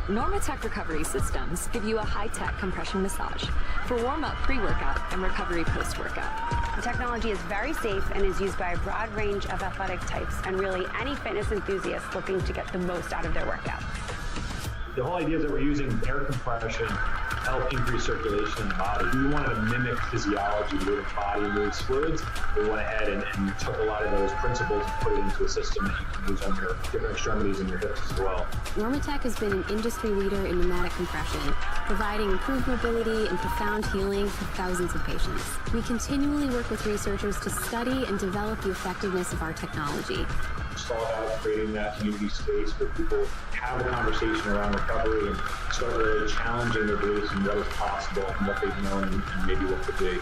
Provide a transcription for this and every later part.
Normatec recovery systems give you a high-tech compression massage for warm-up pre-workout and recovery post-workout. The technology is very safe and is used by a broad range of athletic types and really any fitness enthusiast looking to get the most out of their workout. The whole idea is that we're using air compression to help increase circulation in the body. We wanted to mimic physiology, the way the body moves fluids. We went ahead and took a lot of those principles and put it into a system that you can use on your different extremities and your hips as well. Normatec has been an industry leader in pneumatic compression, providing improved mobility and profound healing for thousands of patients. We continually work with researchers to study and develop the effectiveness of our technology. It's all about creating that community space where people have a conversation around recovery and start really challenging their beliefs in what is possible and what they've known and maybe what could be.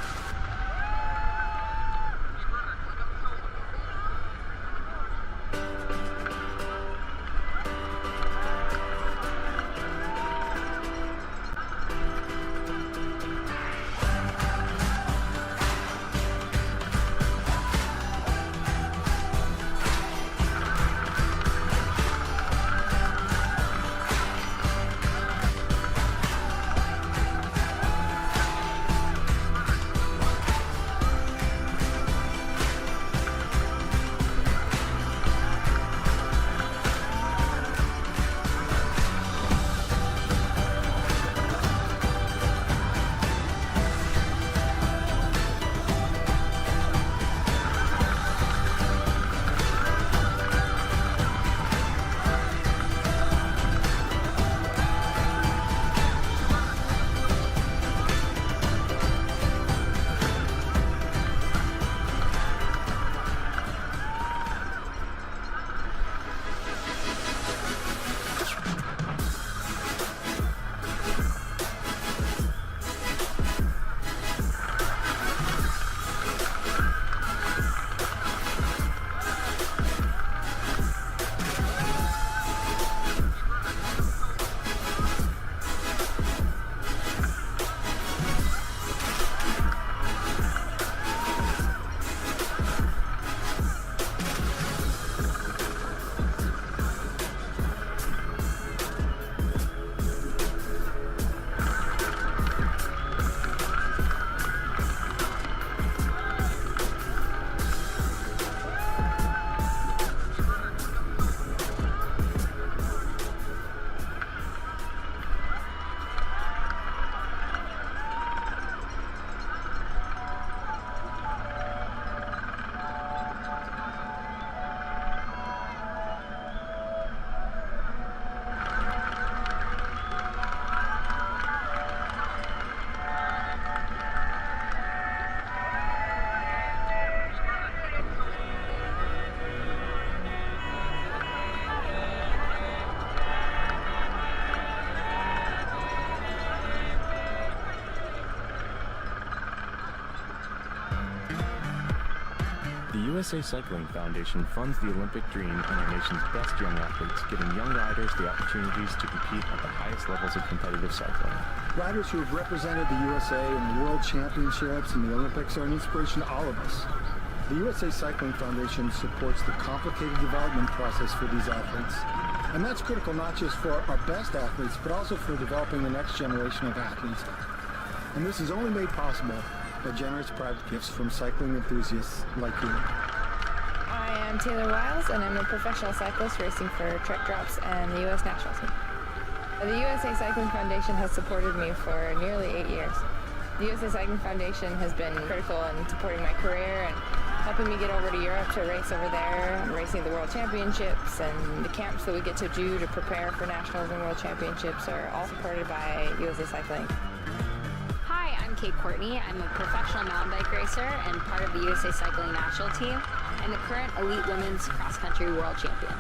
The USA Cycling Foundation funds the Olympic dream and our nation's best young athletes, giving young riders the opportunities to compete at the highest levels of competitive cycling. Riders who have represented the USA in the World Championships and the Olympics are an inspiration to all of us. The USA Cycling Foundation supports the complicated development process for these athletes. And that's critical not just for our best athletes, but also for developing the next generation of athletes. And this is only made possible by generous private gifts from cycling enthusiasts like you. I am Taylor Wiles, and I'm a professional cyclist racing for Trek Drops and the U.S. National Team. The USA Cycling Foundation has supported me for nearly 8 years. The USA Cycling Foundation has been critical in supporting my career and helping me get over to Europe to race over there, and racing the World Championships, and the camps that we get to do to prepare for Nationals and World Championships are all supported by USA Cycling. Hi, I'm Kate Courtney. I'm a professional mountain bike racer and part of the USA Cycling National Team and the current elite women's cross-country world champion.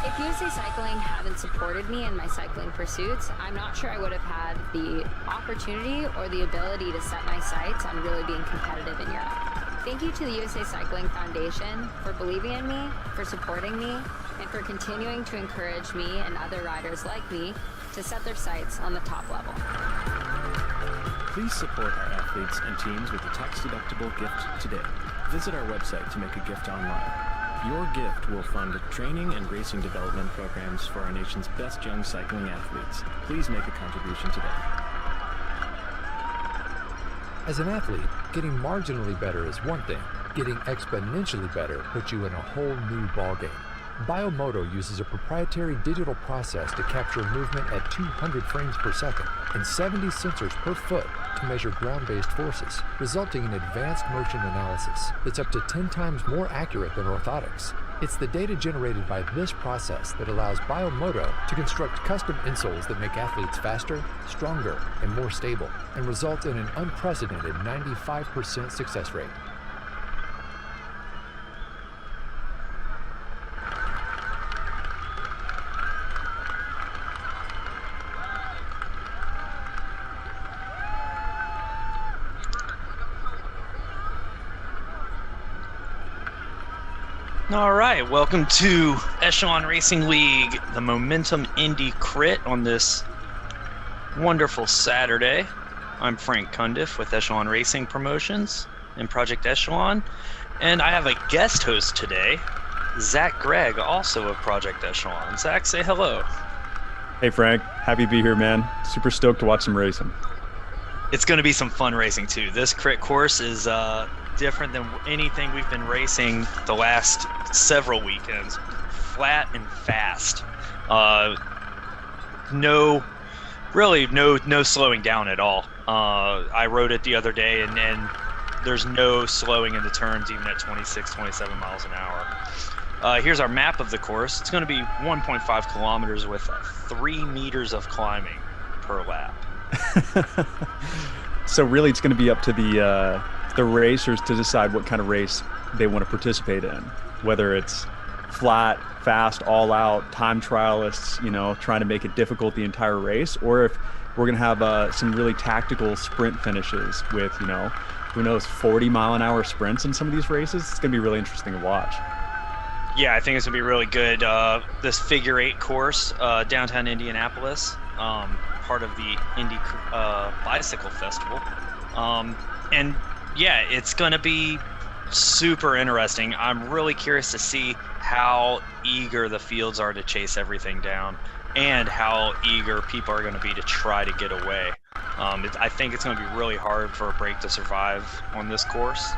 If USA Cycling hadn't supported me in my cycling pursuits, I'm not sure I would have had the opportunity or the ability to set my sights on really being competitive in Europe. Thank you to the USA Cycling Foundation for believing in me, for supporting me, and for continuing to encourage me and other riders like me to set their sights on the top level. Please support our athletes and teams with a tax-deductible gift today. Visit our website to make a gift online. Your gift will fund training and racing development programs for our nation's best young cycling athletes. Please make a contribution today. As an athlete, getting marginally better is one thing. Getting exponentially better puts you in a whole new ballgame. Biomoto uses a proprietary digital process to capture movement at 200 frames per second and 70 sensors per foot to measure ground-based forces, resulting in advanced motion analysis that's up to 10 times more accurate than orthotics. It's the data generated by this process that allows Biomoto to construct custom insoles that make athletes faster, stronger, and more stable, and result in an unprecedented 95% success rate. All right, welcome to Echelon Racing League, the Momentum Indy Crit on this wonderful Saturday. I'm Frank Cundiff with Echelon Racing Promotions and Project Echelon, and I have a guest host today, Zach Gregg, also of Project Echelon. Zach, say hello. Hey Frank, happy to be here, man. Super stoked to watch some racing. It's going to be some fun racing too. This crit course is different than anything we've been racing the last several weekends. Flat and fast. No slowing down at all. I rode it the other day and there's no slowing in the turns even at 26, 27 miles an hour. Here's our map of the course. It's going to be 1.5 kilometers with 3 meters of climbing per lap. So really it's going to be up to the racers to decide what kind of race they want to participate in, whether it's flat, fast, all out, time trialists, trying to make it difficult the entire race, or if we're going to have some really tactical sprint finishes with, who knows, 40-mile-an-hour sprints in some of these races. It's going to be really interesting to watch. Yeah, I think it's going to be really good. This Figure 8 course, downtown Indianapolis, part of the Indy Bicycle Festival. And yeah, it's going to be super interesting. I'm really curious to see how eager the fields are to chase everything down and how eager people are going to be to try to get away. I think it's going to be really hard for a break to survive on this course,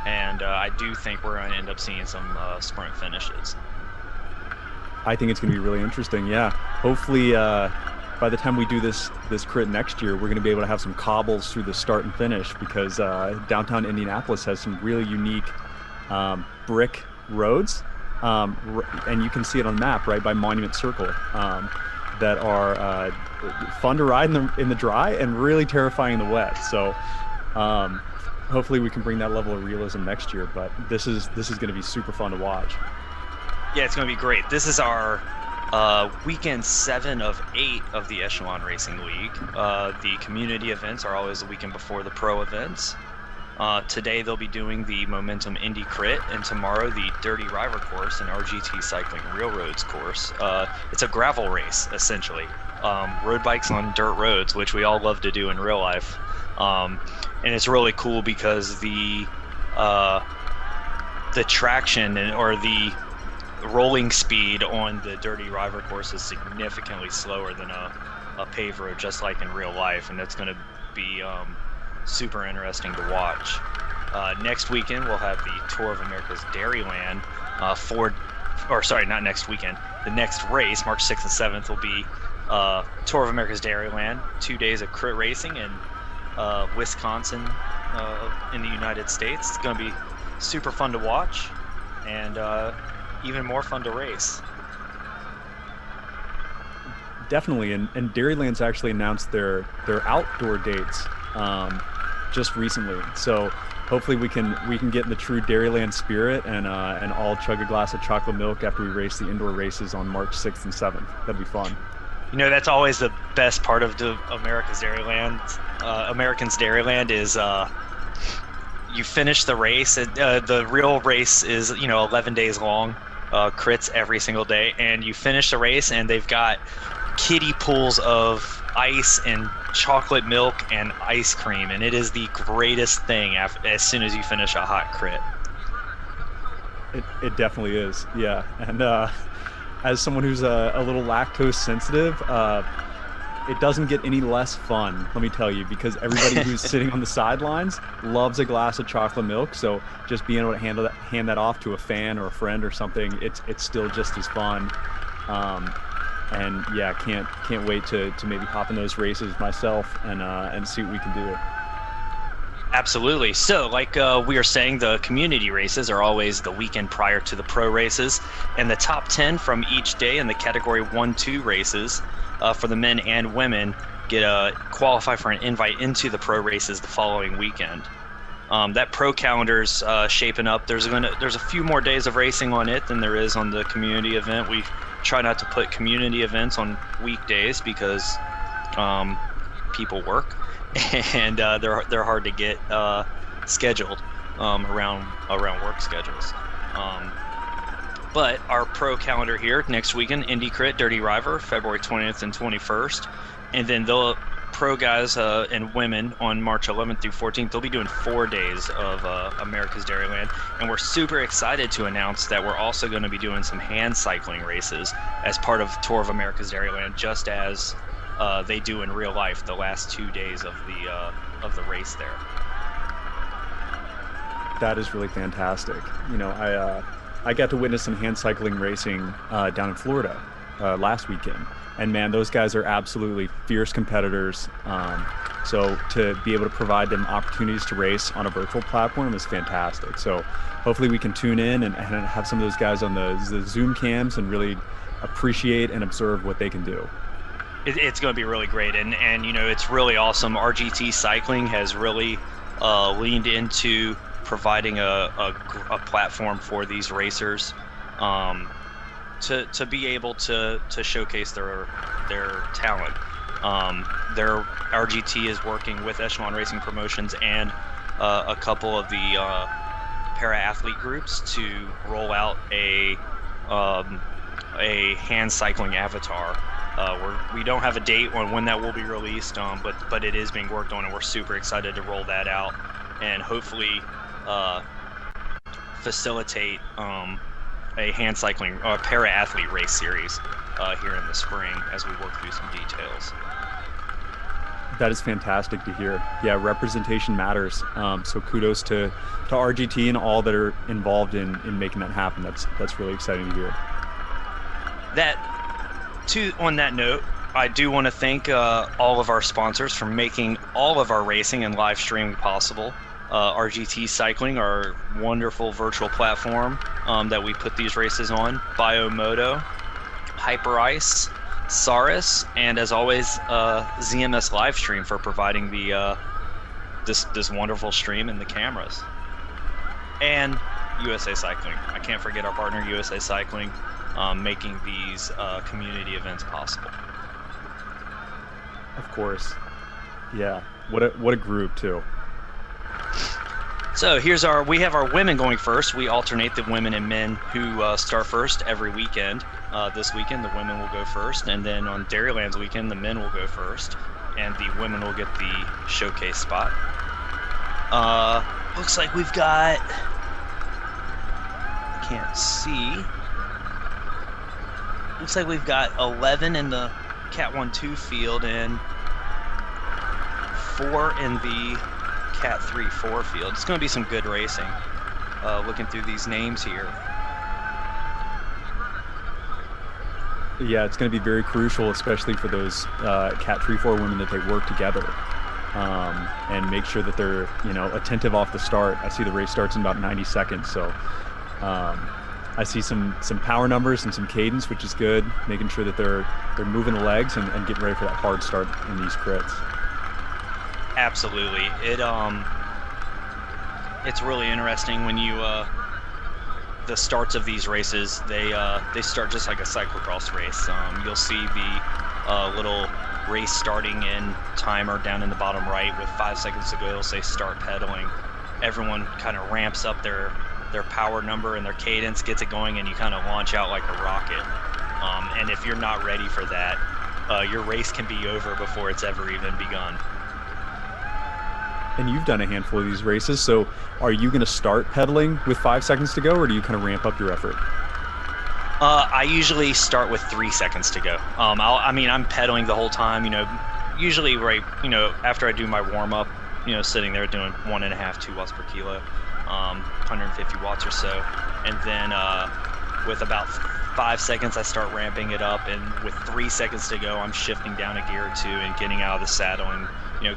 and I do think we're going to end up seeing some sprint finishes. I think it's going to be really interesting, yeah. Hopefully by the time we do this crit next year, we're going to be able to have some cobbles through the start and finish, because downtown Indianapolis has some really unique brick roads, and you can see it on the map right by Monument Circle, that are fun to ride in the dry and really terrifying in the wet. So hopefully we can bring that level of realism next year, but this is going to be super fun to watch. Yeah, it's going to be great. This is our weekend 7 of 8 of the Echelon Racing League. The community events are always the weekend before the pro events. Today they'll be doing the Momentum Indy Crit, and tomorrow the Dirty River course and RGT Cycling Railroads course. It's a gravel race, essentially. Road bikes on dirt roads, which we all love to do in real life. And it's really cool because the traction or the rolling speed on the Dirty River course is significantly slower than a paved road, just like in real life, and that's going to be super interesting to watch. Next weekend we'll have the Tour of America's Dairyland not next weekend. The next race, March 6th and 7th, will be Tour of America's Dairyland, 2 days of crit racing in Wisconsin in the United States. It's going to be super fun to watch and even more fun to race. Definitely, and Dairyland's actually announced their outdoor dates just recently. So hopefully we can get in the true Dairyland spirit and all chug a glass of chocolate milk after we race the indoor races on March 6th and 7th. That'd be fun. That's always the best part of the America's Dairyland is you finish the race. The real race is 11 days long, crits every single day, and you finish the race and they've got kiddie pools of ice and chocolate milk and ice cream, and it is the greatest thing as soon as you finish a hot crit. It definitely is. Yeah. And as someone who's a little lactose sensitive, it doesn't get any less fun, let me tell you, because everybody who's sitting on the sidelines loves a glass of chocolate milk. So just being able to hand that off to a fan or a friend or something, it's still just as fun. And yeah, can't wait to maybe hop in those races myself and see what we can do. Absolutely. So, like we were saying, the community races are always the weekend prior to the pro races, and the top 10 from each day in the category 1-2 races for the men and women qualify for an invite into the pro races the following weekend. That pro calendar's shaping up. There's a few more days of racing on it than there is on the community event. We try not to put community events on weekdays because people work. And they're hard to get scheduled around work schedules. But our pro calendar here next weekend: Indy Crit, Dirty River, February 20th and 21st, and then the pro guys and women on March 11th through 14th. They'll be doing 4 days of America's Dairyland, and we're super excited to announce that we're also going to be doing some hand cycling races as part of Tour of America's Dairyland, just as they do in real life the last 2 days of the race there. That is really fantastic. You know, I got to witness some hand cycling racing down in Florida last weekend, and man, those guys are absolutely fierce competitors. So to be able to provide them opportunities to race on a virtual platform is fantastic. So hopefully we can tune in and have some of those guys on the Zoom cams and really appreciate and observe what they can do. It's going to be really great, and you know, it's really awesome. RGT Cycling has really leaned into providing a platform for these racers to be able to showcase their talent. Their RGT is working with Echelon Racing Promotions and a couple of the para-athlete groups to roll out a hand cycling avatar. We don't have a date on when that will be released, but it is being worked on, and we're super excited to roll that out and hopefully facilitate a hand cycling para-athlete race series here in the spring as we work through some details. That is fantastic to hear. Yeah, representation matters. So kudos to RGT and all that are involved in making that happen. That's really exciting to hear. On that note, I do want to thank all of our sponsors for making all of our racing and live streaming possible. RGT Cycling, our wonderful virtual platform that we put these races on, Biomoto, Hyperice, Saris, and as always, ZMS Livestream for providing the this wonderful stream and the cameras. And USA Cycling. I can't forget our partner, USA Cycling, making these community events possible. Of course. Yeah. What a group too. So we have our women going first. We alternate the women and men who start first every weekend. This weekend, the women will go first, and then on Dairyland's weekend, the men will go first, and the women will get the showcase spot. Looks like we've got, can't see. Looks like we've got 11 in the Cat 1-2 field and 4 in the Cat 3-4 field. It's going to be some good racing. Looking through these names here. Yeah, it's going to be very crucial, especially for those Cat 3-4 women, that they work together and make sure that they're, attentive off the start. I see the race starts in about 90 seconds, so I see some power numbers and some cadence, which is good. Making sure that they're moving the legs and getting ready for that hard start in these crits. Absolutely. It's really interesting when you the starts of these races. They start just like a cyclocross race. You'll see the little race starting in timer down in the bottom right with 5 seconds to go. It'll say start pedaling. Everyone kind of ramps up their power number and their cadence, gets it going, and you kind of launch out like a rocket. And if you're not ready for that, your race can be over before it's ever even begun. and you've done a handful of these races. So are you going to start pedaling with 5 seconds to go, or do you kind of ramp up your effort? I usually start with 3 seconds to go. I'm pedaling the whole time, usually right, after I do my warm up, sitting there doing 1.5, 2 watts per kilo, 150 watts or so. And then with about 5 seconds, I start ramping it up. And with 3 seconds to go, I'm shifting down a gear or two and getting out of the saddle and,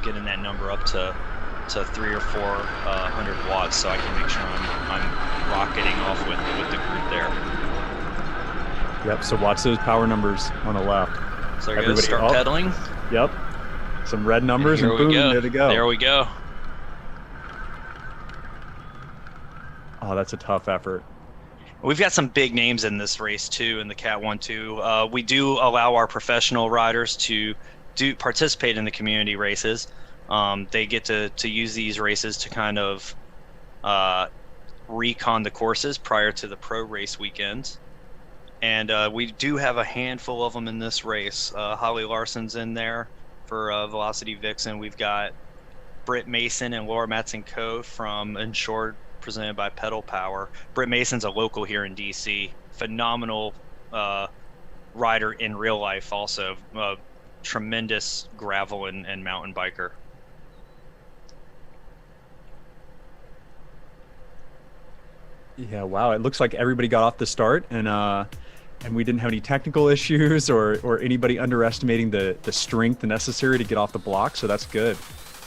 getting that number up to 300 or 400 watts, so I can make sure I'm rocketing off with the group there. Yep. So watch those power numbers on the left. So there goes, start pedaling. Yep. Some red numbers and boom, there they go. There we go. Oh, that's a tough effort. We've got some big names in this race too, in the Cat 1-2. We do allow our professional riders to participate in the community races. They get to use these races to kind of recon the courses prior to the pro race weekends. And we do have a handful of them in this race. Holly Larson's in there for Velocity Vixen. We've got Britt Mason and Laura Matson-Coe from Insured, presented by Pedal Power. Britt Mason's a local here in DC. Phenomenal rider in real life, also. Tremendous gravel and mountain biker. Yeah, wow. It looks like everybody got off the start, and we didn't have any technical issues or anybody underestimating the strength necessary to get off the block, so that's good.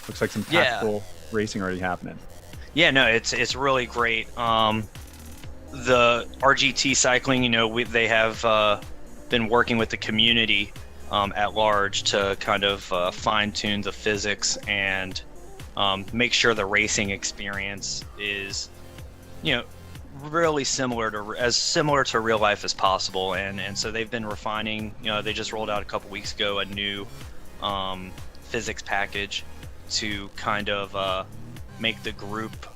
Looks like some tactical racing already happening. Yeah, no, it's really great. The RGT cycling, they have been working with the community at large to kind of fine-tune the physics and make sure the racing experience is, really similar to real life as possible. And so they've been refining. They just rolled out a couple weeks ago a new physics package to kind of make the group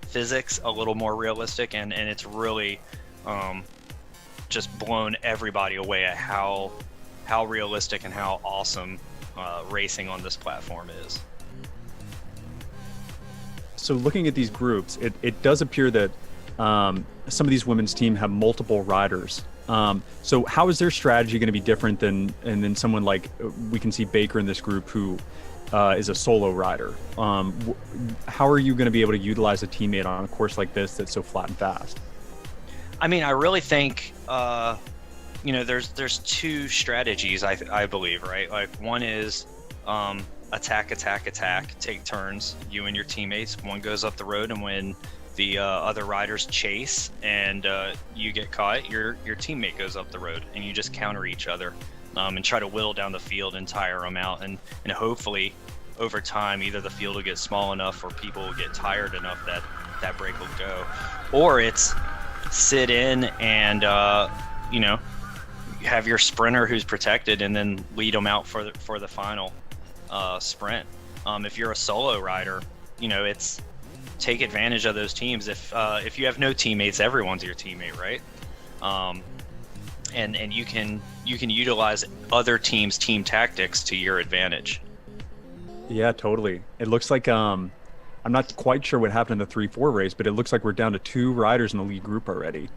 physics a little more realistic, and it's really just blown everybody away at how realistic and how awesome racing on this platform is. So looking at these groups, it does appear that some of these women's team have multiple riders. So how is their strategy going to be different than someone like, we can see Baker in this group who is a solo rider? How are you going to be able to utilize a teammate on a course like this that's so flat and fast? I mean, I really think, there's two strategies, I believe, right? Like, one is attack, take turns, you and your teammates. One goes up the road, and when the other riders chase and you get caught, your teammate goes up the road, and you just counter each other and try to whittle down the field and tire them out. And hopefully, over time, either the field will get small enough or people will get tired enough that break will go. Or it's sit in and, have your sprinter who's protected and then lead them out for the final sprint. If you're a solo rider, it's take advantage of those teams. If you have no teammates, everyone's your teammate, right? And you can utilize other teams' team tactics to your advantage. Yeah, totally. It looks like I'm not quite sure what happened in the 3-4 race, but it looks like we're down to 2 riders in the lead group already.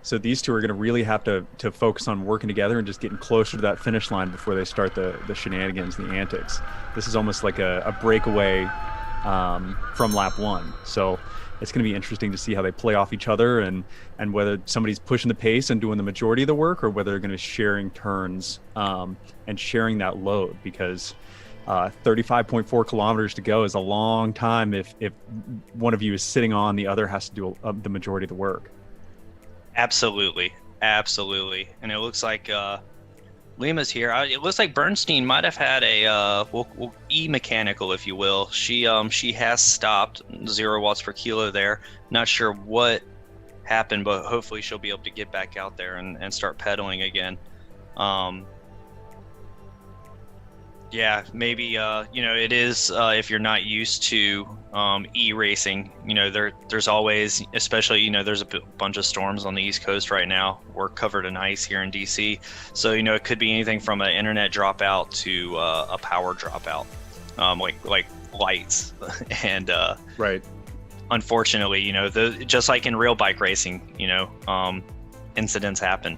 So these two are going to really have to focus on working together and just getting closer to that finish line before they start the shenanigans, the antics. This is almost like a breakaway from lap 1. So it's going to be interesting to see how they play off each other and whether somebody's pushing the pace and doing the majority of the work, or whether they're going to be sharing turns and sharing that load, because 35.4 kilometers to go is a long time if one of you is sitting on, the other has to do the majority of the work. Absolutely. And it looks like Lima's here. It looks like Bernstein might have had a e-mechanical, if you will. She has stopped 0 watts per kilo there. Not sure what happened, but hopefully she'll be able to get back out there and start pedaling again. Yeah, maybe it is if you're not used to e-racing, there's always, especially there's a bunch of storms on the East Coast right now. We're covered in ice here in DC, so it could be anything from an internet dropout to a power dropout. like lights, and right. Unfortunately, you know, just like in real bike racing, you know, incidents happen,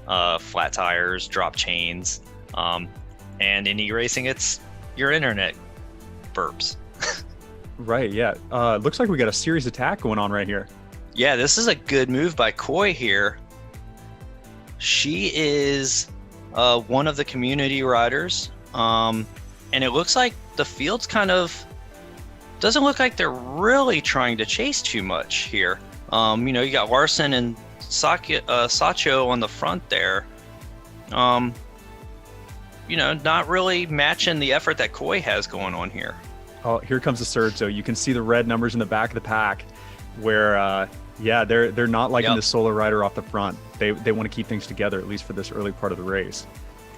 flat tires, drop chains, and in e-racing, it's your internet burps. Right. Yeah. Looks like we got a series attack going on right here. Yeah, this is a good move by Koi here. She is one of the community riders, and it looks like the field's doesn't look like they're really trying to chase too much here. You know, you got Larson and Sacho on the front there. You know, not really matching the effort that Koi has going on here. Oh, here comes the surge. So you can see the red numbers in the back of the pack where, yeah, they're not liking the solo rider off the front. They want to keep things together, at least for this early part of the race.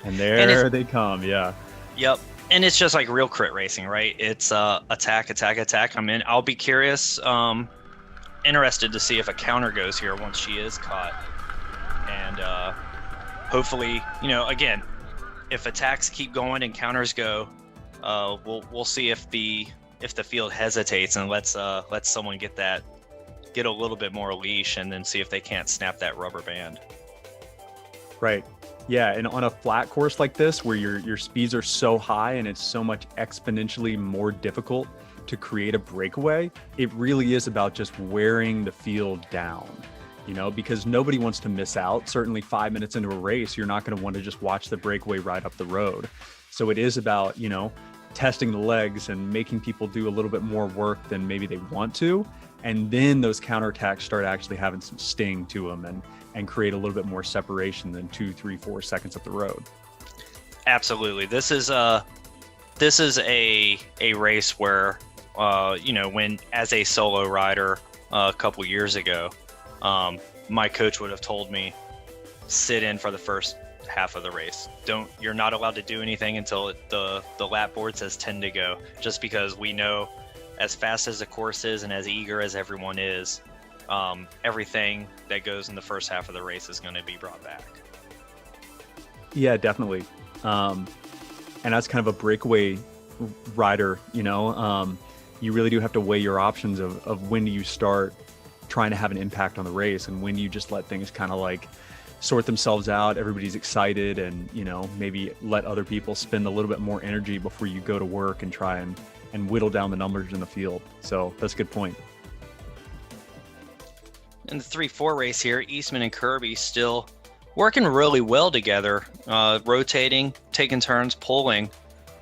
And there they come. Yeah. Yep. And it's just like real crit racing, right? It's attack. I'll be curious, interested to see if a counter goes here once she is caught. And hopefully, you know, again, if attacks keep going and counters go, we'll see if the field hesitates and lets someone get a little bit more leash, and then see if they can't snap that rubber band. Right. Yeah, and on a flat course like this, where your speeds are so high and it's so much exponentially more difficult to create a breakaway, it really is about just wearing the field down, you know, because nobody wants to miss out. Certainly 5 minutes into a race, you're not going to want to just watch the breakaway ride up the road. So it is about, you know, testing the legs and making people do a little bit more work than maybe they want to. And then those counterattacks start actually having some sting to them and create a little bit more separation than 2, 3, 4 seconds up the road. Absolutely. This is a race where, you know, when as a solo rider a couple years ago, my coach would have told me, sit in for the first half of the race. You're not allowed to do anything until the lap board says 10 to go, just because we know, as fast as the course is and as eager as everyone is, everything that goes in the first half of the race is going to be brought back. Yeah, definitely. And that's kind of a breakaway rider, you know, you really do have to weigh your options of when do you start trying to have an impact on the race, and when you just let things kind of like sort themselves out, everybody's excited, and, you know, maybe let other people spend a little bit more energy before you go to work and try and whittle down the numbers in the field. So that's a good point. In the 3-4 race here, Eastman and Kirby still working really well together, rotating, taking turns, pulling.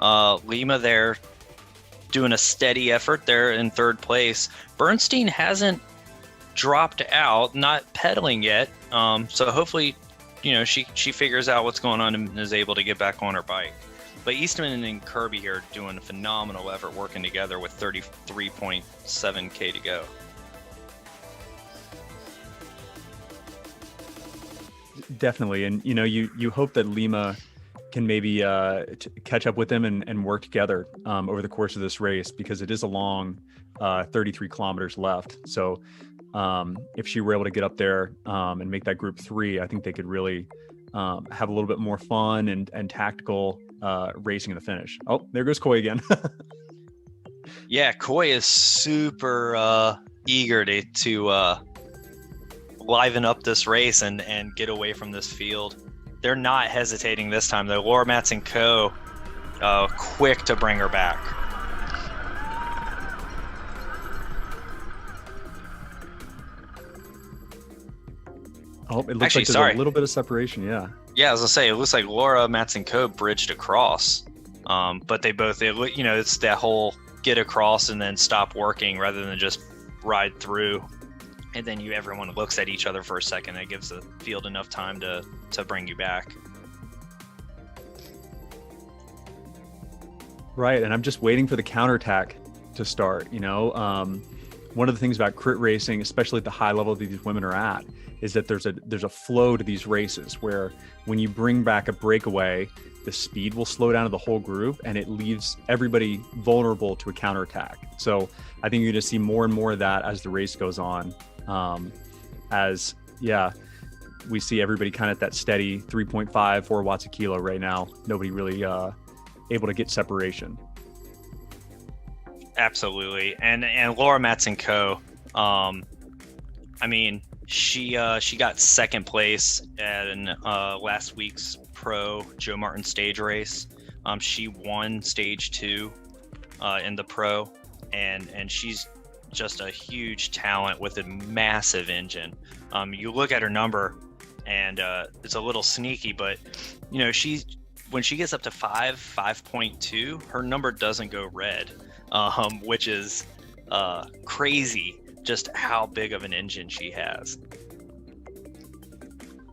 Lima there doing a steady effort there in third place. Bernstein hasn't dropped out, not pedaling yet. So hopefully, you know, she figures out what's going on and is able to get back on her bike. But Eastman and Kirby here are doing a phenomenal effort working together with 33.7K to go. Definitely. And, you know, you hope that Lima can maybe catch up with them and work together over the course of this race, because it is a long 33 kilometers left. So if she were able to get up there and make that group 3, I think they could really have a little bit more fun and tactical racing in the finish. Oh, there goes Koi again. Yeah, Koi is super eager to liven up this race and get away from this field. They're not hesitating this time, though. Laura Matz and Co. Quick to bring her back. Oh, it looks like there's a little bit of separation, yeah. Yeah, I was gonna say, it looks like Laura Matz and Co. bridged across, but they you know, it's that whole get across and then stop working rather than just ride through. And then everyone looks at each other for a second. That gives the field enough time to bring you back. Right, and I'm just waiting for the counterattack to start. You know, one of the things about crit racing, especially at the high level that these women are at, is that there's a flow to these races where when you bring back a breakaway, the speed will slow down to the whole group, and it leaves everybody vulnerable to a counterattack. So I think you're going to see more and more of that as the race goes on. We see everybody kind of at that steady 3.5, 4 watts a kilo right now. Nobody really able to get separation. Absolutely, and Laura Matson-Co, I mean, she got second place in last week's pro Joe Martin stage race. She won stage 2 in the pro, and she's just a huge talent with a massive engine. You look at her number, and it's a little sneaky, but you know, when she gets up to 5.2, her number doesn't go red, which is crazy. Just how big of an engine she has.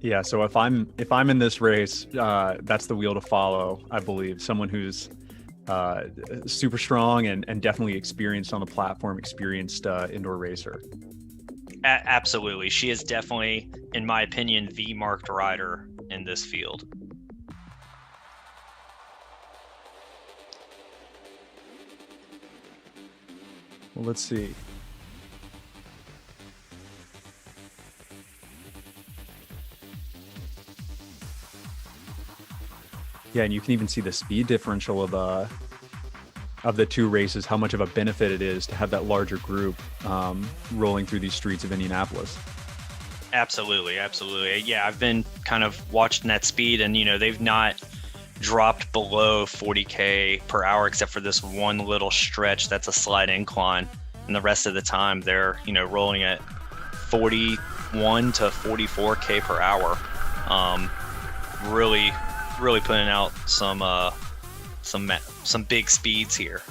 Yeah, so if I'm in this race, that's the wheel to follow. I believe someone who's super strong and definitely experienced on the platform, experienced indoor racer. Absolutely, she is definitely, in my opinion, the marked rider in this field. Well, let's see. Yeah, and you can even see the speed differential of the two races, how much of a benefit it is to have that larger group rolling through these streets of Indianapolis. Absolutely. Yeah, I've been kind of watching that speed, and you know, they've not dropped below 40k per hour except for this one little stretch that's a slight incline, and the rest of the time they're, you know, rolling at 41 to 44k per hour. Really putting out some big speeds here.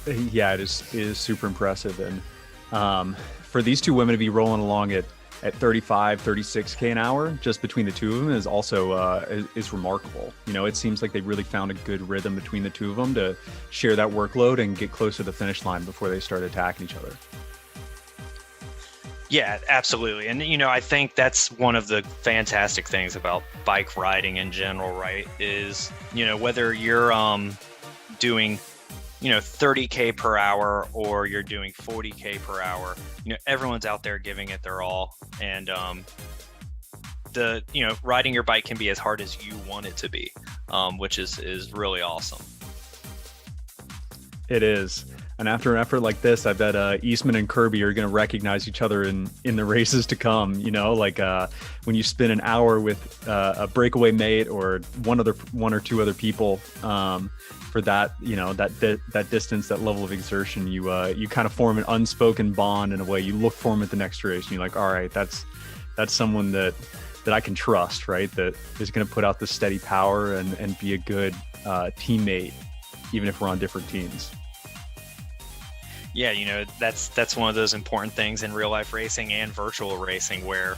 Yeah, it is super impressive, and for these two women to be rolling along at 35, 36k an hour just between the two of them is also is remarkable. You know, it seems like they really found a good rhythm between the two of them to share that workload and get close to the finish line before they start attacking each other. Yeah, absolutely. And, you know, I think that's one of the fantastic things about bike riding in general, right? Is, you know, whether you're doing, you know, 30k per hour or you're doing 40k per hour, you know, everyone's out there giving it their all. And, you know, riding your bike can be as hard as you want it to be, which is really awesome. It is. And after an effort like this, I bet Eastman and Kirby are going to recognize each other in the races to come. You know, like when you spend an hour with a breakaway mate or one or two other people for that, you know, that distance, that level of exertion, you kind of form an unspoken bond in a way. You look for them at the next race, and you're like, all right, that's someone that I can trust, right? That is going to put out the steady power and be a good teammate, even if we're on different teams. Yeah, you know, that's one of those important things in real life racing and virtual racing where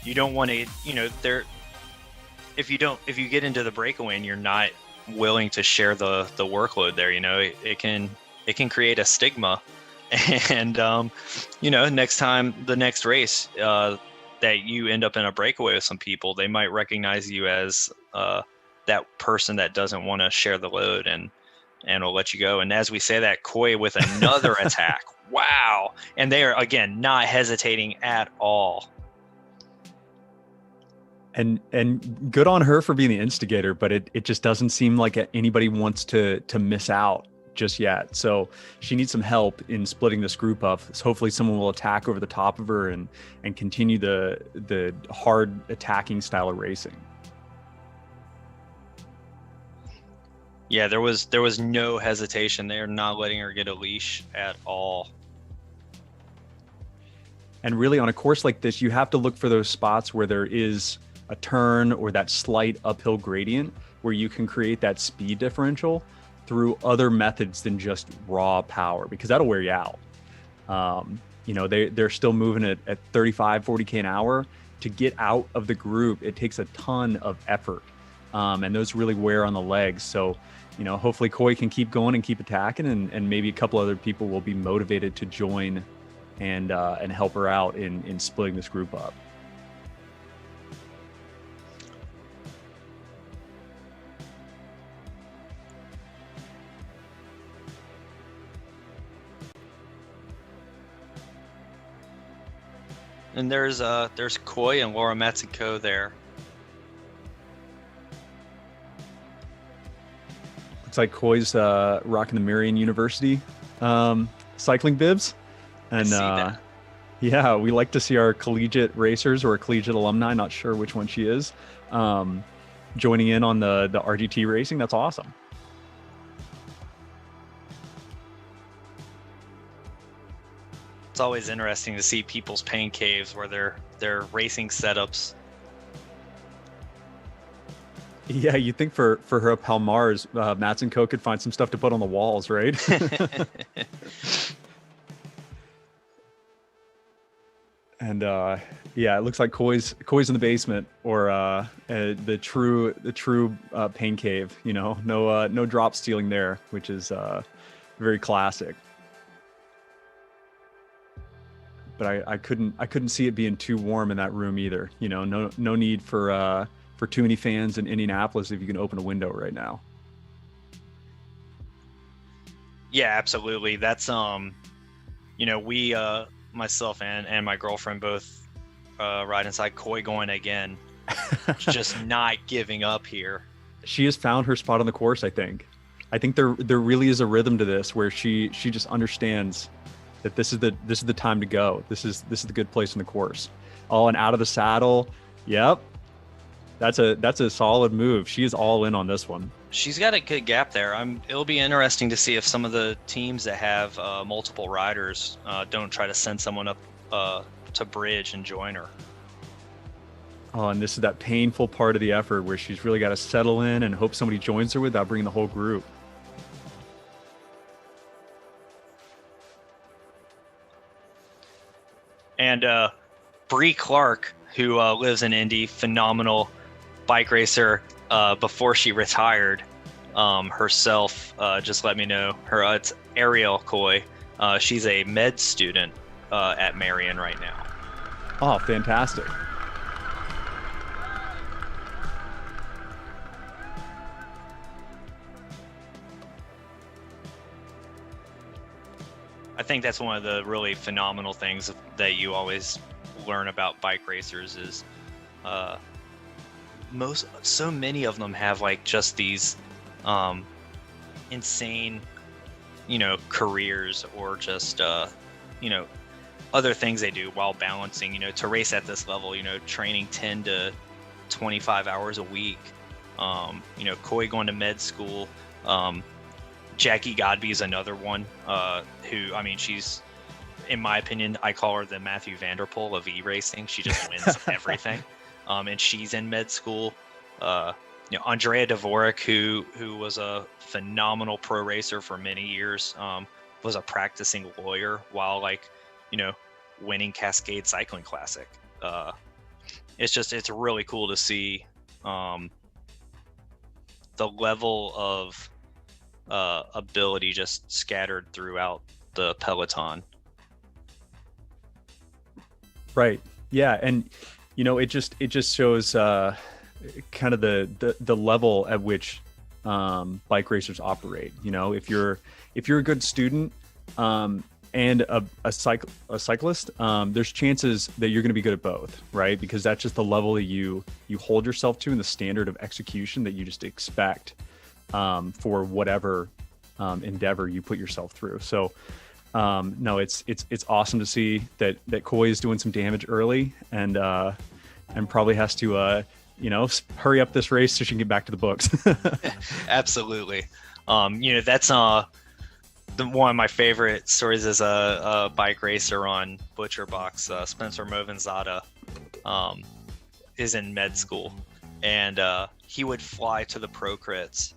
you don't want to, you know, if you get into the breakaway and you're not willing to share the workload there, you know, it can create a stigma. And you know, the next race that you end up in a breakaway with some people, they might recognize you as that person that doesn't want to share the load and will let you go. And as we say that, Coy with another attack. Wow. And they are, again, not hesitating at all. And good on her for being the instigator, but it just doesn't seem like anybody wants to miss out just yet. So she needs some help in splitting this group up. So hopefully someone will attack over the top of her and continue the hard attacking style of racing. Yeah, there was no hesitation. They're not letting her get a leash at all. And really, on a course like this, you have to look for those spots where there is a turn or that slight uphill gradient where you can create that speed differential through other methods than just raw power, because that'll wear you out. You know, they're still moving at 35, 40k an hour. To get out of the group, it takes a ton of effort. And those really wear on the legs. So, you know, hopefully Coy can keep going and keep attacking, and maybe a couple other people will be motivated to join and help her out in splitting this group up. And there's Coy and Laura Matson-Co there. Looks like Coy's rocking the Marion University cycling bibs. And I see that. yeah, we like to see our collegiate racers or a collegiate alumni, not sure which one she is, joining in on the RGT racing. That's awesome. It's always interesting to see people's pain caves where they're racing setups. Yeah, you think for her Palmars, Mats and Co could find some stuff to put on the walls, right? And yeah, it looks like Coy's in the basement, or the true pain cave. You know, no drop stealing there, which is very classic. But I couldn't see it being too warm in that room either. You know, no need for too many fans in Indianapolis if you can open a window right now. Yeah, absolutely. That's you know, we myself and my girlfriend both ride inside Coy going again. Just not giving up here. She has found her spot on the course, I think. I think there really is a rhythm to this where she just understands that this is the time to go. This is the good place in the course. Oh, and out of the saddle. Yep. That's a solid move. She is all in on this one. She's got a good gap there. It'll be interesting to see if some of the teams that have multiple riders don't try to send someone up to bridge and join her. Oh, and this is that painful part of the effort where she's really got to settle in and hope somebody joins her without bringing the whole group. And Bree Clark, who lives in Indy, phenomenal bike racer. Before she retired herself, just let me know. It's Ariel Coy. She's a med student at Marion right now. Oh, fantastic. I think that's one of the really phenomenal things that you always learn about bike racers is so many of them have like just these insane, you know, careers or just you know, other things they do while balancing, you know, to race at this level, you know, training 10 to 25 hours a week. You know, Coy going to med school. Jackie Godby is another one who, I mean, she's, in my opinion, I call her the Matthew Vanderpool of e-racing. She just wins everything. And she's in med school. You know, Andrea Dvorak, who was a phenomenal pro racer for many years, was a practicing lawyer while, like, you know, winning Cascade Cycling Classic. It's really cool to see the level of ability just scattered throughout the peloton. Right. Yeah, and you know, it just shows kind of the level at which bike racers operate. You know, if you're a good student and a cyclist, there's chances that you're going to be good at both, right? Because that's just the level that you hold yourself to and the standard of execution that you just expect for whatever endeavor you put yourself through. So no, it's awesome to see that Coy is doing some damage early and probably has to you know, hurry up this race so she can get back to the books. Absolutely. You know, that's one of my favorite stories as a bike racer on Butcher Box. Spencer Movinzada is in med school, and he would fly to the Pro Crits,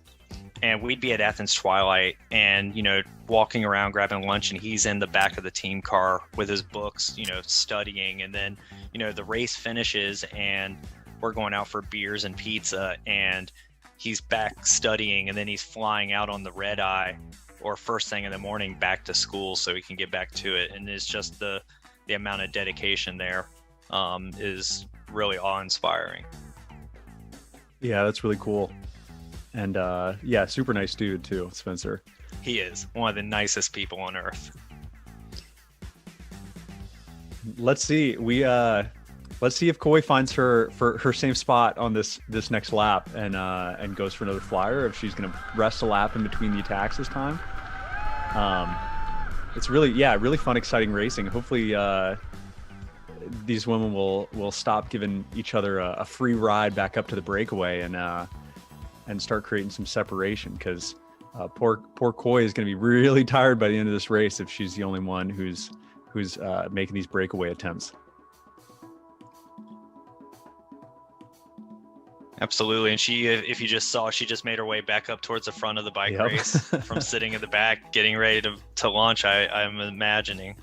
and we'd be at Athens Twilight and, you know, walking around grabbing lunch, and he's in the back of the team car with his books, you know, studying. And then, you know, the race finishes and we're going out for beers and pizza, and he's back studying, and then he's flying out on the red eye or first thing in the morning back to school so he can get back to it. And it's just the amount of dedication there is really awe-inspiring. Yeah, that's really cool. And yeah, super nice dude too, Spencer. He is one of the nicest people on earth. Let's see. Let's see if Koi finds her same spot on this next lap and goes for another flyer. If she's going to rest a lap in between the attacks this time. It's really fun, exciting racing. Hopefully, these women will stop giving each other a free ride back up to the breakaway and start creating some separation, because poor Koi is going to be really tired by the end of this race if she's the only one who's making these breakaway attempts. Absolutely, and if you just saw, she just made her way back up towards the front of the bike race from sitting in the back, getting ready to launch. I'm imagining.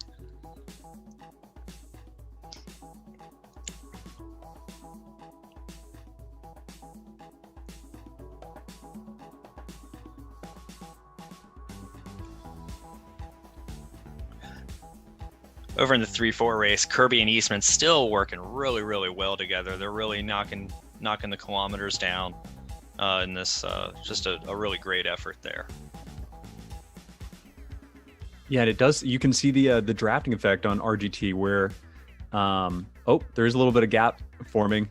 Over in the 3-4 race, Kirby and Eastman still working really, really well together. They're really knocking the kilometers down in this, just a really great effort there. Yeah, and it does. You can see the drafting effect on RGT where, there is a little bit of gap forming,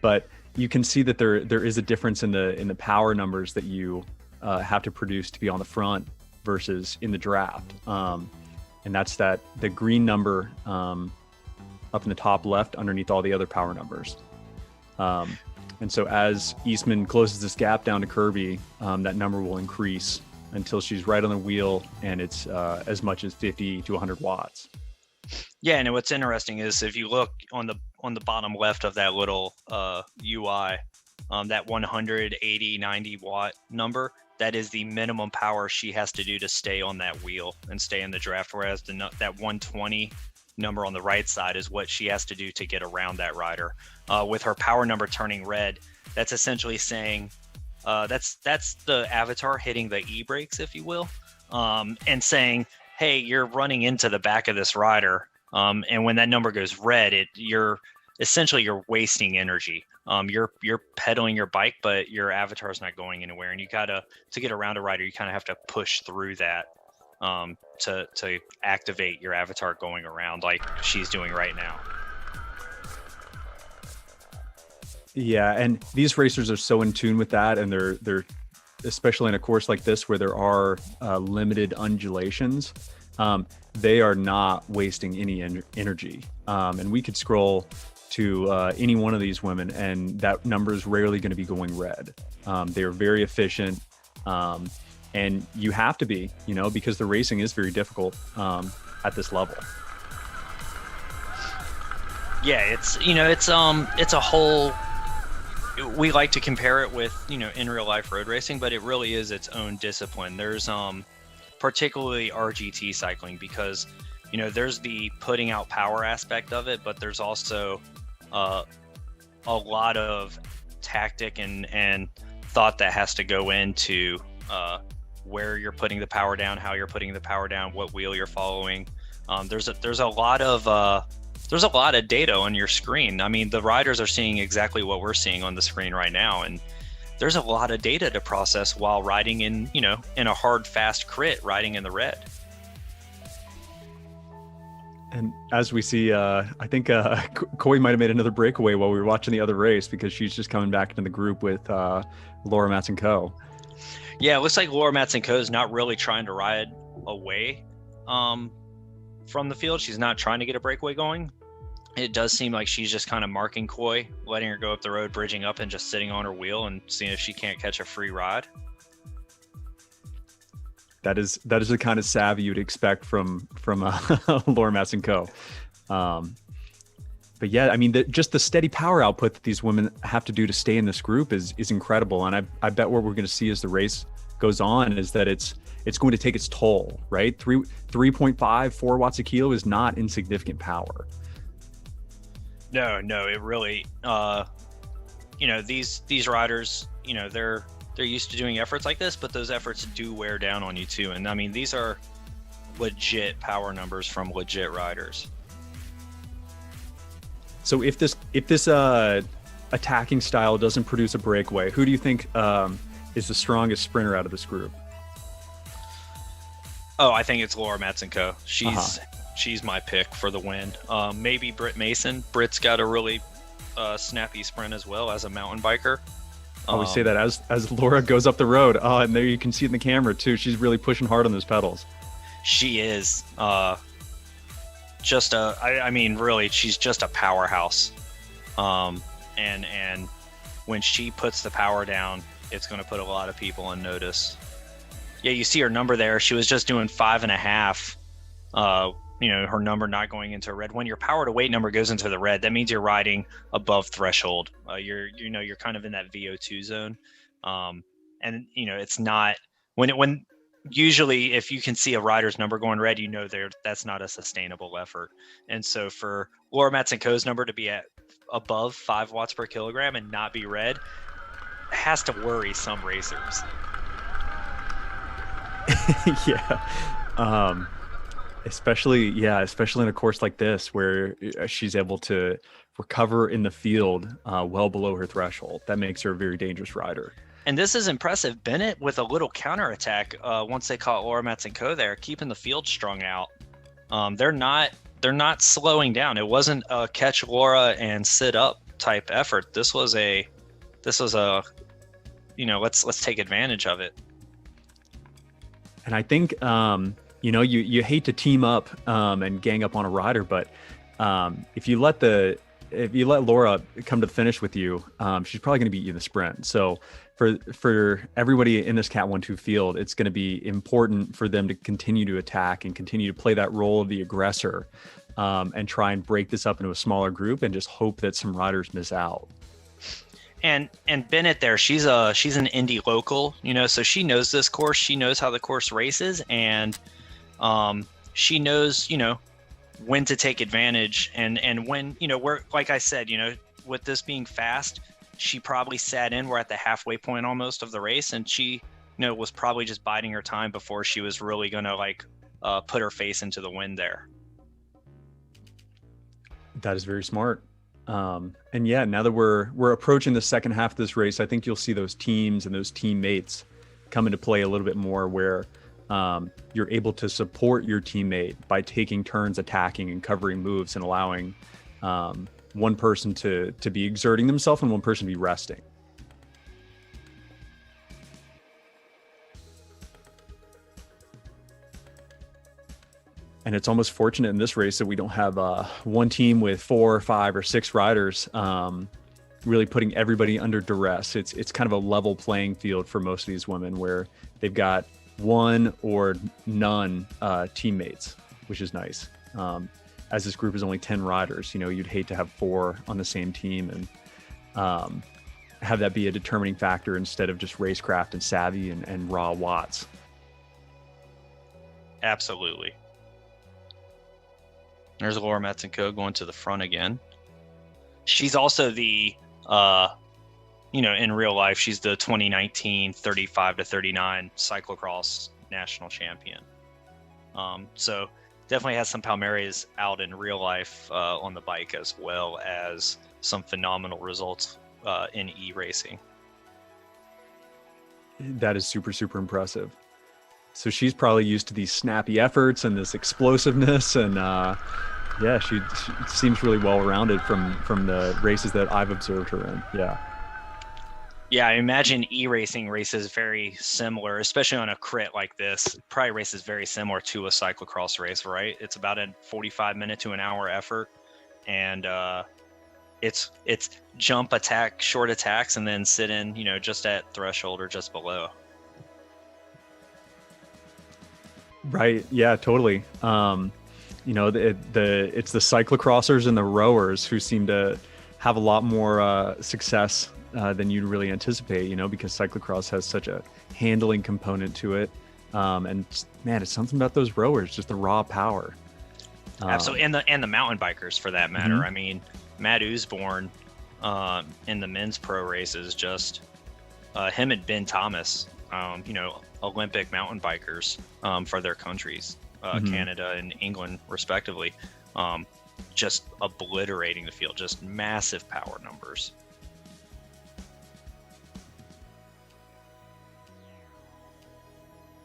but you can see that there is a difference in the power numbers that you have to produce to be on the front versus in the draft. And that's the green number up in the top left underneath all the other power numbers. And so as Eastman closes this gap down to Kirby, that number will increase until she's right on the wheel, and it's as much as 50 to 100 watts. Yeah, and what's interesting is if you look on the bottom left of that little UI, that 180, 90 watt number, that is the minimum power she has to do to stay on that wheel and stay in the draft, whereas that 120 number on the right side is what she has to do to get around that rider. With her power number turning red, that's essentially saying that's the avatar hitting the e-brakes, if you will, and saying, hey, you're running into the back of this rider, and when that number goes red, you're wasting energy. You're pedaling your bike, but your avatar is not going anywhere, and to get around a rider, you kind of have to push through that to activate your avatar going around like she's doing right now. Yeah, and these racers are so in tune with that, and they're especially in a course like this where there are limited undulations. They are not wasting any energy, and we could scroll to any one of these women, and that number is rarely going to be going red. They are very efficient, and you have to be, because the racing is very difficult at this level. Yeah, it's a whole. We like to compare it with in real life road racing, but it really is its own discipline. There's particularly RGT cycling, because there's the putting out power aspect of it, but there's also a lot of tactic and thought that has to go into where you're putting the power down, how you're putting the power down, what wheel you're following. There's a lot of data on your screen. I mean, the riders are seeing exactly what we're seeing on the screen right now, and there's a lot of data to process while riding in a hard, fast crit, riding in the red. And as we see, I think Koi might have made another breakaway while we were watching the other race, because she's just coming back into the group with Laura Matson-Co. Yeah, it looks like Laura Matson-Co is not really trying to ride away from the field. She's not trying to get a breakaway going. It does seem like she's just kind of marking Koi, letting her go up the road, bridging up, and just sitting on her wheel and seeing if she can't catch a free ride. That is the kind of savvy you'd expect from Laura Matson-Co. But yeah, I mean, just the steady power output that these women have to do to stay in this group is incredible. And I bet what we're going to see as the race goes on is that it's going to take its toll, right? 3.5, 4 watts a kilo is not insignificant power. No, it really, these riders, they're used to doing efforts like this, but those efforts do wear down on you too. And I mean, these are legit power numbers from legit riders. So if this attacking style doesn't produce a breakaway, who do you think is the strongest sprinter out of this group? Oh, I think it's Laura Matson-Co. She's she's my pick for the win. Maybe Britt Mason. Britt's got a really snappy sprint as well as a mountain biker. I always say that as Laura goes up the road. Oh, and there you can see it in the camera too. She's really pushing hard on those pedals. She is really, she's just a powerhouse. And when she puts the power down, it's going to put a lot of people on notice. Yeah, you see her number there. She was just doing 5.5. Her number not going into red. When your power to weight number goes into the red, that means you're riding above threshold. You're kind of in that VO2 zone. And it's not when usually if you can see a rider's number going red, that's not a sustainable effort. And so for Laura Matsenko's number to be at above 5 watts per kilogram and not be red has to worry some racers. Yeah. Especially in a course like this where she's able to recover in the field well below her threshold. That makes her a very dangerous rider. And this is impressive. Bennett with a little counterattack once they caught Laura Matsenko there, keeping the field strung out. They're not slowing down. It wasn't a catch Laura and sit up type effort. This was a let's take advantage of it. And I think you hate to team up and gang up on a rider, but if you let Laura come to the finish with you, she's probably going to beat you in the sprint. So for everybody in this Cat 1-2 field, it's going to be important for them to continue to attack and continue to play that role of the aggressor, and try and break this up into a smaller group and just hope that some riders miss out. And Bennett there, she's an Indy local, so she knows this course. She knows how the course races, and she knows, when to take advantage and when, we're, like I said, with this being fast, she probably sat in. We're at the halfway point almost of the race, and she, was probably just biding her time before she was really going to put her face into the wind there. That is very smart. And yeah, now that we're approaching the second half of this race, I think you'll see those teams and those teammates come into play a little bit more, where you're able to support your teammate by taking turns attacking and covering moves and allowing one person to be exerting themselves and one person to be resting. And it's almost fortunate in this race that we don't have one team with 4, 5, or 6 riders really putting everybody under duress. It's kind of a level playing field for most of these women, where they've got one or none teammates, which is nice. As this group is only 10 riders, you'd hate to have 4 on the same team and have that be a determining factor instead of just racecraft and savvy and raw watts. Absolutely. There's Laura Matsenko going to the front again. She's also the, in real life, she's the 2019 35-39 cyclocross national champion. So definitely has some Palmares out in real life on the bike, as well as some phenomenal results in e-racing. That is super, super impressive. So she's probably used to these snappy efforts and this explosiveness, and she seems really well-rounded from the races that I've observed her in. Yeah, I imagine e-racing races very similar, especially on a crit like this. Probably races very similar to a cyclocross race, right? It's about a 45-minute to an hour effort, and it's jump, attack, short attacks, and then sit in, just at threshold or just below. Right. Yeah, totally. It's the cyclocrossers and the rowers who seem to have a lot more success than you'd really anticipate, because cyclocross has such a handling component to it. And man, it's something about those rowers, just the raw power. Absolutely. And the mountain bikers, for that matter. Mm-hmm. I mean, Matt Usborne in the men's pro races, just him and Ben Thomas, Olympic mountain bikers for their countries, Canada and England respectively, just obliterating the field, just massive power numbers.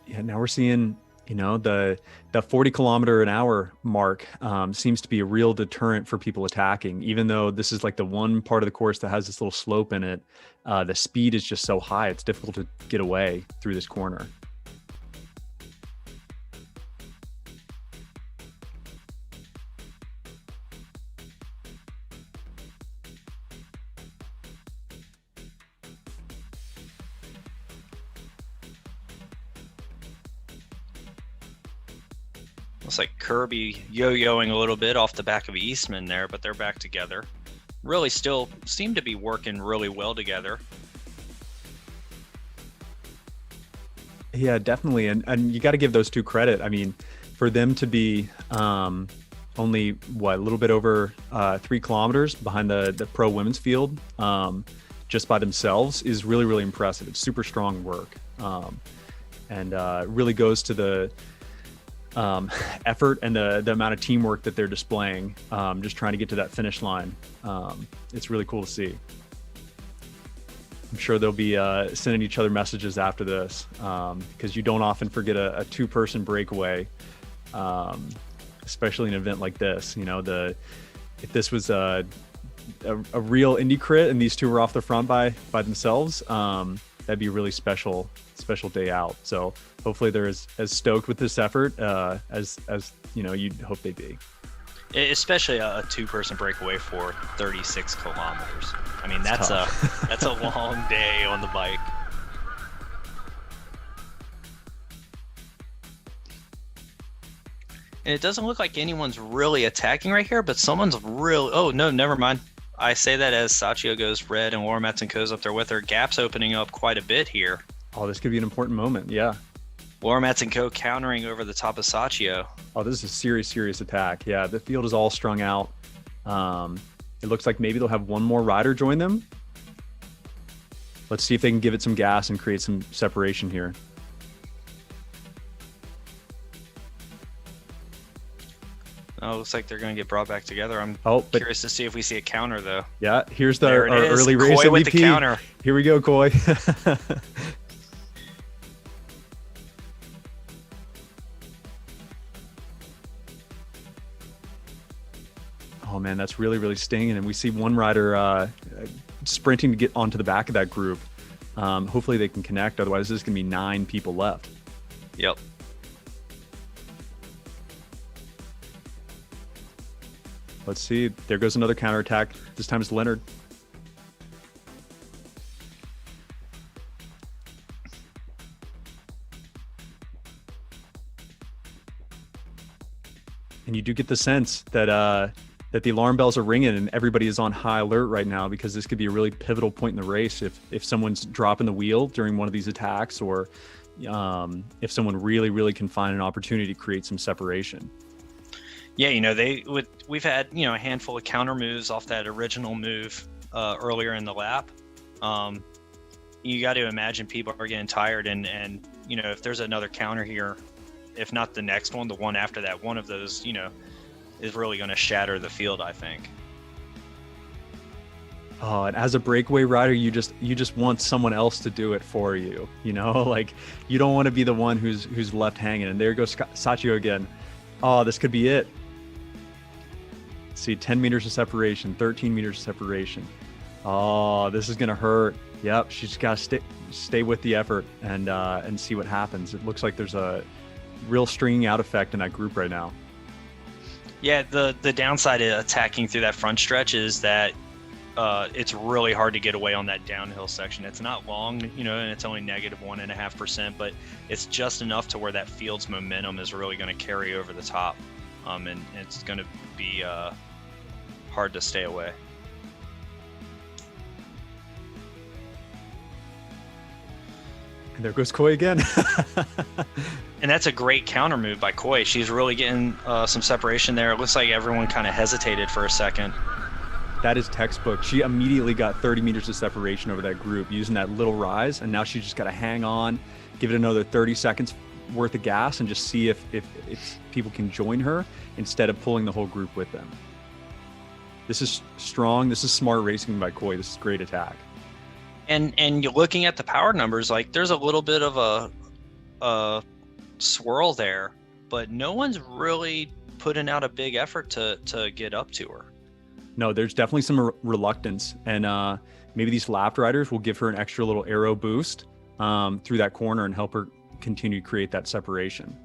Yeah, now we're seeing You know, the 40 km/h mark seems to be a real deterrent for people attacking. Even though this is like the one part of the course that has this little slope in it, the speed is just so high, it's difficult to get away through this corner. Looks like Kirby yo-yoing a little bit off the back of Eastman there, but they're back together. Really still seem to be working really well together. Yeah, definitely. And you got to give those two credit. I mean, for them to be only, a little bit over 3 kilometers behind the pro women's field just by themselves is really, really impressive. It's super strong work. And really goes to the effort and the amount of teamwork that they're displaying, just trying to get to that finish line. It's really cool to see. I'm sure they'll be sending each other messages after this, because you don't often forget a 2-person breakaway, especially an event like this. You know, if this was a real indie crit and these two were off the front by themselves, that'd be a really special day out. So hopefully they're as stoked with this effort as you know you'd hope they'd be. Especially a 2-person breakaway for 36 kilometers. I mean, that's a long day on the bike. And it doesn't look like anyone's really attacking right here, but someone's really... Oh, no, never mind. I say that as Sachio goes red and Laura Matsenko's up there with her. Gap's opening up quite a bit here. Oh, this could be an important moment, yeah. Laura Matsenko countering over the top of Sachio. Oh, this is a serious attack. Yeah, the field is all strung out. It looks like maybe they'll have one more rider join them. Let's see if they can give it some gas and create some separation here. Oh, looks like they're going to get brought back together. I'm curious to see if we see a counter, though. Yeah, here's our early race Coy MVP. with the counter. Here we go, Coy. Oh man, that's really stinging. And we see one rider sprinting to get onto the back of that group. Hopefully they can connect. Otherwise, there's going to be 9 people left. Yep. Let's see. There goes another counterattack. This time it's Leonard. And you do get the sense that the alarm bells are ringing and everybody is on high alert right now, because this could be a really pivotal point in the race if someone's dropping the wheel during one of these attacks, or if someone really can find an opportunity to create some separation. Yeah, you know, we've had, you know, a handful of counter moves off that original move earlier in the lap. You got to imagine people are getting tired, and you know, if there's another counter here, if not the next one, the one after that, one of those, you know, is really going to shatter the field, I think. Oh, and as a breakaway rider, you just want someone else to do it for you. You know, like you don't want to be the one who's left hanging. And there goes Sachio again. Oh, this could be it. See, 10 meters of separation, 13 meters of separation. Oh, this is gonna hurt. Yep, she's got to stay with the effort and see what happens. It looks like there's a real stringing out effect in that group right now. Yeah, the downside of attacking through that front stretch is that it's really hard to get away on that downhill section. It's not long, you know, and it's only -1.5%, but it's just enough to where that field's momentum is really going to carry over the top, and it's going to be hard to stay away. And there goes Coy again. And that's a great counter move by Coy. She's really getting some separation there. It looks like everyone kind of hesitated for a second. That is textbook. She immediately got 30 meters of separation over that group using that little rise, and now she just got to hang on, give it another 30 seconds worth of gas, and just see if people can join her instead of pulling the whole group with them. This is strong. This is smart racing by Coy. This is great attack. And you're looking at the power numbers, like there's a little bit of a swirl there, but no one's really putting out a big effort to get up to her. No, there's definitely some reluctance, and maybe these lapped riders will give her an extra little aero boost through that corner and help her continue to create that separation.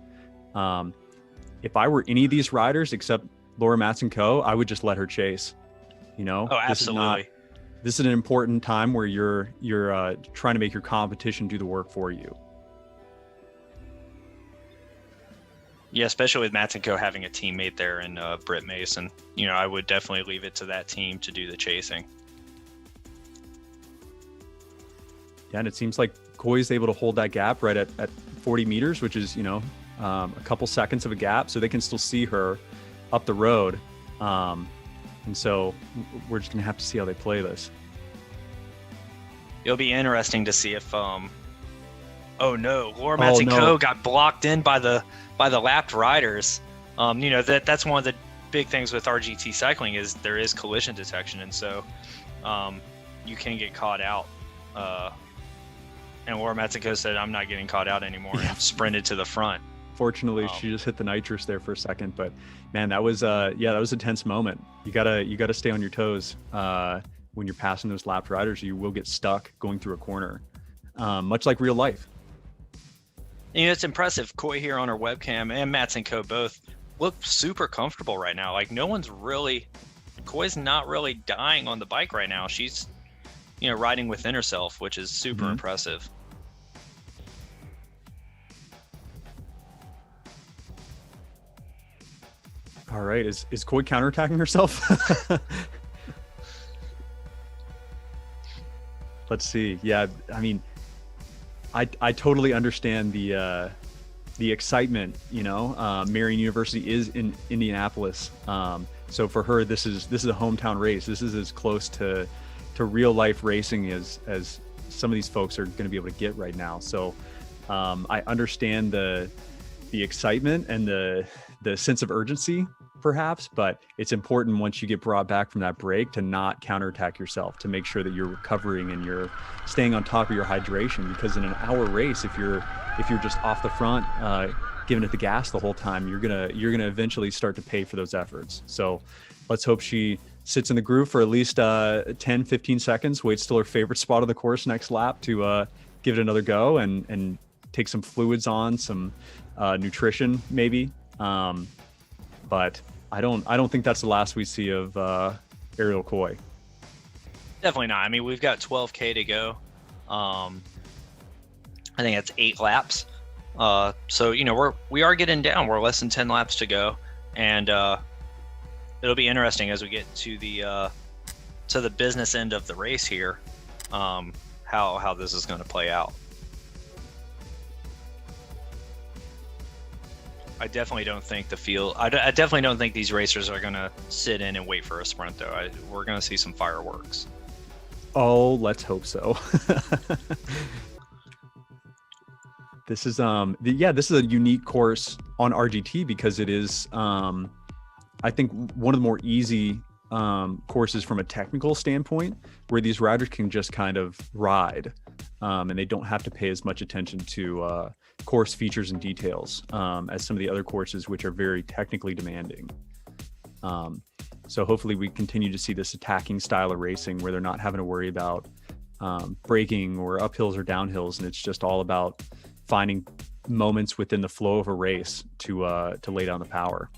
If I were any of these riders except Laura Matson-Coe, I would just let her chase. You know, oh, absolutely. This is an important time where you're trying to make your competition do the work for you. Yeah, especially with Matson-Coe having a teammate there in Britt Mason. You know, I would definitely leave it to that team to do the chasing. Yeah, and it seems like Coy is able to hold that gap right at 40 meters, which is, you know, a couple seconds of a gap, so they can still see her up the road. And so we're just going to have to see how they play this. It'll be interesting to see if, oh no, Laura Matson-Coe got blocked in by the lapped riders. You know, that's one of the big things with RGT cycling is there is collision detection. And so you can get caught out. And Laura Matson-Coe said, I'm not getting caught out anymore, and sprinted to the front. Fortunately, she just hit the nitrous there for a second, but man, that was that was a tense moment. You gotta stay on your toes when you're passing those lapped riders. You will get stuck going through a corner, much like real life. You know, it's impressive. Coy here on her webcam and Matson-Coe both look super comfortable right now. Like Coy's not really dying on the bike right now. She's, you know, riding within herself, which is super impressive. All right, is Coy counterattacking herself? Let's see. Yeah, I mean, I totally understand the excitement. You know, Marian University is in Indianapolis, so for her, this is a hometown race. This is as close to real life racing as some of these folks are going to be able to get right now. So I understand the excitement and the sense of urgency, perhaps, but it's important once you get brought back from that break to not counterattack yourself, to make sure that you're recovering and you're staying on top of your hydration, because in an hour race, if you're just off the front, giving it the gas the whole time, you're gonna eventually start to pay for those efforts. So let's hope she sits in the groove for at least 10-15 seconds, waits till her favorite spot of the course next lap to give it another go and take some fluids on, some nutrition maybe. But I don't think that's the last we see of Ariel Coy. Definitely not. I mean, we've got 12K to go. I think that's 8 laps. So, you know, we are getting down. We're less than 10 laps to go, and it'll be interesting as we get to the business end of the race here, how this is going to play out. I definitely don't think I definitely don't think these racers are going to sit in and wait for a sprint, though. We're going to see some fireworks. Oh, let's hope so. This is this is a unique course on RGT because it is I think one of the more easy courses from a technical standpoint, where these riders can just kind of ride and they don't have to pay as much attention to course features and details as some of the other courses, which are very technically demanding. So hopefully we continue to see this attacking style of racing where they're not having to worry about braking or uphills or downhills, and it's just all about finding moments within the flow of a race to lay down the power.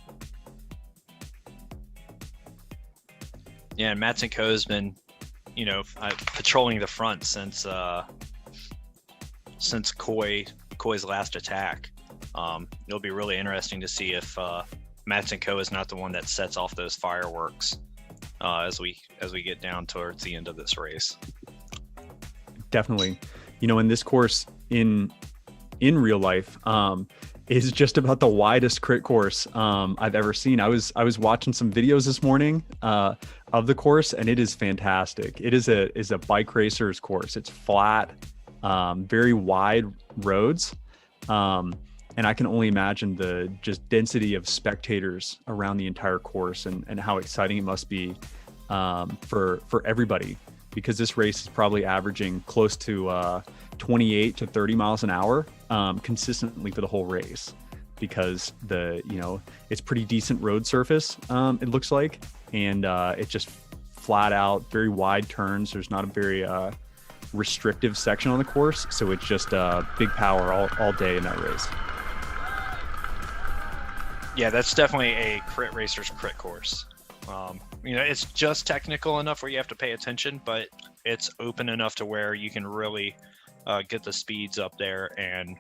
Yeah, and Matson-Coe's been, you know, patrolling the front since Coy's last attack. It'll be really interesting to see if Matson-Coe is not the one that sets off those fireworks as we get down towards the end of this race. Definitely. You know, in this course in real life is just about the widest crit course I've ever seen. I was watching some videos this morning of the course, and it is fantastic. It is a bike racer's course. It's flat, very wide roads, and I can only imagine the just density of spectators around the entire course and how exciting it must be for everybody because this race is probably averaging close to 28 to 30 miles an hour consistently for the whole race, because it's pretty decent road surface, it looks like, and it's just flat out, very wide turns. There's not a very restrictive section on the course, so it's just big power all day in that race. Yeah, that's definitely a crit racer's crit course. It's just technical enough where you have to pay attention, but it's open enough to where you can really get the speeds up there and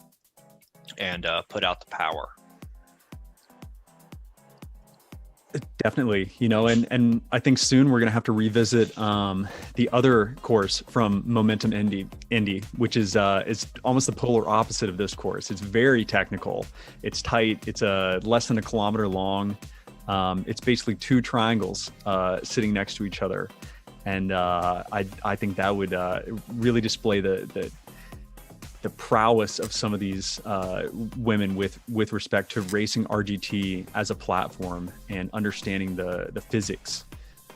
put out the power. Definitely, and I think soon we're going to have to revisit the other course from Momentum Indy, which is almost the polar opposite of this course. It's very technical. It's tight. It's less than a kilometer long. It's basically two triangles sitting next to each other, and I think that would really display the prowess of some of these women with respect to racing RGT as a platform and understanding the physics,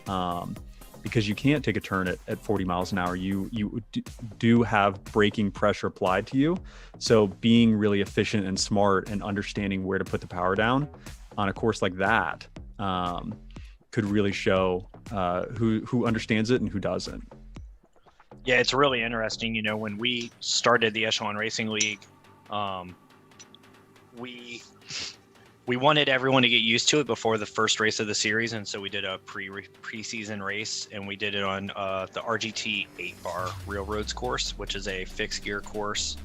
because you can't take a turn at 40 miles an hour. You do have braking pressure applied to you, so being really efficient and smart and understanding where to put the power down on a course like that could really show who understands it and who doesn't. Yeah, it's really interesting. When we started the Echelon Racing League, we wanted everyone to get used to it before the first race of the series, and so we did a preseason race, and we did it on the RGT 8-bar Railroads course, which is a fixed gear course,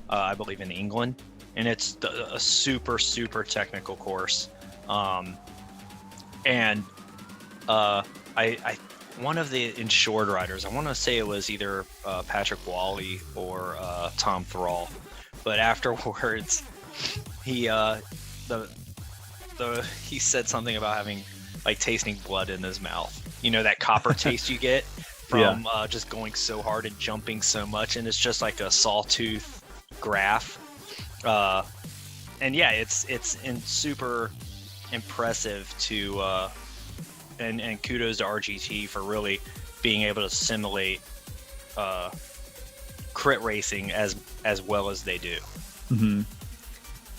I believe in England, and it's a super, super technical course. One of the insured riders, I want to say it was either Patrick Wally or Tom Thrall, but afterwards he said something about having tasting blood in his mouth. That copper taste you get from just going so hard and jumping so much, and it's just like a sawtooth graph. And yeah, it's super impressive to. And kudos to RGT for really being able to simulate crit racing as well as they do. Mm-hmm.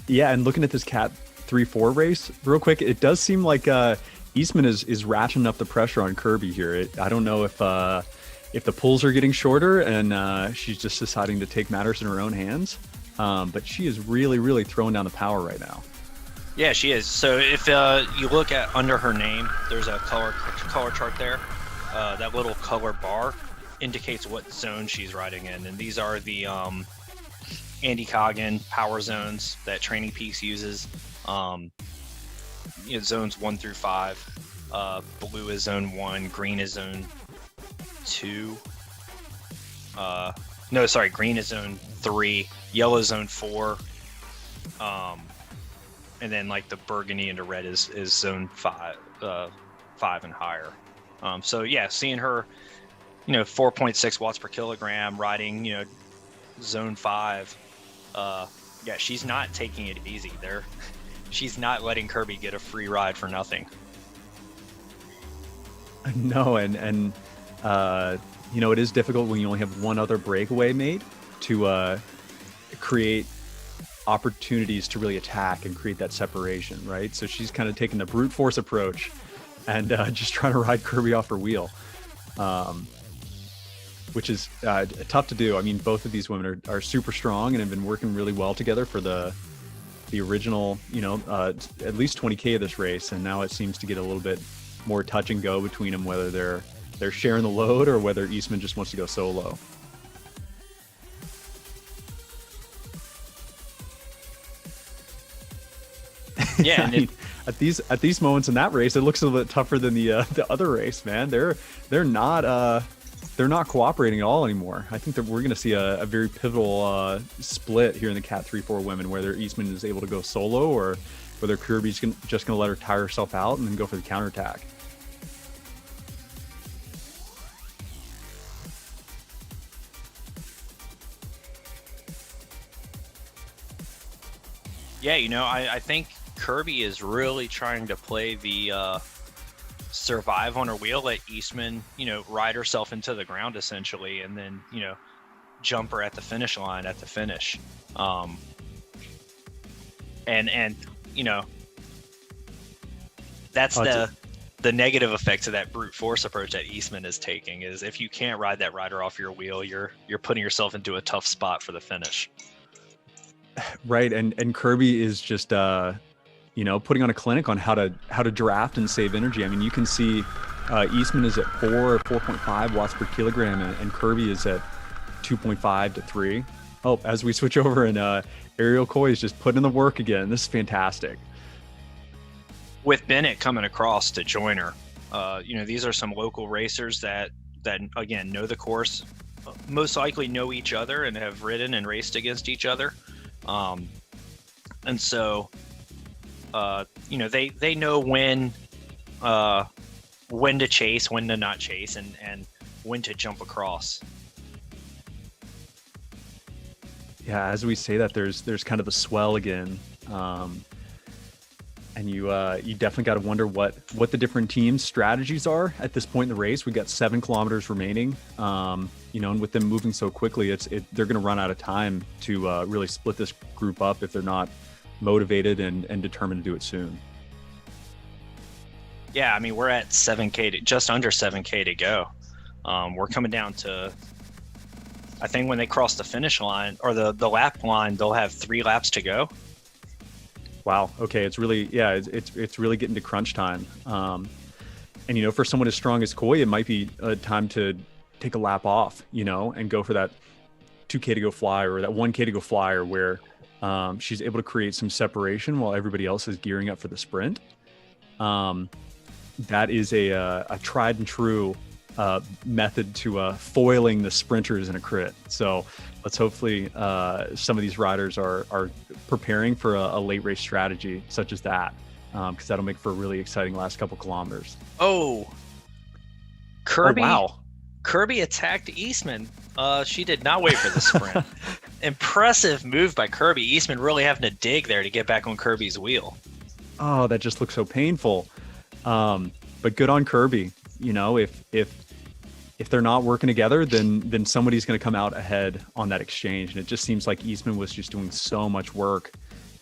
Yeah, and looking at this Cat 3-4 race real quick, it does seem like Eastman is ratcheting up the pressure on Kirby here. I don't know if the pulls are getting shorter and she's just deciding to take matters in her own hands, but she is really, really throwing down the power right now. Yeah, she is. So if you look at under her name, there's a color chart there. That little color bar indicates what zone she's riding in, and these are the Andy Coggin power zones that Training Peaks uses. Zones 1 through 5. Blue is zone 1, green is zone 2. Green is zone 3, yellow is zone 4. And then the burgundy and the red is zone 5 and higher. So yeah, seeing her, 4.6 watts per kilogram riding, zone 5. Yeah, she's not taking it easy there. She's not letting Kirby get a free ride for nothing. No, and it is difficult when you only have one other breakaway mate to create opportunities to really attack and create that separation, right? So she's kind of taking the brute force approach and just trying to ride Kirby off her wheel, which is tough to do. I mean, both of these women are super strong and have been working really well together for the original, at least 20K of this race, and now it seems to get a little bit more touch and go between them, whether they're sharing the load or whether Eastman just wants to go solo. Yeah, I mean, at these moments in that race, it looks a little bit tougher than the other race, man. They're not cooperating at all anymore. I think that we're going to see a very pivotal split here in the Cat 3-4 women, whether Eastman is able to go solo or whether Kirby's just going to let her tire herself out and then go for the counterattack. Yeah, I think Kirby is really trying to play the survive on her wheel, let Eastman, ride herself into the ground essentially, and then, jump her at the finish line at the finish. That's the negative effects of that brute force approach that Eastman is taking, is if you can't ride that rider off your wheel, you're putting yourself into a tough spot for the finish. Right. And Kirby is just, putting on a clinic on how to draft and save energy. I mean, you can see Eastman is at 4.5 watts per kilogram, and Kirby is at 2.5 to 3. Oh, as we switch over, and Ariel Coy is just putting in the work again. This is fantastic. With Bennett coming across to join her, these are some local racers that again know the course, most likely know each other and have ridden and raced against each other, and so they know when to chase, when to not chase, and when to jump across. Yeah, as we say that, there's kind of a swell again. And you definitely got to wonder what the different teams' strategies are at this point in the race. We've got 7 kilometers remaining, and with them moving so quickly, they're going to run out of time to really split this group up if they're not motivated and determined to do it soon. Yeah, I mean, we're at 7K, just under 7K to go. We're coming down to, I think when they cross the finish line or the lap line, they'll have 3 laps to go. Wow. Okay. It's really, it's really getting to crunch time. And, for someone as strong as Coy, it might be a time to take a lap off, and go for that 2K to go flyer or that 1K to go flyer where she's able to create some separation while everybody else is gearing up for the sprint. That is a tried and true method to foiling the sprinters in a crit. So let's hopefully some of these riders are preparing for a late race strategy such as that, because that'll make for a really exciting last couple kilometers. Oh, Kirby! Oh, wow. Kirby attacked Eastman. She did not wait for the sprint. Impressive move by Kirby. Eastman really having to dig there to get back on Kirby's wheel. Oh, that just looks so painful. But good on Kirby. If they're not working together, then somebody's going to come out ahead on that exchange. And it just seems like Eastman was just doing so much work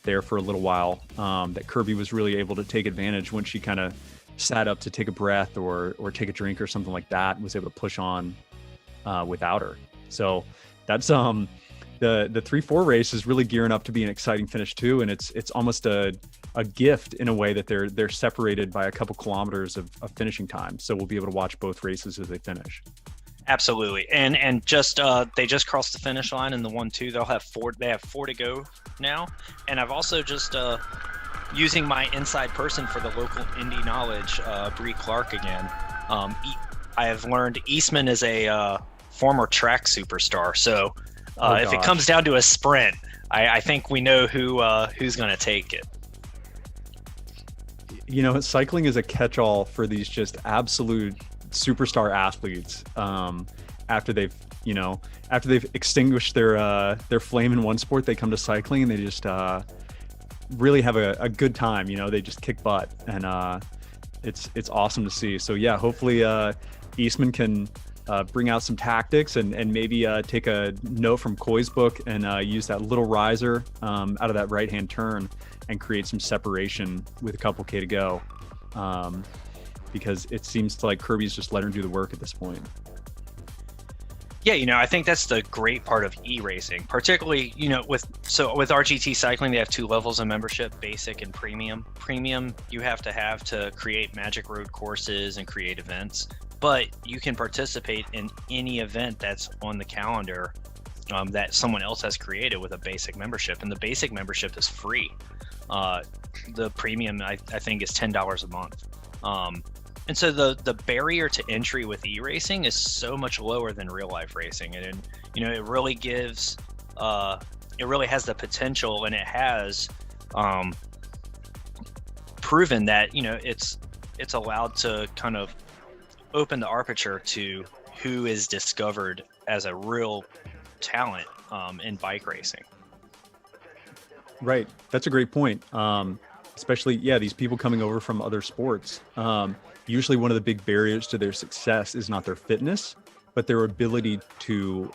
there for a little while, that Kirby was really able to take advantage when she kind of sat up to take a breath or take a drink or something like that, and was able to push on without her. So that's the 3-4 race is really gearing up to be an exciting finish too. And it's almost a gift in a way that they're separated by a couple kilometers of finishing time. So we'll be able to watch both races as they finish. Absolutely. And just they just crossed the finish line in the 1-2. They have 4 to go now. And I've also just using my inside person for the local Indy knowledge, Bree Clark again. I have learned Eastman is a former track superstar. So if it comes down to a sprint, I think we know who's going to take it. Cycling is a catch-all for these just absolute superstar athletes. After they've extinguished their flame in one sport, they come to cycling and they just really have a good time. They just kick butt, and it's awesome to see. So yeah, hopefully Eastman can bring out some tactics and maybe take a note from Coy's book and use that little riser out of that right-hand turn and create some separation with a couple K to go, because it seems like Kirby's just letting her do the work at this point. Yeah, I think that's the great part of e-racing, particularly, with RGT Cycling, they have 2 levels of membership, basic and premium. Premium, you have to create Magic Road courses and create events, but you can participate in any event that's on the calendar that someone else has created with a basic membership, and the basic membership is free. The premium, I think, is $10 a month. And so the barrier to entry with e-racing is so much lower than real life racing. And, it really gives, it really has the potential, and it has proven that, it's allowed to kind of open the aperture to who is discovered as a real talent in bike racing. Right. That's a great point. Especially, these people coming over from other sports. usually one of the big barriers to their success is not their fitness, but their ability to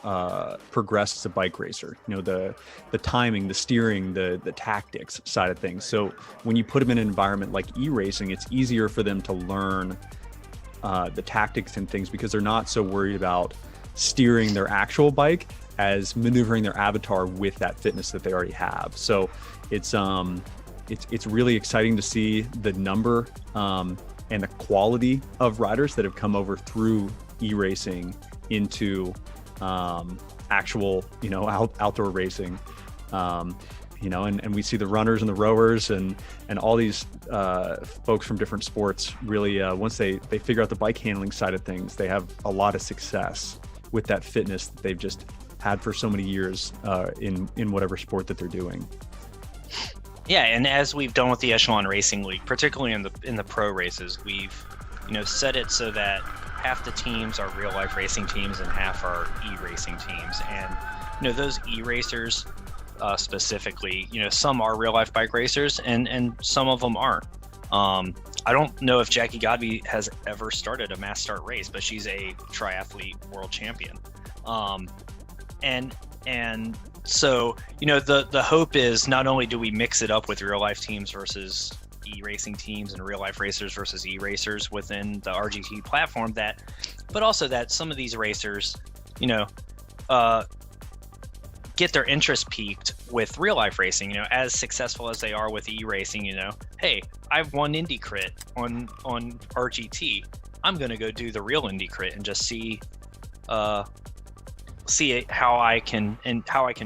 progress as a bike racer. You know, the timing, the steering, the tactics side of things. So when you put them in an environment like e-racing, it's easier for them to learn the tactics and things, because they're not so worried about steering their actual bike as maneuvering their avatar with that fitness that they already have. So it's really exciting to see the number and the quality of riders that have come over through e-racing into actual, outdoor racing. And we see the runners and the rowers and all these folks from different sports really, once they figure out the bike handling side of things, they have a lot of success with that fitness that they've just had for so many years in whatever sport that they're doing. Yeah, and as we've done with the Echelon Racing League, particularly in the pro races, we've set it so that half the teams are real life racing teams and half are e-racing teams. And those e-racers specifically, some are real life bike racers and some of them aren't. I don't know if Jackie Godby has ever started a mass start race, but she's a triathlete world champion. And so, the hope is not only do we mix it up with real life teams versus e-racing teams and real life racers versus e-racers within the RGT platform, but also that some of these racers, get their interest piqued with real life racing, as successful as they are with e-racing, hey, I've won Indy Crit on RGT. I'm going to go do the real Indy Crit and just see how I can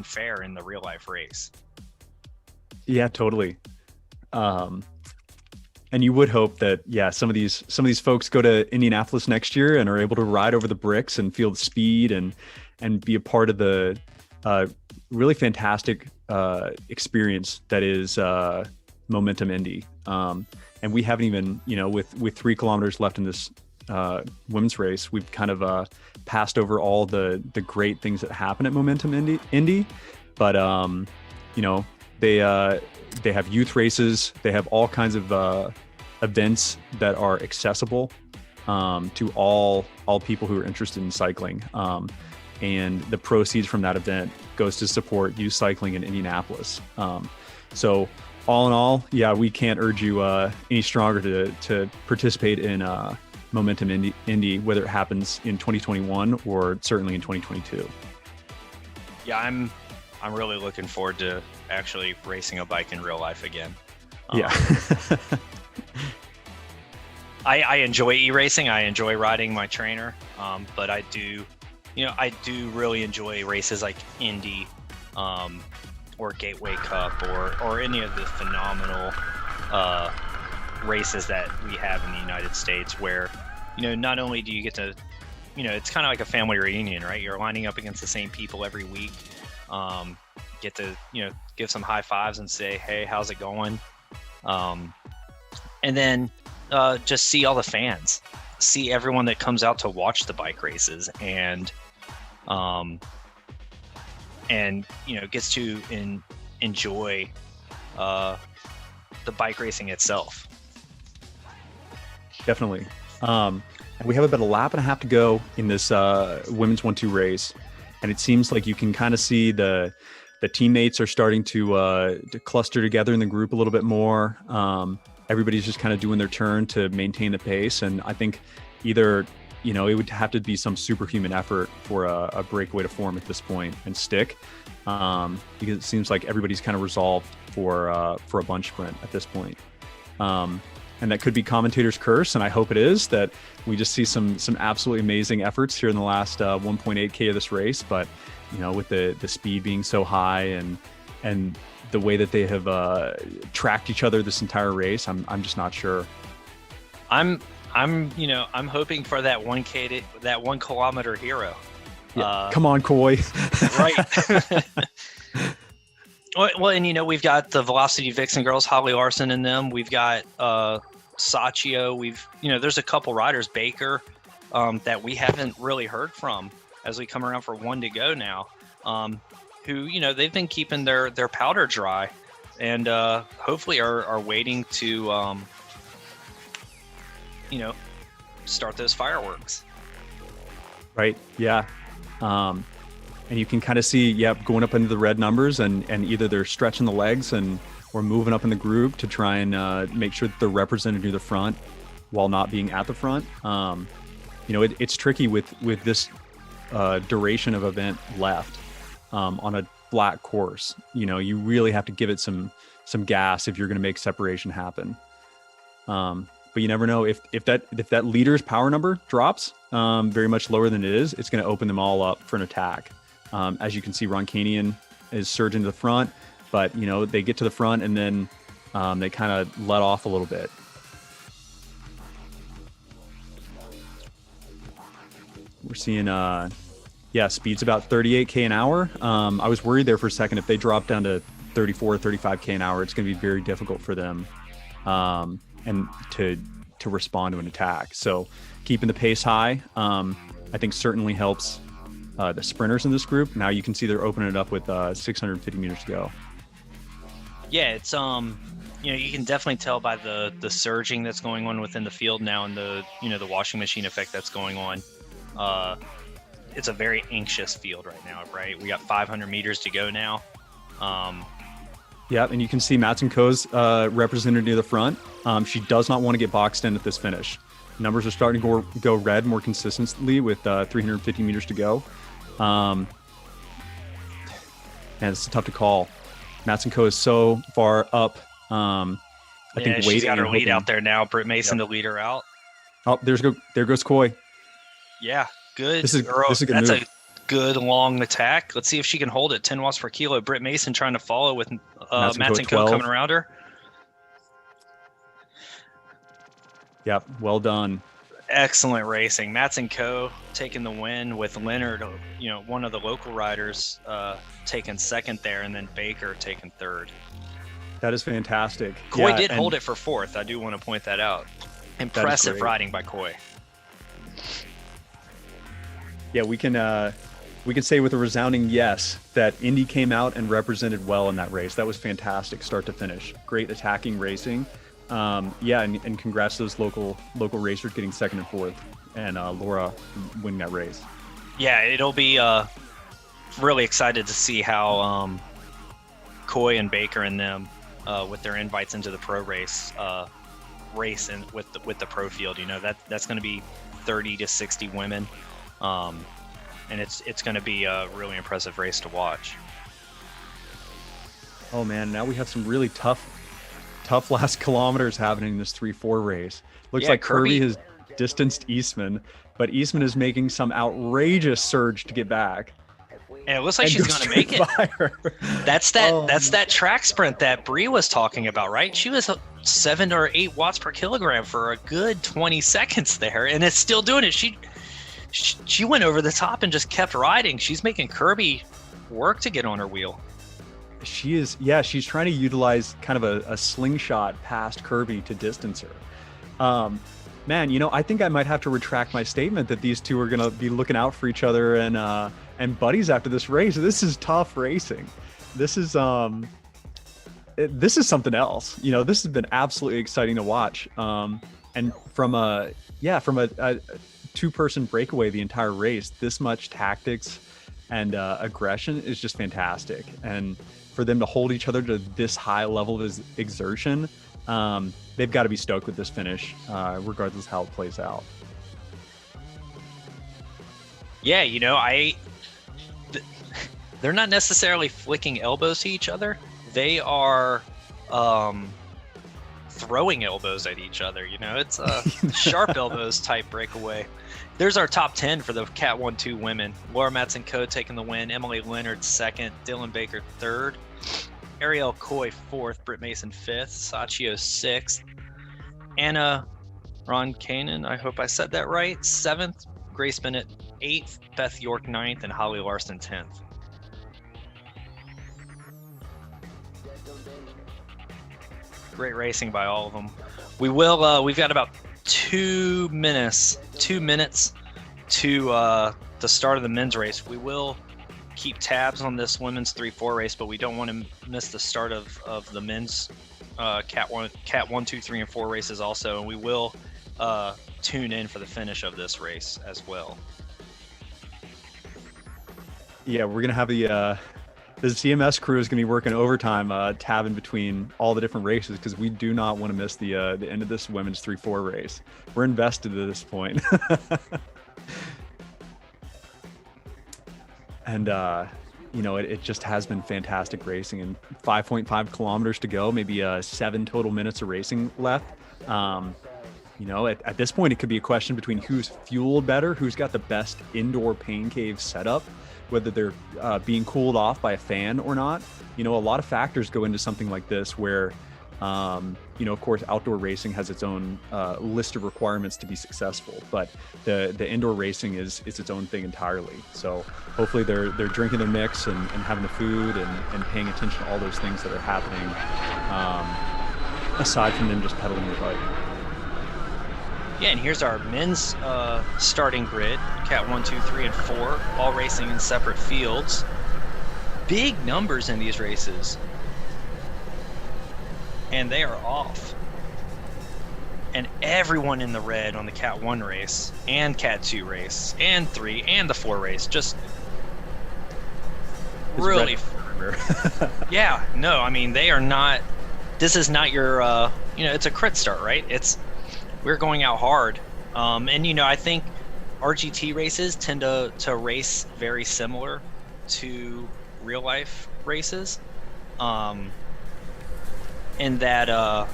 fare in the real life race. Yeah, totally. And you would hope that, some of these folks go to Indianapolis next year and are able to ride over the bricks and feel the speed and be a part of the really fantastic experience that is Momentum Indy. And we haven't even, with 3 kilometers left in this women's race, we've kind of passed over all the great things that happen at Momentum Indy. But they have youth races, they have all kinds of events that are accessible to all people who are interested in cycling. And the proceeds from that event goes to support youth cycling in Indianapolis. So all in all, we can't urge you any stronger to participate in Momentum Indy, whether it happens in 2021 or certainly in 2022. Yeah, I'm really looking forward to actually racing a bike in real life again. I enjoy e-racing. I enjoy riding my trainer, but I do really enjoy races like Indy, or Gateway Cup, or any of the phenomenal races that we have in the United States, where not only do you get to, it's kind of like a family reunion, right? You're lining up against the same people every week. Get to give some high fives and say, hey, how's it going? And then just see all the fans, see everyone that comes out to watch the bike races, and gets to enjoy the bike racing itself. Definitely. And we have about a lap and a half to go in this women's 1-2 race, and it seems like you can kind of see the teammates are starting to cluster together in the group a little bit more. Everybody's just kind of doing their turn to maintain the pace, and I think either it would have to be some superhuman effort for a breakaway to form at this point and stick, because it seems like everybody's kind of resolved for a bunch sprint at this point. And that could be commentator's curse, and I hope it is, that we just see some absolutely amazing efforts here in the last 1.8K of this race. But with the speed being so high and the way that they have tracked each other this entire race, I'm just not sure. I'm hoping for that 1K that 1 kilometer hero. Yeah, come on, Coy. Right. Well, and we've got the Velocity Vixen girls, Holly Larson and them. We've got Sacchio. There's a couple riders, Baker, that we haven't really heard from as we come around for 1 to go now. Who they've been keeping their powder dry, and hopefully are waiting to start those fireworks. Right. Yeah. And you can kind of see, going up into the red numbers, and either they're stretching the legs or moving up in the group to try and make sure that they're represented near the front while not being at the front. It's tricky with this duration of event left on a flat course. You really have to give it some gas if you're going to make separation happen. But you never know if that leader's power number drops very much lower than it is, it's going to open them all up for an attack. As you can see, Roncanian is surging to the front, but they get to the front and then they kind of let off a little bit. We're seeing speed's about 38k an hour. I was worried there for a second. If they drop down to 34, 35k an hour, it's going to be very difficult for them and to respond to an attack. So keeping the pace high, I think certainly helps the sprinters in this group. Now you can see they're opening it up with 650 meters to go. Yeah, it's you can definitely tell by the surging that's going on within the field now, and the washing machine effect that's going on. It's a very anxious field right now, right? We got 500 meters to go now. Yeah, and you can see Madsen Koh's represented near the front. She does not want to get boxed in at this finish. Numbers are starting to go red more consistently with 350 meters to go. And it's tough to call. Madsen Koh is so far up. I think she's waiting. Got her lead out there now. Britt Mason to lead her out. Oh, there goes Coy. Yeah, good. This is a good That's move. A good long attack. Let's see if she can hold it. 10 watts per kilo. Britt Mason trying to follow with Madsen Koh coming around her. Yep, well done. Excellent racing. Madsen Koh taking the win with Leonard, one of the local riders, taking second there, and then Baker taking third. That is fantastic. Coy did hold it for fourth. I do want to point that out. Impressive riding by Coy. Yeah, we can say with a resounding yes that Indy came out and represented well in that race. That was fantastic, start to finish. Great attacking racing. And congrats to those local racers getting second and fourth, and Laura winning that race. Yeah, it'll be really excited to see how Coy and Baker and them with their invites into the pro race and with the pro field. That's going to be 30 to 60 women. And it's going to be a really impressive race to watch. Oh man, now we have some really tough last kilometers happening in this 3-4 race. Looks like Kirby has distanced Eastman, but Eastman is making some outrageous surge to get back. And it looks like she's going to make it. That's that track sprint that Bree was talking about, right? She was 7 or 8 watts per kilogram for a good 20 seconds there, and it's still doing it. She went over the top and just kept riding. She's making Kirby work to get on her wheel. She is, she's trying to utilize kind of a slingshot past Kirby to distance her. Man, I think I might have to retract my statement that these two are going to be looking out for each other and buddies after this race. This is tough racing. This is something else. This has been absolutely exciting to watch. And from a two-person breakaway the entire race, this much tactics and aggression is just fantastic. And for them to hold each other to this high level of exertion, they've got to be stoked with this finish, regardless of how it plays out. Yeah, they're not necessarily flicking elbows to each other. They are throwing elbows at each other. It's a sharp elbows type breakaway. There's our top 10 for the Cat 1-2 women. Laura Madsen Koh taking the win. Emily Leonard second. Dylan Baker third. Ariel Coy fourth. Britt Mason fifth. Sachio sixth. Anna Ronkanen, I hope I said that right, seventh. Grace Bennett eighth. Beth York ninth. And Holly Larson 10th. Great racing by all of them. We will. We've got about 2 minutes to the start of the men's race. We will keep tabs on this women's 3-4 race, but we don't want to miss the start of the men's Cat 1, 2, 3, and 4 races also. And we will tune in for the finish of this race as well. Yeah, we're gonna have the CMS crew is gonna be working overtime, tabbing between all the different races, because we do not want to miss the end of this women's 3-4 race. We're invested at this point. And you know, it just has been fantastic racing, and 5.5 kilometers to go, maybe 7 total minutes of racing left. You know, at this point, it could be a question between who's fueled better, who's got the best indoor pain cave setup, whether they're being cooled off by a fan or not. You know, a lot of factors go into something like this where, you know, of course, outdoor racing has its own list of requirements to be successful, but the indoor racing is its own thing entirely. So hopefully they're drinking their mix and having the food and paying attention to all those things that are happening, aside from them just pedaling their bike. Yeah, and here's our men's starting grid. Cat 1, 2, 3, and 4, all racing in separate fields. Big numbers in these races. And they are off. And everyone in the red on the Cat 1 race, and Cat 2 race, and 3, and the 4 race. Just It's really... Yeah, no, I mean, they are not... This is not your... you know, it's a crit start, right? We're going out hard. And, you know, I think RGT races tend to race very similar to real life races. In that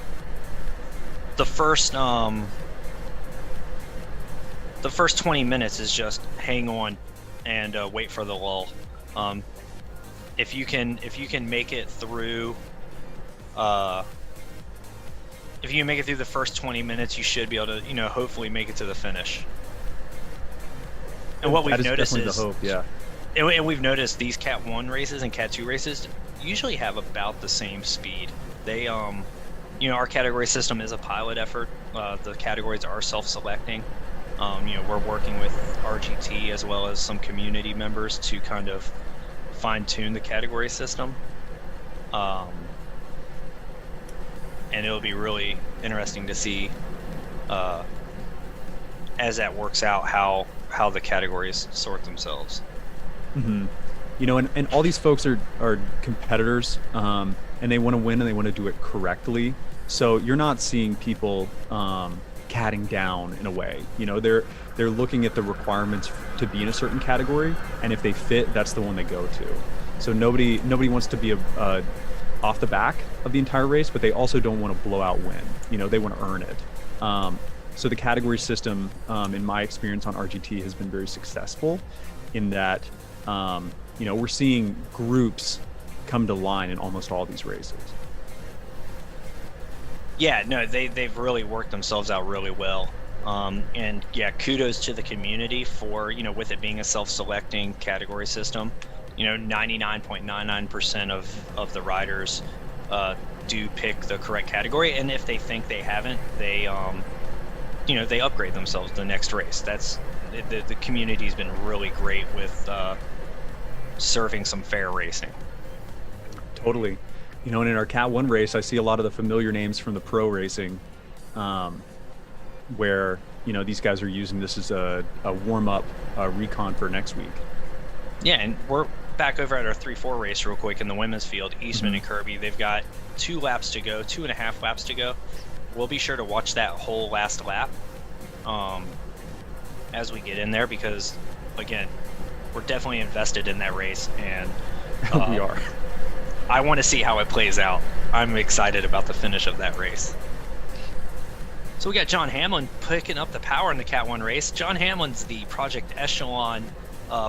the first 20 minutes is just hang on and wait for the lull. If you can make it through if you can make it through the first 20 minutes, you should be able to, you know, hopefully make it to the finish. And what we've noticed is the hope, yeah. And we've noticed these Cat 1 races and Cat 2 races usually have about the same speed. They, you know, our category system is a pilot effort. The categories are self-selecting. You know, we're working with RGT as well as some community members to kind of fine-tune the category system. And it'll be really interesting to see as that works out how the categories sort themselves. Mm-hmm. You know, and all these folks are competitors, and they want to win and they want to do it correctly. So you're not seeing people catting down in a way. You know, they're looking at the requirements to be in a certain category, and if they fit, that's the one they go to. So nobody wants to be a off the back of the entire race, but they also don't want to blow out win. You know, they want to earn it. So the category system, in my experience on RGT, has been very successful in that, you know, we're seeing groups come to line in almost all these races. Yeah, no, they've really worked themselves out really well. And yeah, kudos to the community for, you know, with it being a self-selecting category system. You know, 99.99% of the riders do pick the correct category, and if they think they haven't, they you know, they upgrade themselves the next race. That's the community's been really great with serving some fair racing. Totally. You know, and in our Cat 1 race, I see a lot of the familiar names from the pro racing, where, you know, these guys are using this as a warm-up recon for next week. Yeah, and we're back over at our 3-4 race real quick in the women's field. Eastman and Kirby, they've got 2 laps to go, 2.5 laps to go. We'll be sure to watch that whole last lap as we get in there, because, again, we're definitely invested in that race, and we are. I want to see how it plays out. I'm excited about the finish of that race. So we got John Hamlin picking up the power in the Cat 1 race. John Hamlin's the Project Echelon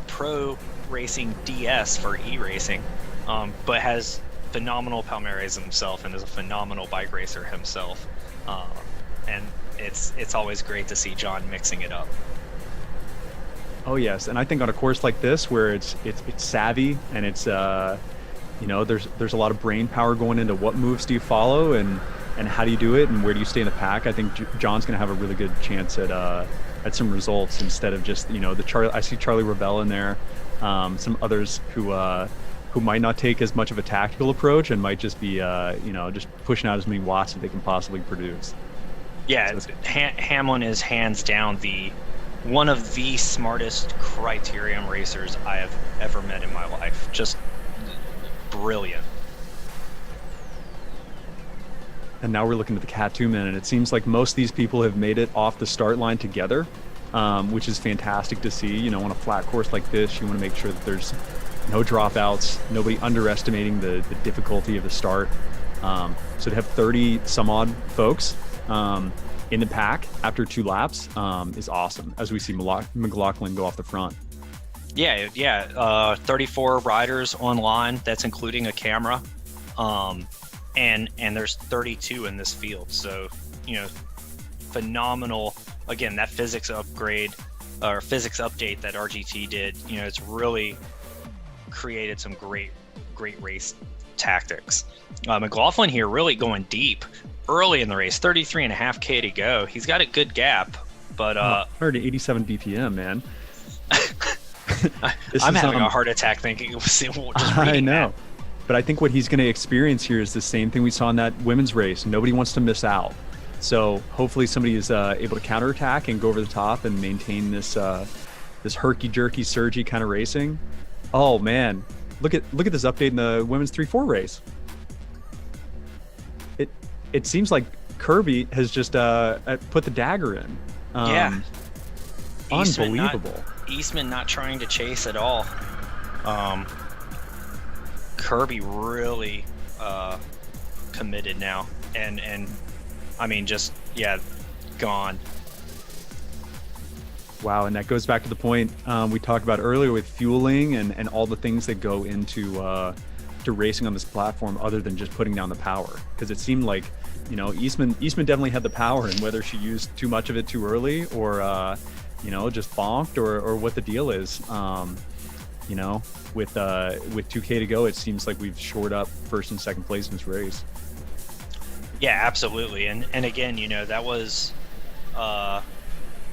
Pro Racing DS for e-racing, but has phenomenal Palmares himself and is a phenomenal bike racer himself. And it's always great to see John mixing it up. Oh yes, and I think on a course like this where it's savvy and it's you know, there's a lot of brain power going into what moves do you follow and how do you do it and where do you stay in the pack. I think John's going to have a really good chance at some results instead of just, you know, I see Charlie Rebell in there, some others who might not take as much of a tactical approach and might just be you know, just pushing out as many watts as they can possibly produce. Yeah, Hamlin is hands down one of the smartest criterium racers I have ever met in my life. Just brilliant. And now we're looking at the Cat 2 men, and it seems like most of these people have made it off the start line together, which is fantastic to see. You know, on a flat course like this, you want to make sure that there's no dropouts, nobody underestimating the difficulty of the start. So to have 30 some odd folks in the pack after 2 laps is awesome, as we see McLaughlin go off the front. Yeah, 34 riders online. That's including a camera. And there's 32 in this field. So, you know, phenomenal. Again, that physics upgrade or physics update that RGT did, you know, it's really created some great race tactics. McLaughlin here really going deep early in the race, 33.5K to go. He's got a good gap, but 187 BPM, man. I'm having a heart attack thinking just I know. That. But I think what he's going to experience here is the same thing we saw in that women's race. Nobody wants to miss out. So hopefully somebody is able to counterattack and go over the top and maintain this this herky-jerky, surgy kind of racing. Oh man, look at this update in the women's 3-4 race. It seems like Kirby has just put the dagger in. Yeah. Unbelievable. Eastman not trying to chase at all. Kirby really committed now, and I mean, just gone. Wow, and that goes back to the point we talked about earlier with fueling and all the things that go into to racing on this platform, other than just putting down the power. Because it seemed like, you know, Eastman definitely had the power, and whether she used too much of it too early or you know, just bonked or what the deal is. You know, with 2K to go, it seems like we've shored up first and second place in this race. Yeah, absolutely. And again, you know, that was,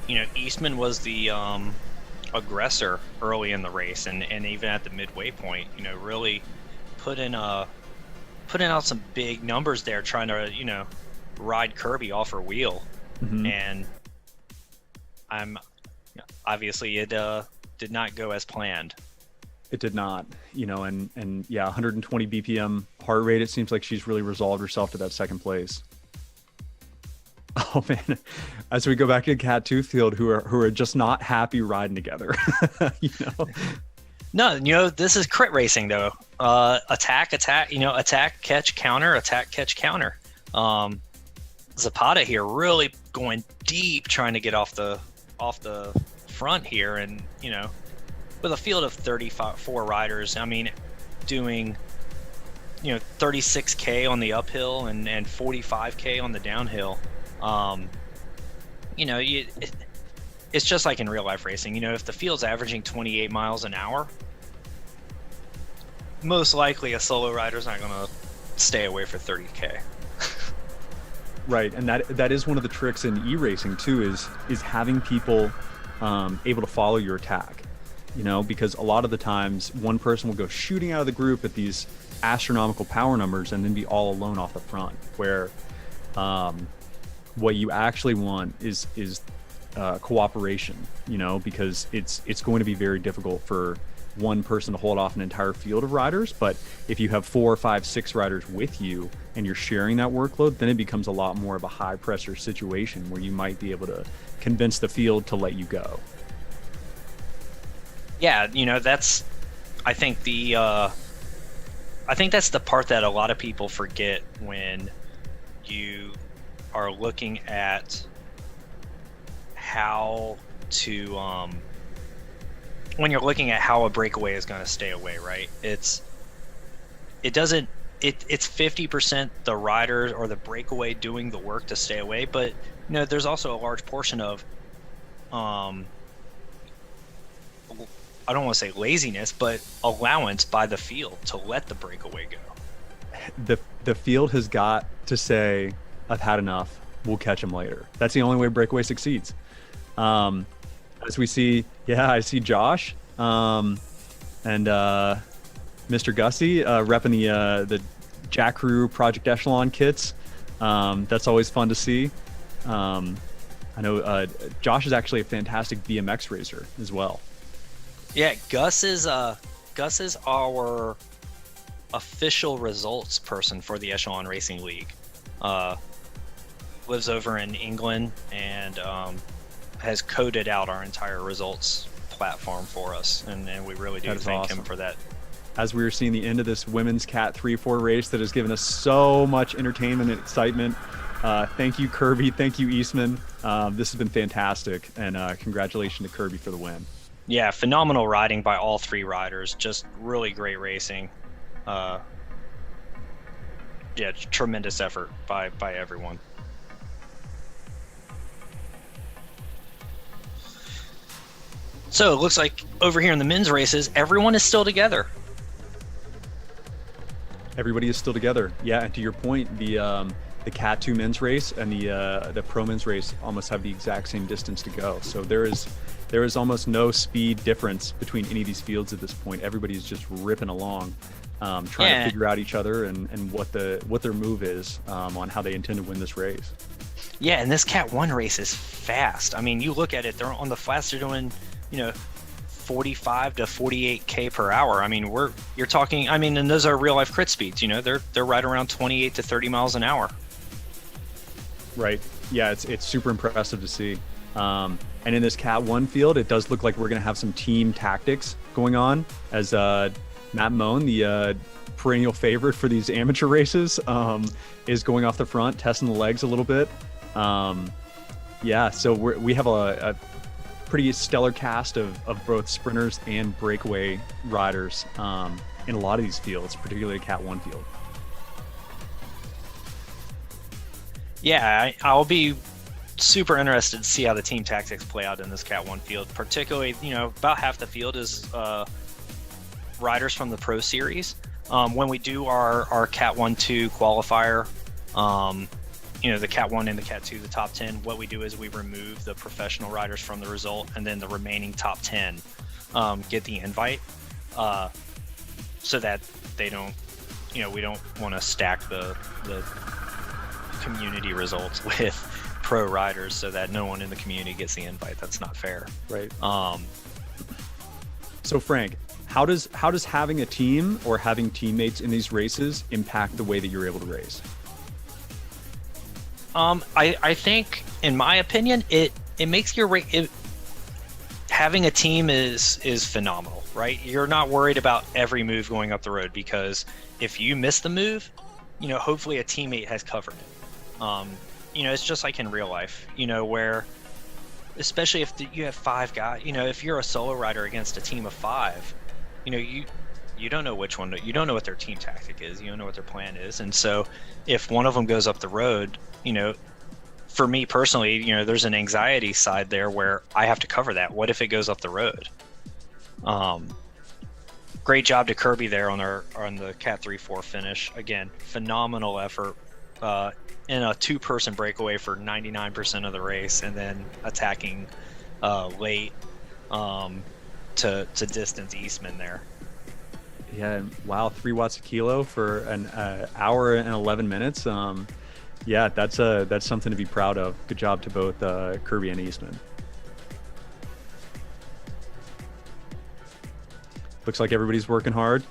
you know, Eastman was the aggressor early in the race, and even at the midway point, you know, really putting out some big numbers there, trying to, you know, ride Kirby off her wheel. Mm-hmm. And obviously it did not go as planned. It did not, you know, and yeah, 120 BPM heart rate. It seems like she's really resolved herself to that second place. Oh man, as we go back to the Cat 2 field, who are just not happy riding together, you know. No, you know, this is crit racing though. Attack, you know, attack, catch, counter, attack, catch, counter. Zapata here really going deep, trying to get off the front here, and you know, with a field of 34 riders, I mean, doing, you know, 36K on the uphill and 45K on the downhill. You know, it's just like in real life racing. You know, if the field's averaging 28 miles an hour, most likely a solo rider's not going to stay away for 30K. Right, and that is one of the tricks in e-racing too, is having people able to follow your attack. You know, because a lot of the times one person will go shooting out of the group at these astronomical power numbers and then be all alone off the front, where what you actually want is cooperation, you know, because it's going to be very difficult for one person to hold off an entire field of riders. But if you have 4, 5, 6 riders with you and you're sharing that workload, then it becomes a lot more of a high pressure situation where you might be able to convince the field to let you go. Yeah, you know, that's, I think that's the part that a lot of people forget when you are looking at how to, when you're looking at how a breakaway is going to stay away, right? It's 50% the rider or the breakaway doing the work to stay away, but you know, there's also a large portion of, I don't want to say laziness, but allowance by the field to let the breakaway go. The field has got to say, I've had enough, we'll catch him later. That's the only way breakaway succeeds. As we see, I see Josh and Mr. Gussie repping the Jack Crew Project Echelon kits. That's always fun to see. I know Josh is actually a fantastic BMX racer as well. Yeah, Gus is our official results person for the Echelon Racing League. Lives over in England and has coded out our entire results platform for us, and we really do thank him for that. As we were seeing the end of this women's Cat 3-4 race that has given us so much entertainment and excitement, thank you, Kirby. Thank you, Eastman. This has been fantastic, and congratulations to Kirby for the win. Yeah, phenomenal riding by all three riders. Just really great racing. Yeah, tremendous effort by everyone. So it looks like over here in the men's races, everyone is still together. Everybody is still together. Yeah, and to your point, the Cat 2 men's race and the Pro men's race almost have the exact same distance to go. So there is almost no speed difference between any of these fields at this point. Everybody's just ripping along, trying to figure out each other and what their move is on how they intend to win this race. Yeah, and this Cat 1 race is fast. I mean, you look at it, they're on the flats, they're doing, 45 to 48k per hour. I mean, you're talking, and those are real life crit speeds, they're right around 28 to 30 miles an hour. Right. Yeah, it's super impressive to see. And in this Cat 1 field, it does look like we're going to have some team tactics going on, as Matt Moan, the perennial favorite for these amateur races, is going off the front, testing the legs a little bit. So we have a pretty stellar cast of both sprinters and breakaway riders in a lot of these fields, particularly the Cat 1 field. Yeah, I'll be super interested to see how the team tactics play out in this Cat 1 field. Particularly, about half the field is riders from the Pro Series. When we do our Cat 1-2 qualifier, the Cat 1 and the Cat 2, the top 10, what we do is we remove the professional riders from the result, and then the remaining top 10 get the invite, so that they don't, we don't want to stack the community results with pro riders so that no one in the community gets the invite. That's not fair. Right. So Frank, how does having a team or having teammates in these races impact the way that you're able to race? I think, in my opinion, it makes your having a team is phenomenal, right? You're not worried about every move going up the road, because if you miss the move, hopefully a teammate has covered it. It's just like in real life, where, especially if you have 5 guys, if you're a solo rider against a team of 5, you don't know which one, you don't know what their team tactic is, you don't know what their plan is. And so if one of them goes up the road, for me personally, there's an anxiety side there where I have to cover that. What if it goes up the road? Great job to Kirby there on the Cat 3-4 finish. Again, phenomenal effort in a 2-person breakaway for 99% of the race, and then attacking late to distance Eastman there. Yeah, wow, 3 watts a kilo for an hour and 11 minutes. Yeah, that's something to be proud of. Good job to both Kirby and Eastman. Looks like everybody's working hard.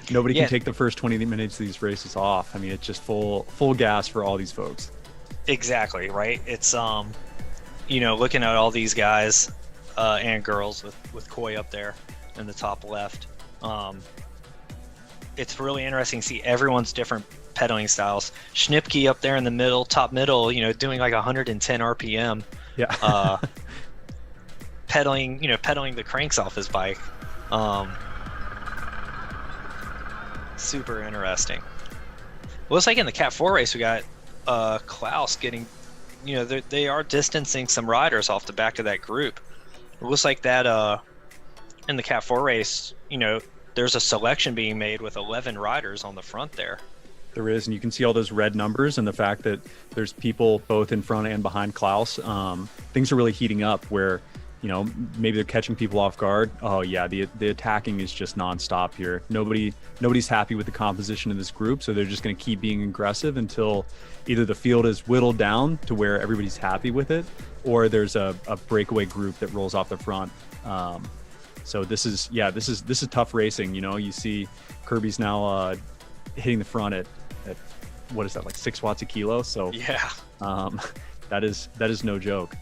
Nobody can take the first 20 minutes of these races off. I mean, it's just full gas for all these folks. Exactly, right? It's looking at all these guys and girls with Coy up there in the top left. It's really interesting to see everyone's different pedaling styles. Schnipke up there in the middle, top middle, doing like 110 RPM. Yeah. Pedaling the cranks off his bike. Super interesting. Looks like in the Cat 4 race we got Klaus getting, they are distancing some riders off the back of that group. It looks like that in the Cat 4 race, there's a selection being made with 11 riders on the front there. There is, and you can see all those red numbers and the fact that there's people both in front and behind Klaus. Things are really heating up where maybe they're catching people off guard. Oh yeah, the attacking is just nonstop here. Nobody's happy with the composition of this group, so they're just going to keep being aggressive until either the field is whittled down to where everybody's happy with it, or there's a breakaway group that rolls off the front. So this is tough racing. You see Kirby's now hitting the front at what is that, like 6 watts a kilo? So yeah, that is no joke.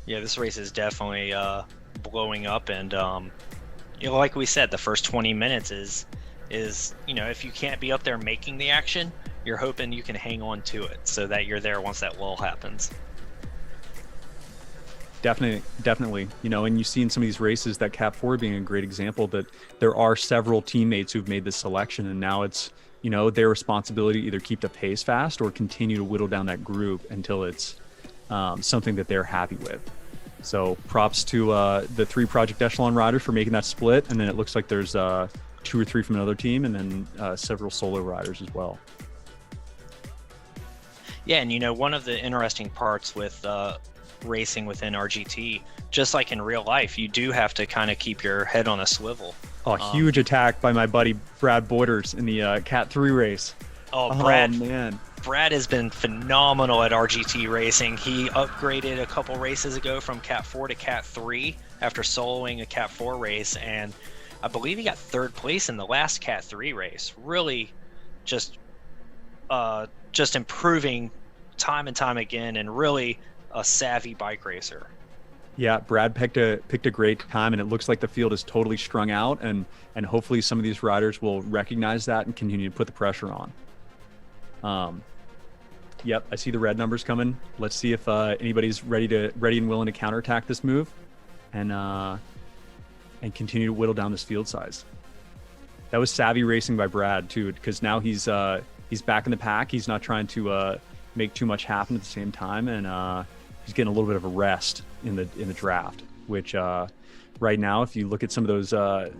Yeah, this race is definitely blowing up, and like we said, the first 20 minutes is if you can't be up there making the action, you're hoping you can hang on to it so that you're there once that lull happens. Definitely. And you've seen some of these races, that Cat 4 being a great example, that there are several teammates who've made this selection, and now it's their responsibility to either keep the pace fast or continue to whittle down that group until it's something that they're happy with. So props to the 3 Project Echelon riders for making that split, and then it looks like there's 2 or 3 from another team, and then several solo riders as well. Yeah, and one of the interesting parts with racing within RGT, just like in real life, you do have to kind of keep your head on a swivel. Huge attack by my buddy Brad Boyders in the Cat 3 race. Brad, man. Brad has been phenomenal at RGT racing. He upgraded a couple races ago from Cat 4 to Cat 3 after soloing a Cat 4 race, and I believe he got 3rd place in the last Cat 3 race. Really just improving time and time again, and really a savvy bike racer. Yeah, Brad picked a great time, and it looks like the field is totally strung out, and hopefully some of these riders will recognize that and continue to put the pressure on. Yep, I see the red numbers coming. Let's see if anybody's ready and willing to counterattack this move, and continue to whittle down this field size. That was savvy racing by Brad too, because now he's back in the pack. He's not trying to make too much happen at the same time, and he's getting a little bit of a rest in the draft, which right now, if you look at some of those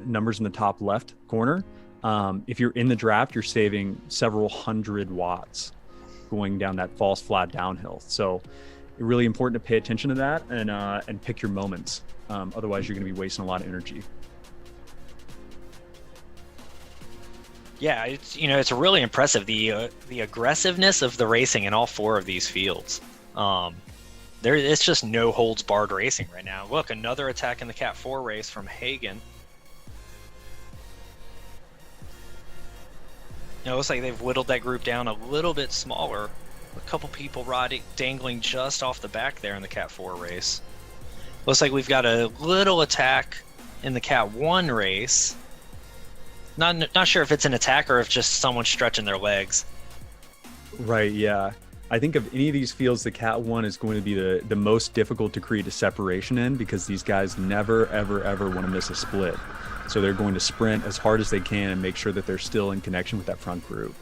numbers in the top left corner, if you're in the draft, you're saving several 100 watts going down that false flat downhill. So really important to pay attention to that and pick your moments. Otherwise, you're going to be wasting a lot of energy. Yeah, it's really impressive, the aggressiveness of the racing in all 4 of these fields. It's just no holds barred racing right now. Look, another attack in the Cat 4 race from Hagen. It looks like they've whittled that group down a little bit smaller. A couple people dangling just off the back there in the Cat 4 race. Looks like we've got a little attack in the Cat 1 race. Not sure if it's an attack or if just someone stretching their legs. Right, yeah. I think of any of these fields, the Cat 1 is going to be the most difficult to create a separation in, because these guys never, ever, ever want to miss a split. So they're going to sprint as hard as they can and make sure that they're still in connection with that front group.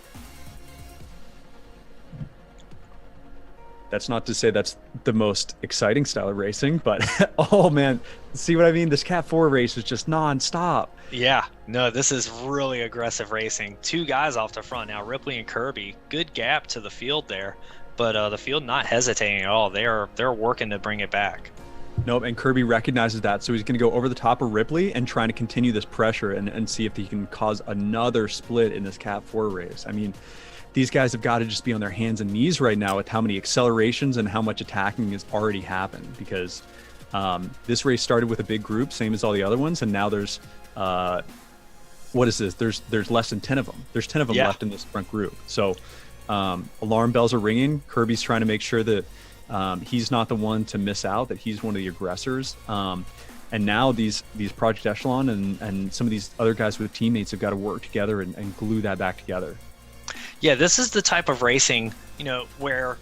That's not to say that's the most exciting style of racing, but oh man, see what I mean? This Cat 4 race is just non-stop. Yeah, no, this is really aggressive racing. 2 guys off the front now, Ripley and Kirby. Good gap to the field there, but the field not hesitating at all. They're working to bring it back. Nope, and Kirby recognizes that, so he's going to go over the top of Ripley and trying to continue this pressure and see if he can cause another split in this Cat 4 race. I mean, these guys have got to just be on their hands and knees right now with how many accelerations and how much attacking has already happened, because this race started with a big group, same as all the other ones, and now there's what is this? There's less than 10 of them. There's 10 of them left in this front group. So alarm bells are ringing. Kirby's trying to make sure that he's not the one to miss out, that he's one of the aggressors. And now these Project Echelon and some of these other guys with teammates have got to work together and glue that back together. Yeah, this is the type of racing, where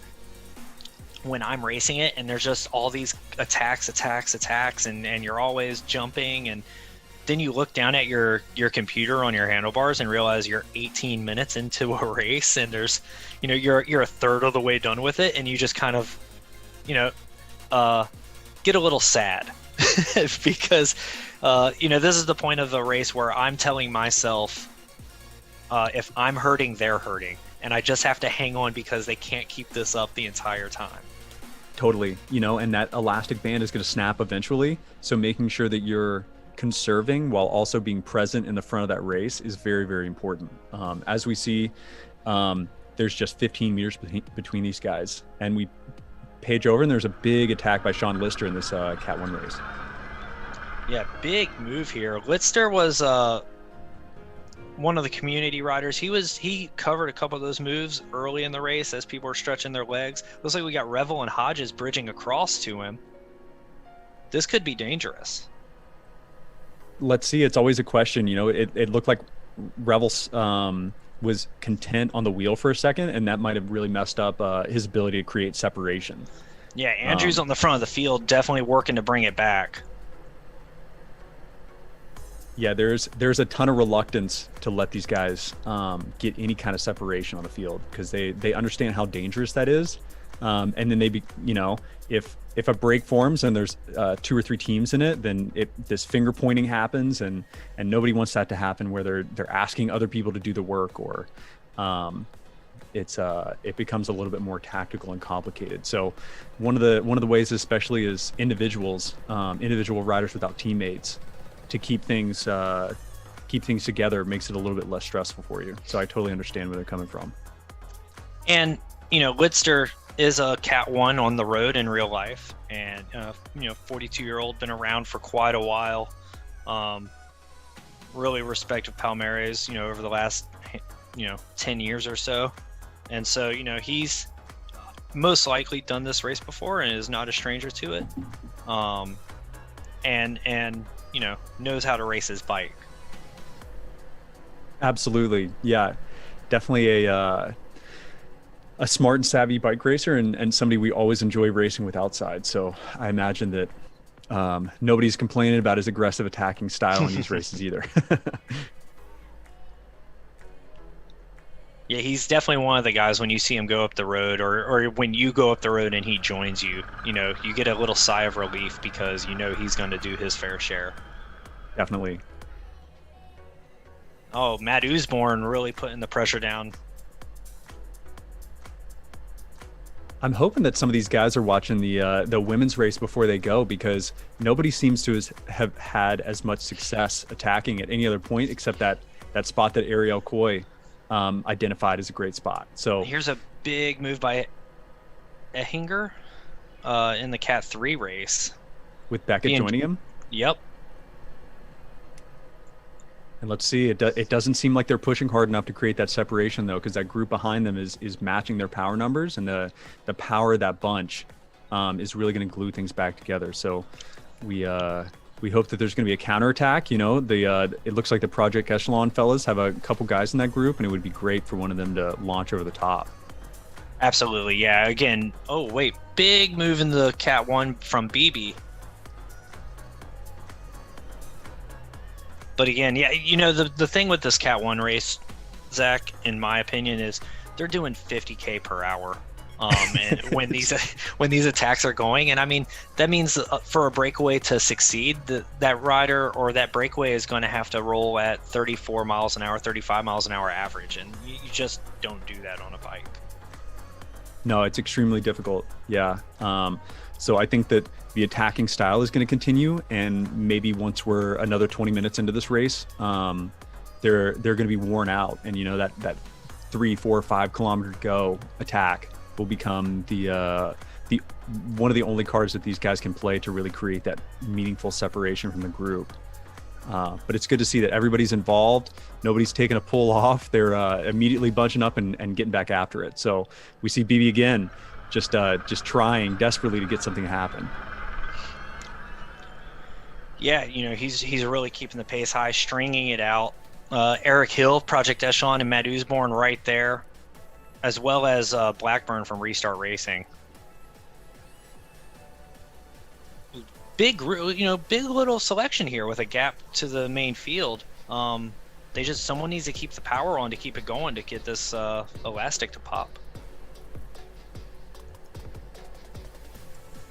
when I'm racing it and there's just all these attacks, and you're always jumping, and then you look down at your computer on your handlebars and realize you're 18 minutes into a race, and there's, you're a third of the way done with it, and you just kind of, get a little sad because, this is the point of the race where I'm telling myself, if I'm hurting, they're hurting, and I just have to hang on because they can't keep this up the entire time. Totally, and that elastic band is going to snap eventually. So making sure that you're conserving while also being present in the front of that race is very, very important. As we see, there's just 15 meters between these guys, and we page over, and there's a big attack by Sean Lister in this Cat 1 race. Yeah, big move here. Lister was one of the community riders. He covered a couple of those moves early in the race as people were stretching their legs. Looks like we got Revel and Hodges bridging across to him. This could be dangerous. Let's see. It's always a question. It looked like Revel was content on the wheel for a second, and that might have really messed up his ability to create separation. Yeah, Andrew's on the front of the field, definitely working to bring it back. Yeah, there's a ton of reluctance to let these guys get any kind of separation on the field, because they understand how dangerous that is. And then if a break forms and there's 2 or 3 teams in it, then this finger pointing happens, and nobody wants that to happen, where they're asking other people to do the work, or it becomes a little bit more tactical and complicated. So one of the ways, especially, is individual riders without teammates, to keep things together, makes it a little bit less stressful for you. So I totally understand where they're coming from. And Lister is a Cat 1 on the road in real life, and 42-year-old, been around for quite a while. Really respect Palmares, over the last 10 years or so. And so he's most likely done this race before and is not a stranger to it. And knows how to race his bike. Absolutely. Yeah, definitely a smart and savvy bike racer, and somebody we always enjoy racing with outside. So I imagine that nobody's complaining about his aggressive attacking style in these races either. Yeah, he's definitely one of the guys, when you see him go up the road, or when you go up the road and he joins you, you get a little sigh of relief, because he's going to do his fair share. Definitely. Oh, Matt Usborne really putting the pressure down. I'm hoping that some of these guys are watching the women's race before they go, because nobody seems to have had as much success attacking at any other point except that spot that Ariel Coy identified as a great spot. So here's a big move by Ehinger in the Cat 3 race. With Beckett joining him? Yep. And let's see, it doesn't seem like they're pushing hard enough to create that separation, though, because that group behind them is matching their power numbers, and the power of that bunch is really going to glue things back together. So we hope that there's going to be a counterattack. It looks like the Project Echelon fellas have a couple guys in that group, and it would be great for one of them to launch over the top. Absolutely, yeah. Again, oh wait, big move in the Cat 1 from BB. But again, yeah, the thing with this Cat 1 race, Zach, in my opinion, is they're doing 50K per hour. And when these attacks are going, and I mean, that means for a breakaway to succeed, that rider or that breakaway is going to have to roll at 34 miles an hour, 35 miles an hour average, and you just don't do that on a bike. No, it's extremely difficult. Yeah. So I think that the attacking style is going to continue, and maybe once we're another 20 minutes into this race, they're going to be worn out, and that 3, 4, 5 kilometer go attack will become the one of the only cards that these guys can play to really create that meaningful separation from the group. But it's good to see that everybody's involved. Nobody's taking a pull off. They're immediately bunching up and getting back after it. So we see BB again, just trying desperately to get something to happen. Yeah, he's really keeping the pace high, stringing it out. Eric Hill, Project Echelon, and Matt Usborne right there, as well as Blackburn from Restart Racing. Big little selection here with a gap to the main field. Someone needs to keep the power on to keep it going, to get this elastic to pop.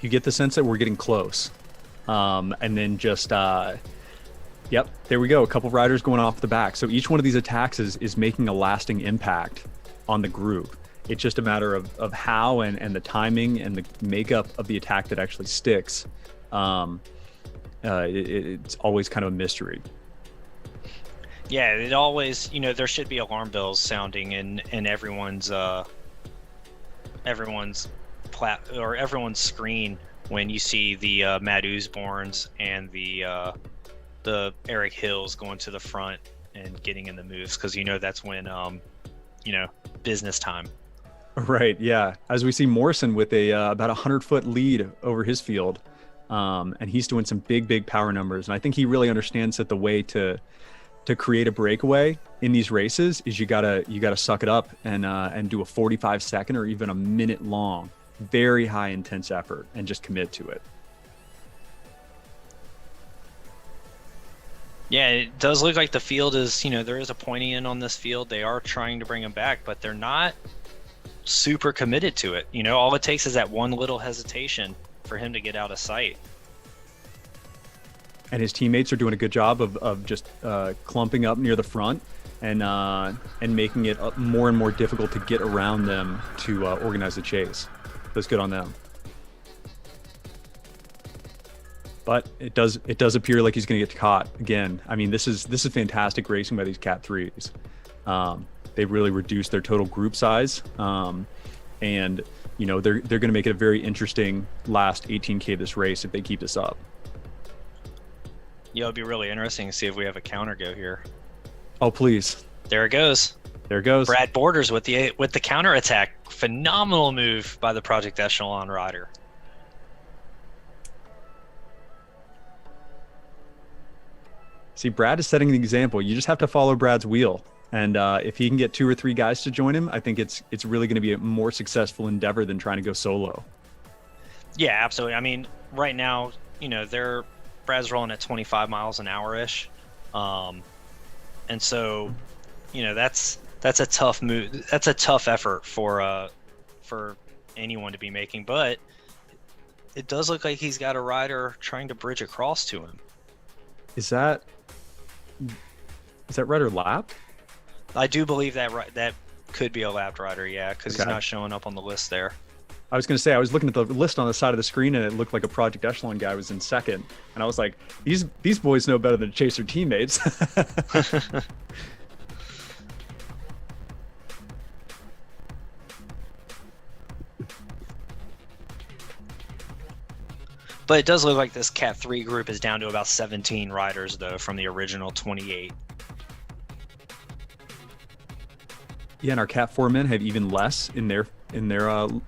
You get the sense that we're getting close. And then just, yep, there we go. A couple riders going off the back. So each one of these attacks is making a lasting impact on the group. It's just a matter of how and the timing and the makeup of the attack that actually sticks. It's always kind of a mystery. Yeah, it always, there should be alarm bells sounding in everyone's screen when you see the Matt Usborns and the Eric Hills going to the front and getting in the moves, because that's when business time. Right, yeah. As we see Morrison with about 100-foot lead over his field, and he's doing some big power numbers. And I think he really understands that the way to create a breakaway in these races is you gotta suck it up and do a 45-second or even a minute long, very high intense effort and just commit to it. Yeah, it does look like the field is, there is a pointy end on this field. They are trying to bring him back, but they're not super committed to it. All it takes is that one little hesitation for him to get out of sight. And his teammates are doing a good job of just clumping up near the front and making it more and more difficult to get around them to organize the chase. That's good on them. But it does appear like he's going to get caught again. I mean, this is fantastic racing by these Cat 3s. They've really reduced their total group size, and they're going to make it a very interesting last 18K of this race if they keep this up. Yeah, it'll be really interesting to see if we have a counter go here. Oh, please. There it goes. There it goes. Brad Borders with the counter attack. Phenomenal move by the Project Echelon rider. See, Brad is setting the example. You just have to follow Brad's wheel. And if he can get 2 or 3 guys to join him, I think it's really going to be a more successful endeavor than trying to go solo. Yeah, absolutely. I mean, right now, Brad's rolling at 25 miles an hour-ish. And so, that's a tough move. That's a tough effort for anyone to be making. But it does look like he's got a rider trying to bridge across to him. Is that rider lapped? I do believe that could be a lapped rider, yeah, because he's not showing up on the list there. I was going to say, I was looking at the list on the side of the screen, and it looked like a Project Echelon guy was in second. And I was like, these boys know better than to chase their teammates. But it does look like this Cat 3 group is down to about 17 riders, though, from the original 28. Yeah, and our Cat 4 men have even less in their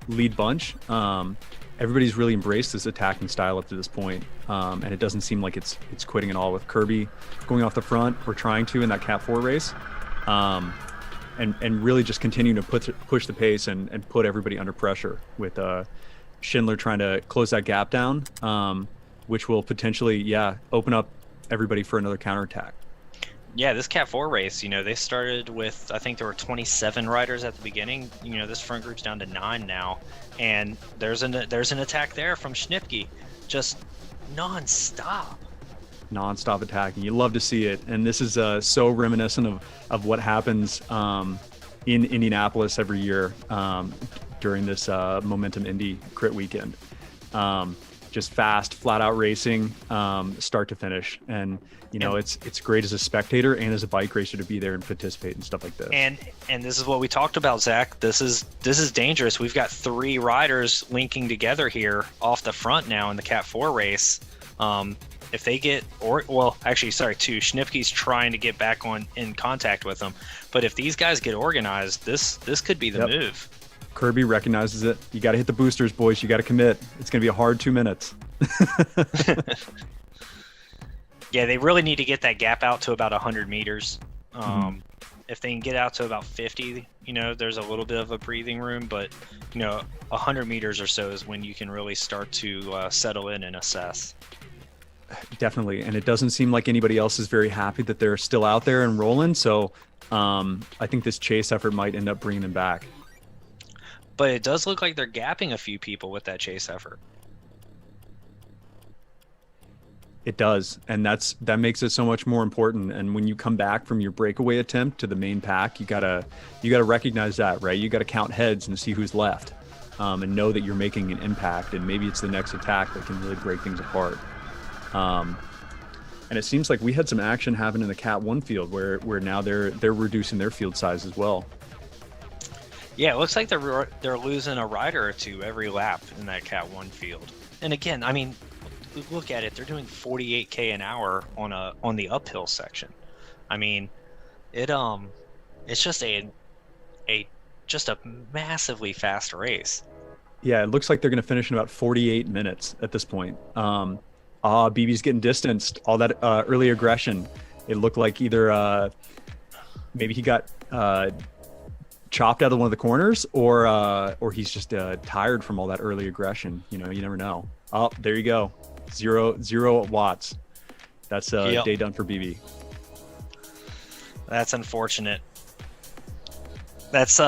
lead bunch. Everybody's really embraced this attacking style up to this point, and it doesn't seem like it's quitting at all, with Kirby going off the front or trying to in that Cat 4 race, and really just continuing to push the pace and put everybody under pressure, with Schindler trying to close that gap down, which will potentially open up everybody for another counterattack. Yeah, this Cat 4 race, they started with, I think there were 27 riders at the beginning. This front group's down to 9 now, and there's an attack there from Schnipke, just non-stop Attacking. You love to see it, and this is so reminiscent of what happens in Indianapolis every year during this Momentum Indy Crit Weekend. Just fast, flat-out racing, start to finish, and it's great as a spectator and as a bike racer to be there and participate in stuff like this. And this is what we talked about, Zach. This is dangerous. We've got 3 riders linking together here off the front now in the Cat 4 race. If they get, 2. Schnipke's trying to get back in contact with them, but if these guys get organized, this could be the move. Kirby recognizes it. You got to hit the boosters, boys. You got to commit. It's going to be a hard 2 minutes. Yeah, they really need to get that gap out to about 100 meters. If they can get out to about 50, there's a little bit of a breathing room, but 100 meters or so is when you can really start to settle in and assess. Definitely, and it doesn't seem like anybody else is very happy that they're still out there and rolling, so I think this chase effort might end up bringing them back. But it does look like they're gapping a few people with that chase effort. It does, and that makes it so much more important. And when you come back from your breakaway attempt to the main pack, you gotta recognize that, right? You gotta count heads and see who's left, and know that you're making an impact. And maybe it's the next attack that can really break things apart. And it seems like we had some action happen in the Cat 1 field where now they're reducing their field size as well. Yeah, it looks like they're losing a rider or two every lap in that Cat 1 field. And again, I mean, look at it, they're doing 48k an hour on the uphill section. I mean, it's just a massively fast race. Yeah, it looks like they're going to finish in about 48 minutes at this point. BB's getting distanced. All that early aggression. It looked like either maybe he got chopped out of one of the corners, or he's just tired from all that early aggression. You know, you never know. Oh, there you go. Zero watts. That's day done for BB. That's unfortunate. That's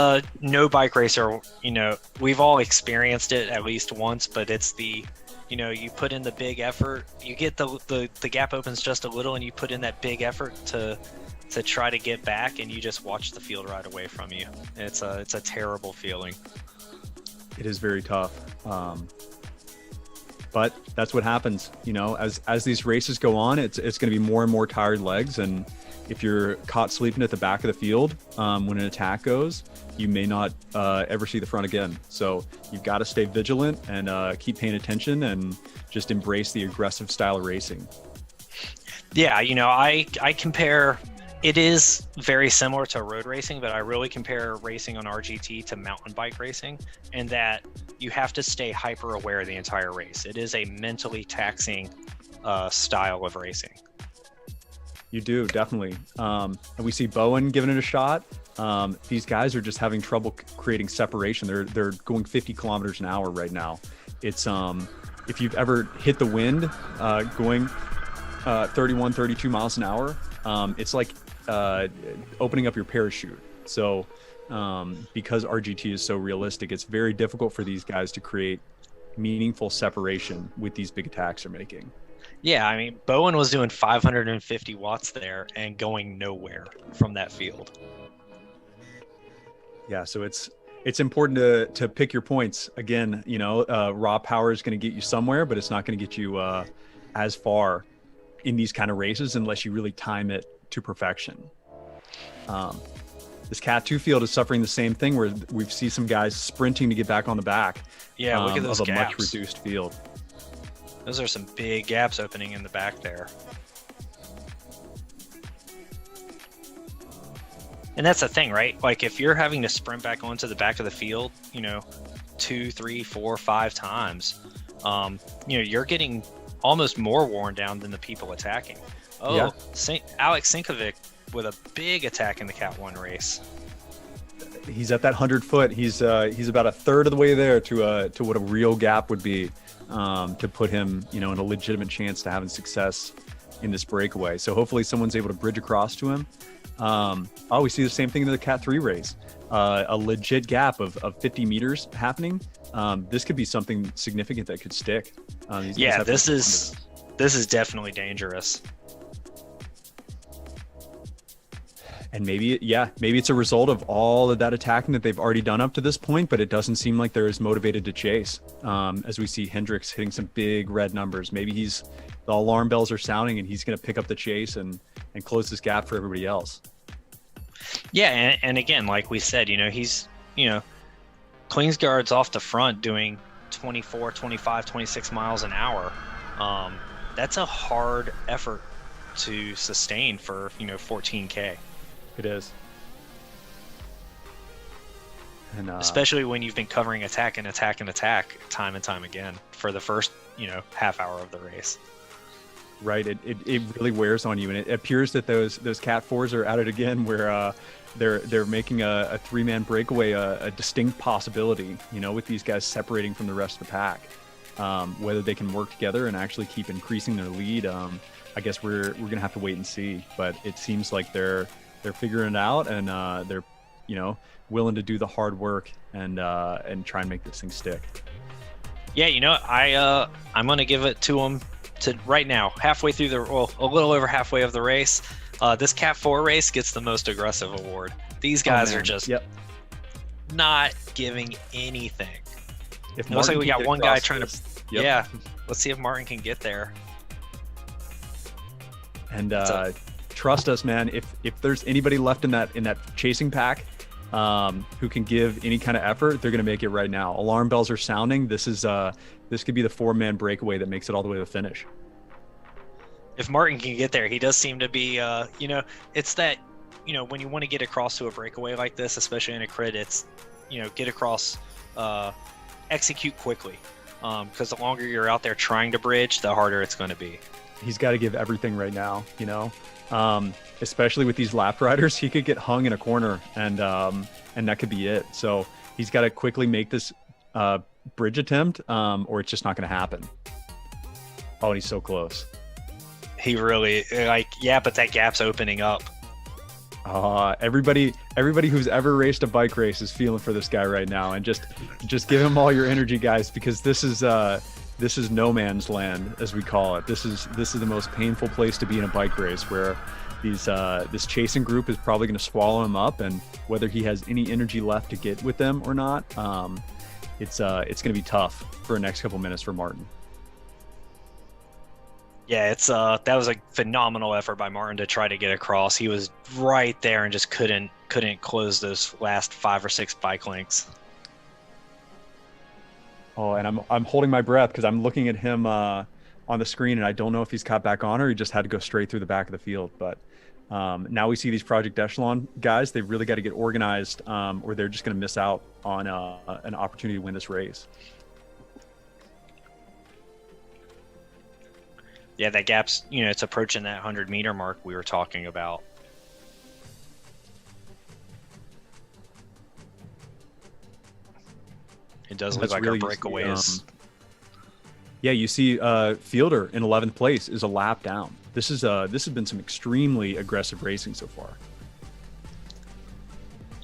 no bike racer, you know, we've all experienced it at least once, but it's the, you know, you put in the big effort, you get the gap opens just a little and you put in that big effort to try to get back, and you just watch the field ride away from you. It's a terrible feeling. It is very tough. But that's what happens, you know, as these races go on, it's going to be more and more tired legs. And if you're caught sleeping at the back of the field when an attack goes, you may not ever see the front again. So you've got to stay vigilant and keep paying attention and just embrace the aggressive style of racing. Yeah, you know, I compare, it is very similar to road racing, but I really compare racing on RGT to mountain bike racing, and that you have to stay hyper aware the entire race. It is a mentally taxing style of racing. You do, definitely. And we see Bowen giving it a shot. These guys are just having trouble creating separation. They're going 50 kilometers an hour right now. It's if you've ever hit the wind going 31, 32 miles an hour, it's like opening up your parachute. So because RGT is so realistic, it's very difficult for these guys to create meaningful separation with these big attacks they're making. Yeah, I mean, Bowen was doing 550 watts there and going nowhere from that field. Yeah, so it's important to pick your points. Again, you know, raw power is going to get you somewhere, but it's not going to get you as far in these kind of races unless you really time it to perfection. This Cat 2 field is suffering the same thing, where we see some guys sprinting to get back on the back. Yeah, look at those of a gaps. much reduced field. Those are some big gaps opening in the back there. And that's the thing, right? Like, if you're having to sprint back onto the back of the field, you know, 2, 3, 4, 5 times, you know, you're getting almost more worn down than the people attacking. Oh, yeah. Alex Sinkovic with a big attack in the Cat 1 race. He's at that 100 foot. He's about a third of the way there to what a real gap would be, to put him, you know, in a legitimate chance to having success in this breakaway. So hopefully someone's able to bridge across to him. We see the same thing in the Cat 3 race. A legit gap of 50 meters happening. This could be something significant that could stick. Yeah, this is definitely dangerous. And maybe it's a result of all of that attacking that they've already done up to this point, but it doesn't seem like they're as motivated to chase. As we see Hendricks hitting some big red numbers, maybe the alarm bells are sounding and he's going to pick up the chase and close this gap for everybody else. Yeah, and again, like we said, you know, he's, you know, Klingsgaard's off the front doing 24, 25, 26 miles an hour. That's a hard effort to sustain for, you know, 14K. It is. And, especially when you've been covering attack and attack and attack time and time again for the first, you know, half hour of the race. Right. It really wears on you. And it appears that those Cat 4s are at it again, where they're making a 3-man breakaway a distinct possibility, you know, with these guys separating from the rest of the pack. Whether they can work together and actually keep increasing their lead, I guess we're going to have to wait and see. But it seems like they're figuring it out, and they're, you know, willing to do the hard work and try and make this thing stick. Yeah, you know, I'm going to give it to them to right now, halfway through a little over halfway of the race, this Cat 4 race gets the most aggressive award. These guys are just not giving anything. It looks like we got one guy trying to. Yeah, let's see if Martin can get there. And trust us, man. If there's anybody left in that chasing pack who can give any kind of effort, they're going to make it right now. Alarm bells are sounding. This could be the 4-man breakaway that makes it all the way to the finish. If Martin can get there, he does seem to be. It's that. When you want to get across to a breakaway like this, especially in a crit, it's get across, execute quickly. Because the longer you're out there trying to bridge, the harder it's going to be. He's got to give everything right now, especially with these lap riders. He could get hung in a corner and that could be it. So he's got to quickly make this bridge attempt or it's just not going to happen. Oh, and he's so close. He really but that gap's opening up. Everybody who's ever raced a bike race is feeling for this guy right now, and just give him all your energy, guys, because this is no man's land, as we call it. This is the most painful place to be in a bike race, where this chasing group is probably going to swallow him up, and whether he has any energy left to get with them or not, it's going to be tough for the next couple minutes for Martin. Yeah, that was a phenomenal effort by Martin to try to get across. He was right there and just couldn't close those last 5 or 6 bike lengths. Oh, and I'm holding my breath because I'm looking at him on the screen, and I don't know if he's caught back on or he just had to go straight through the back of the field. But now we see these Project Echelon guys. They really got to get organized, or they're just going to miss out on an opportunity to win this race. Yeah, that gap's, it's approaching that 100-meter mark we were talking about. It does look like really our breakaway is. Yeah, you see Fielder in 11th place is a lap down. This has been some extremely aggressive racing so far.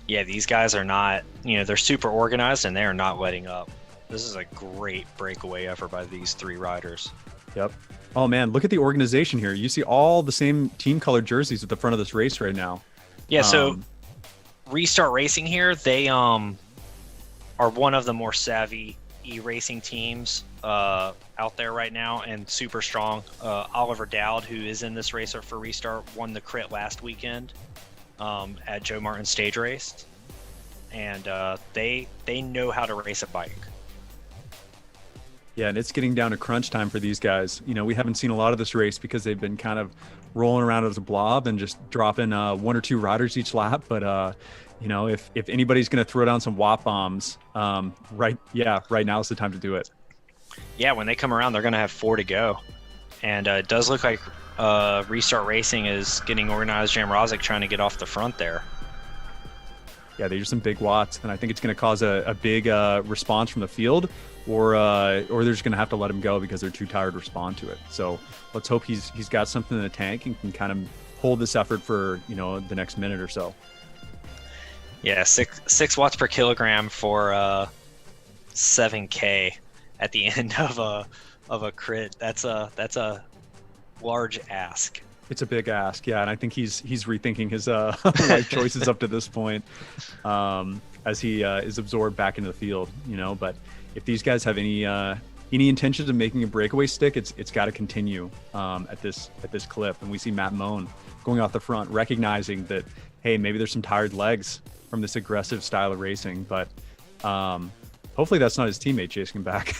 Yeah, these guys are not, they're super organized and they are not letting up. This is a great breakaway effort by these 3 riders. Yep. Oh man, look at the organization here. You see all the same team colored jerseys at the front of this race right now. Yeah, so Restart Racing here, they are one of the more savvy e-racing teams out there right now, and super strong. Oliver Dowd, who is in this racer for Restart, won the crit last weekend at Joe Martin Stage Race, and they know how to race a bike. Yeah, and it's getting down to crunch time for these guys. We haven't seen a lot of this race because they've been kind of rolling around as a blob and just dropping 1 or 2 riders each lap. But, if anybody's going to throw down some WAP bombs, right now is the time to do it. Yeah, when they come around, they're going to have 4 to go. And it does look like Restart Racing is getting organized. Jamrozic trying to get off the front there. Yeah, they're just some big watts, and I think it's going to cause a big response from the field, or they're just going to have to let him go because they're too tired to respond to it. So let's hope he's got something in the tank and can kind of hold this effort for the next minute or so. Yeah, 6 watts per kilogram for 7K at the end of a crit. That's a large ask. It's a big ask, yeah, and I think he's rethinking his life choices up to this point as he is absorbed back into the field, But if these guys have any intentions of making a breakaway stick, it's got to continue at this clip. And we see Matt Moan going off the front, recognizing that, hey, maybe there's some tired legs from this aggressive style of racing, but hopefully that's not his teammate chasing him back.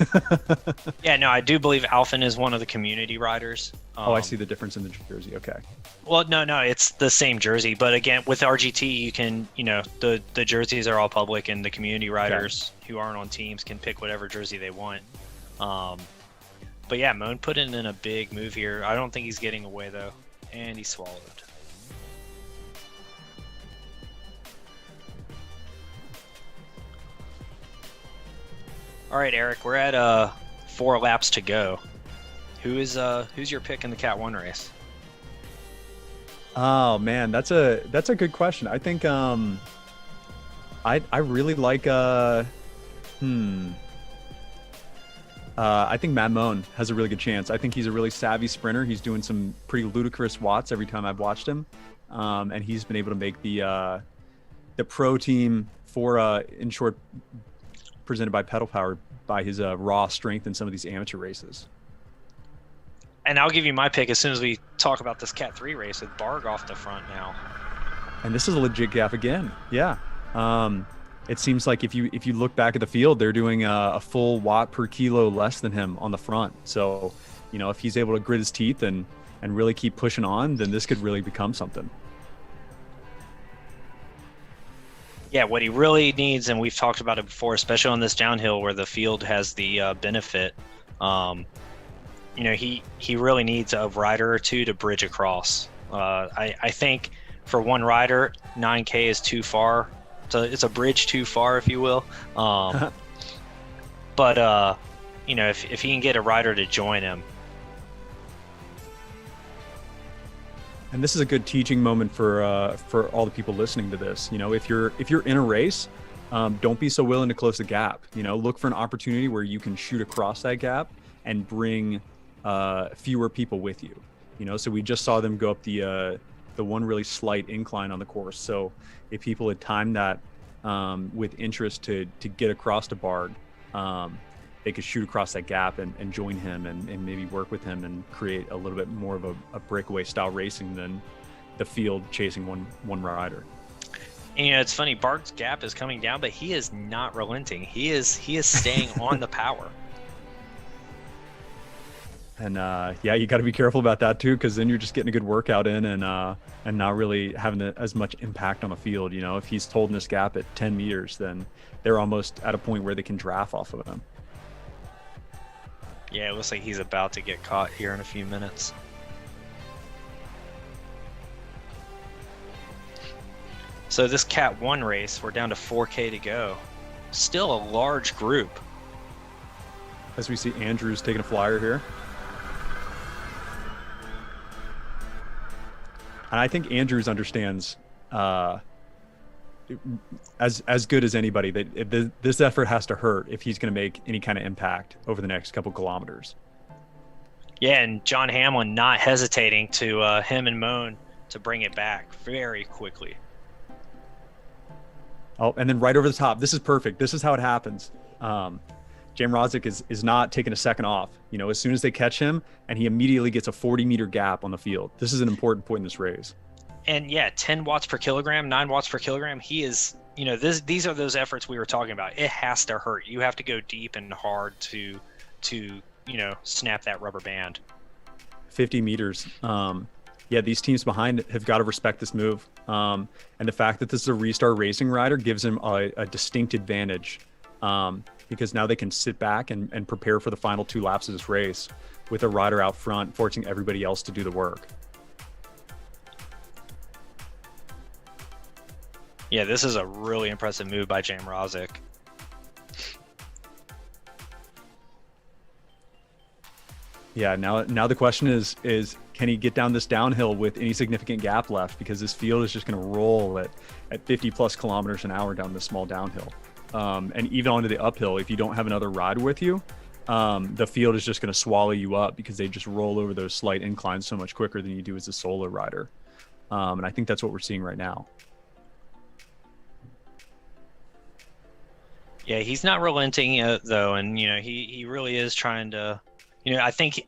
Yeah, no, I do believe Alphen is one of the community riders. I see the difference in the jersey. Okay. Well, no, it's the same jersey, but again, with RGT, you can, the jerseys are all public, and the community riders who aren't on teams can pick whatever jersey they want. But yeah, Moan put in a big move here. I don't think he's getting away though, and he swallowed. All right, Eric, we're at 4 laps to go. Who's your pick in the Cat 1 race? Oh man, that's a good question. I think I really like I think Matt Moan has a really good chance. I think he's a really savvy sprinter. He's doing some pretty ludicrous watts every time I've watched him, and he's been able to make the pro team for in short presented by Pedal Power by his raw strength in some of these amateur races. And I'll give you my pick as soon as we talk about this Cat 3 race with Barg off the front now. And this is a legit gap again. Yeah. It seems like if you look back at the field, they're doing a full watt per kilo less than him on the front. So, if he's able to grit his teeth and really keep pushing on, then this could really become something. Yeah, what he really needs, and we've talked about it before, especially on this downhill where the field has the benefit, he really needs a rider or two to bridge across. I think for one rider, 9K is too far. So it's a bridge too far, if you will. But if he can get a rider to join him. And this is a good teaching moment for all the people listening to this. If you're in a race, don't be so willing to close the gap. Look for an opportunity where you can shoot across that gap and bring fewer people with you. So we just saw them go up the one really slight incline on the course. So if people had timed that with interest to get across to Barg, they could shoot across that gap and join him and maybe work with him and create a little bit more of a breakaway style racing than the field chasing one rider. And, it's funny, Barg's gap is coming down, but he is not relenting. He is staying on the power. And you got to be careful about that too, because then you're just getting a good workout in and not really having as much impact on the field. If he's holding this gap at 10 meters, then they're almost at a point where they can draft off of him. Yeah, it looks like he's about to get caught here in a few minutes. So this Cat 1 race, we're down to 4K to go. Still a large group. As we see Andrews taking a flyer here. And I think Andrews understands as good as anybody that this effort has to hurt if he's going to make any kind of impact over the next couple kilometers. Yeah, and John Hamlin not hesitating to him and Moan to bring it back very quickly. Oh, and then right over the top. This is perfect. This is how it happens. Jam Rozic is not taking a second off. As soon as they catch him, and he immediately gets a 40-meter gap on the field. This is an important point in this race. And 10 watts per kilogram, 9 watts per kilogram. He is, these are those efforts we were talking about. It has to hurt. You have to go deep and hard to snap that rubber band. 50 meters. These teams behind have got to respect this move. And the fact that this is a restart racing rider gives them a distinct advantage. Because now they can sit back and prepare for the final 2 laps of this race with a rider out front, forcing everybody else to do the work. Yeah, this is a really impressive move by Jam Rozic. Yeah, now the question is can he get down this downhill with any significant gap left? Because this field is just going to roll at 50 plus kilometers an hour down this small downhill. And even onto the uphill, if you don't have another rider with you, the field is just going to swallow you up because they just roll over those slight inclines so much quicker than you do as a solo rider. And I think that's what we're seeing right now. Yeah, he's not relenting though, and he really is trying to. I think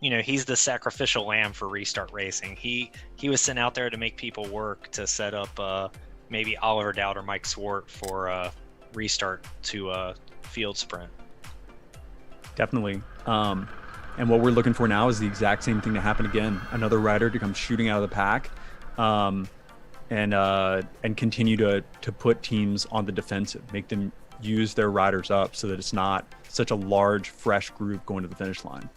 he's the sacrificial lamb for restart racing. He was sent out there to make people work to set up maybe Oliver Dowd or Mike Swart for restart to field sprint. Definitely. And what we're looking for now is the exact same thing to happen again. Another rider to come shooting out of the pack, and continue to put teams on the defensive, make them use their riders up so that it's not such a large, fresh group going to the finish line.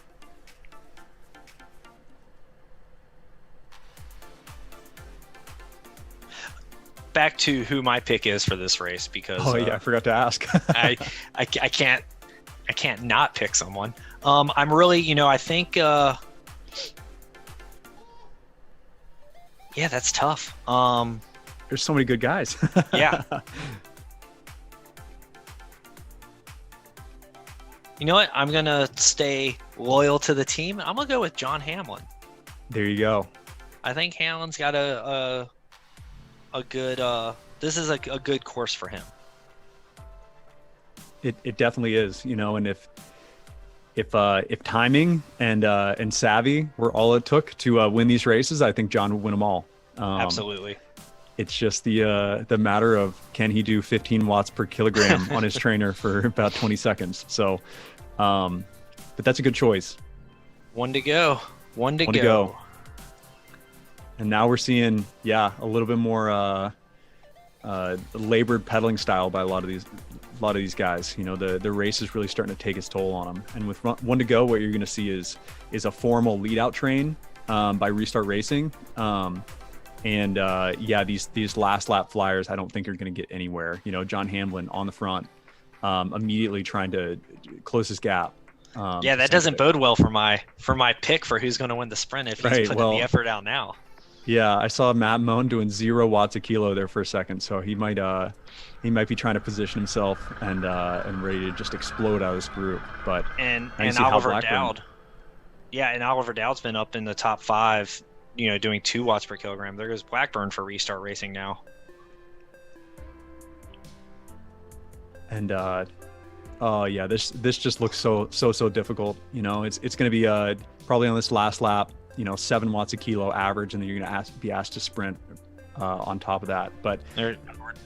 Back to who my pick is for this race, because I forgot to ask. I can't not pick someone. I'm really, I think that's tough. There's so many good guys. Yeah. You know what? I'm gonna stay loyal to the team. I'm gonna go with John Hamlin. There you go. I think Hamlin's got a good. This is a good course for him. It definitely is, and if timing and savvy were all it took to win these races, I think John would win them all. Absolutely. It's just the matter of, can he do 15 watts per kilogram on his trainer for about 20 seconds. So, but that's a good choice. One to go. One to go. And now we're seeing, a little bit more labored pedaling style by a lot of these guys. The race is really starting to take its toll on them. And with one to go, what you're going to see is a formal lead out train by Restart Racing. These last lap flyers, I don't think are going to get anywhere. John Hamlin on the front, immediately trying to close his gap. That doesn't bode well for my pick for who's going to win the sprint if he's putting the effort out now. Yeah, I saw Matt Moan doing 0 watts a kilo there for a second, so he might be trying to position himself and ready to just explode out of this group. But and Oliver Dowd, and Oliver Dowd's been up in the top 5. Doing 2 watts per kilogram. There goes Blackburn for Restart Racing now. And this just looks so difficult. It's going to be probably on this last lap, 7 watts a kilo average, and then you're going to be asked to sprint on top of that. But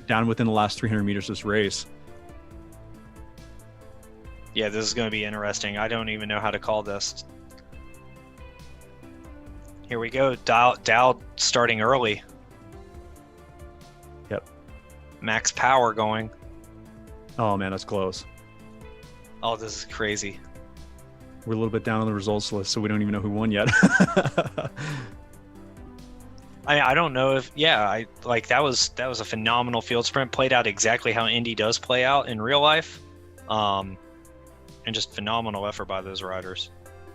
down within the last 300 meters of this race. Yeah, this is going to be interesting. I don't even know how to call this. Here we go. Dowd starting early. Yep. Max power going. Oh man, that's close. Oh, this is crazy. We're a little bit down on the results list, so we don't even know who won yet. I don't know if that was a phenomenal field sprint, played out exactly how Indy does play out in real life, and just phenomenal effort by those riders.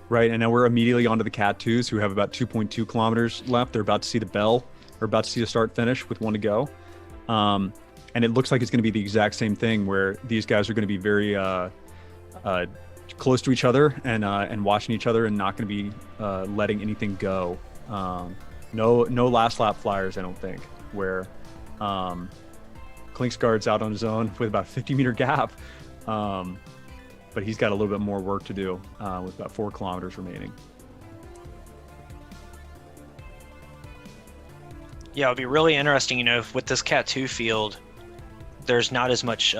Right, and now we're immediately onto the Cat 2s, who have about 2.2 kilometers left. They're about to see the bell. We're about to see the start finish with 1 to go. And it looks like it's going to be the exact same thing, where these guys are going to be very close to each other and watching each other, and not going to be letting anything go. No last lap flyers, I don't think, where Klingsgaard's out on his own with about a 50-meter gap. But he's got a little bit more work to do with about 4 kilometers remaining. Yeah, it'll be really interesting, with this Cat 2 field, there's not as much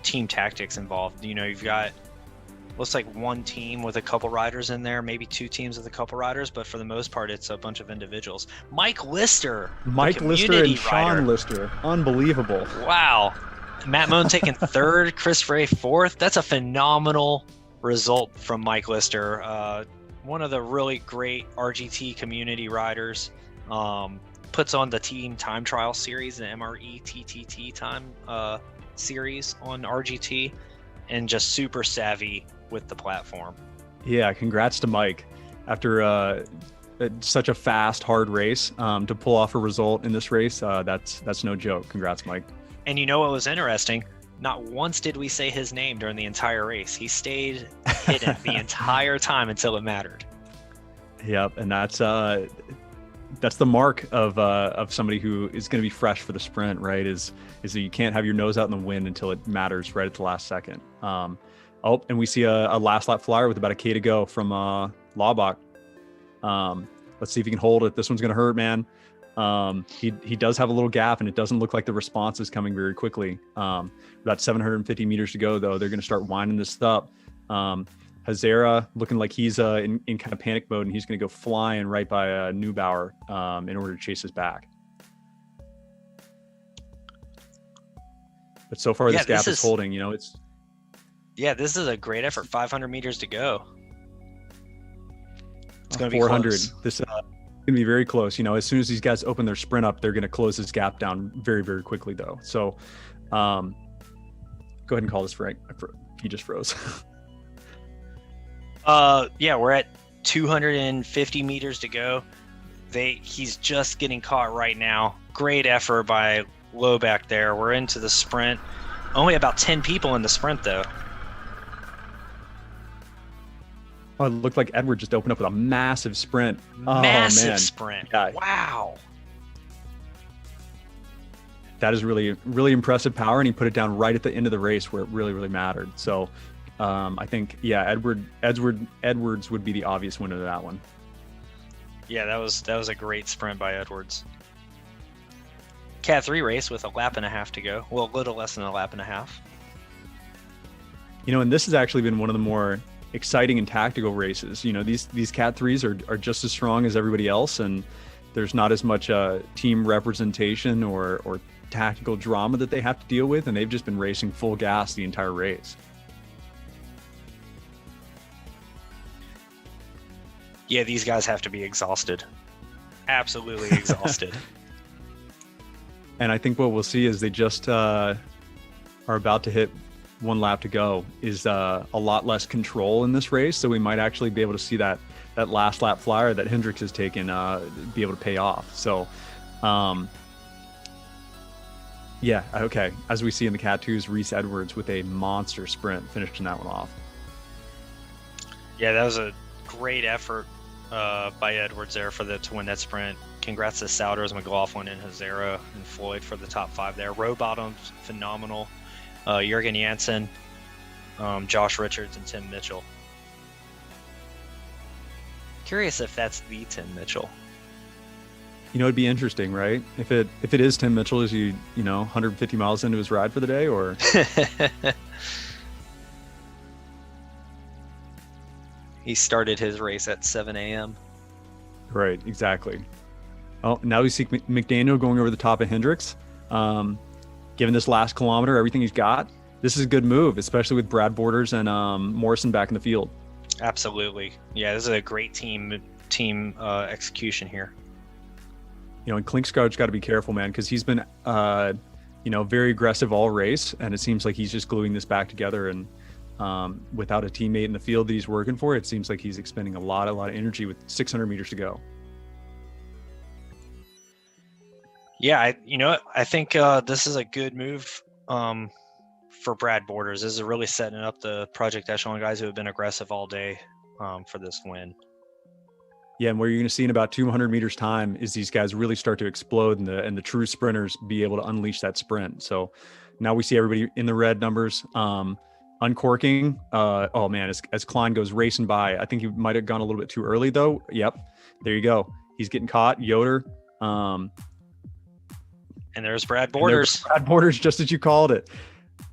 team tactics involved. You've got, looks like 1 team with a couple riders in there, maybe 2 teams with a couple riders, but for the most part, it's a bunch of individuals. Mike Lister and Sean Lister. Unbelievable. Wow. Matt Moan taking 3rd, Chris Ray 4th. That's a phenomenal result from Mike Lister. One of the really great RGT community riders. Puts on the team time trial series, the MRE TTT time series on RGT, and just super savvy with the platform. Yeah, congrats to Mike. After such a fast, hard race, to pull off a result in this race, that's no joke. Congrats, Mike. And you know what was interesting? Not once did we say his name during the entire race. He stayed hidden the entire time until it mattered. Yep, and that's the mark of somebody who is going to be fresh for the sprint, right? Is that you can't have your nose out in the wind until it matters right at the last second. And we see a last lap flyer with about a K to go from Laubach. Let's see if he can hold it. This one's going to hurt, man. He does have a little gap, and it doesn't look like the response is coming very quickly. About 750 meters to go, though. They're going to start winding this up. Hazara looking like he's in kind of panic mode, and he's going to go flying right by Neubauer in order to chase us back. But so far, this gap is holding. This is a great effort. 500 meters to go. It's going to be 400. close. This going to be very close. As soon as these guys open their sprint up, they're going to close this gap down very, very quickly, though. So, go ahead and call this Frank. He just froze. We're at 250 meters to go. He's just getting caught right now. Great effort by Low back there. We're into the sprint. Only about 10 people in the sprint, though. Oh, it looked like Edward just opened up with a massive sprint. Massive man. sprint. Yeah. Wow. That is really, really impressive power, and he put it down right at the end of the race where it really, really mattered. So I think, yeah, Edwards would be the obvious winner of that one. Yeah, that was a great sprint by Edwards. Cat 3 race with a lap and a half to go. Well, a little less than a lap and a half. You know, and this has actually been one of the more exciting and tactical races. You know, these Cat 3s are just as strong as everybody else, and there's not as much team representation or tactical drama that they have to deal with, and they've just been racing full gas the entire race. Yeah, these guys have to be exhausted. Absolutely exhausted. And I think what we'll see is they just are about to hit one lap to go, is a lot less control in this race. So we might actually be able to see that last lap flyer that Hendricks has taken be able to pay off. So yeah, okay. As we see in the Cat 2s, Reese Edwards with a monster sprint finishing that one off. Yeah, that was a great effort by Edwards there to win that sprint. Congrats to Souders, McLaughlin, and Hazara and Floyd for the top 5 there. Row bottoms, phenomenal. Jurgen Janssen, Josh Richards, and Tim Mitchell. Curious if that's the Tim Mitchell. You know, it'd be interesting, right? If it is Tim Mitchell, is he, 150 miles into his ride for the day, or? He started his race at 7 a.m. Right, exactly. Oh, now we see McDaniel going over the top of Hendricks. Given this last kilometer, everything he's got, this is a good move, especially with Brad Borders and Morrison back in the field. Absolutely. Yeah, this is a great team execution here. And Klingsgaard's got to be careful, man, because he's been, very aggressive all race, and it seems like he's just gluing this back together. And without a teammate in the field that he's working for, it seems like he's expending a lot of energy with 600 meters to go. Yeah, I think this is a good move for Brad Borders. This is really setting up the Project Echelon guys who have been aggressive all day for this win. Yeah, and where you're going to see in about 200 meters time is these guys really start to explode, and the true sprinters be able to unleash that sprint. So now we see everybody in the red numbers. Uncorking. Oh man, as Klein goes racing by, I think he might have gone a little bit too early though. Yep, there you go. He's getting caught. Yoder. And there's Brad Borders. Brad Borders, just as you called it.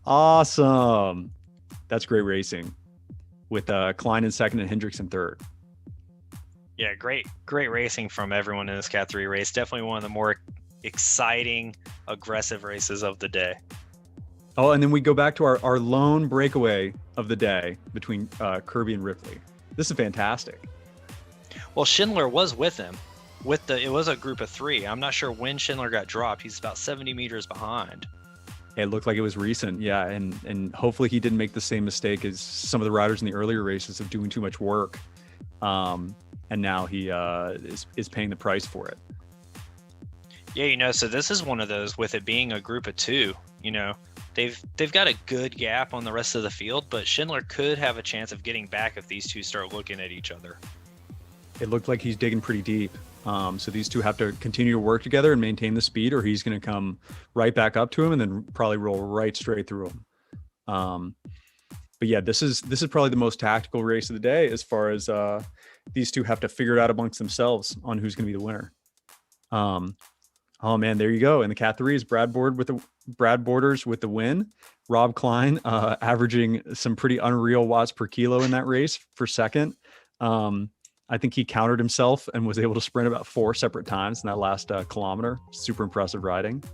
Awesome. That's great racing with Klein in second and Hendricks in third. Yeah, great racing from everyone in this Cat 3 race. Definitely one of the more exciting, aggressive races of the day. Oh, and then we go back to our lone breakaway of the day between Kirby and Ripley. This is fantastic. Well, Schindler was with him. It was a group of 3. I'm not sure when Schindler got dropped. He's about 70 meters behind. It looked like it was recent, yeah, and hopefully he didn't make the same mistake as some of the riders in the earlier races of doing too much work. And now he is paying the price for it. Yeah, so this is one of those, with it being a group of 2, they've got a good gap on the rest of the field, but Schindler could have a chance of getting back if these two start looking at each other. It looked like he's digging pretty deep. So these two have to continue to work together and maintain the speed, or he's going to come right back up to him and then probably roll right straight through him. But yeah, this is probably the most tactical race of the day, as far as these two have to figure it out amongst themselves on who's going to be the winner. Oh man, there you go. In the Cat 3 is Brad Borders with the win. Rob Klein averaging some pretty unreal watts per kilo in that race for second. I think he countered himself and was able to sprint about 4 separate times in that last kilometer. Super impressive riding.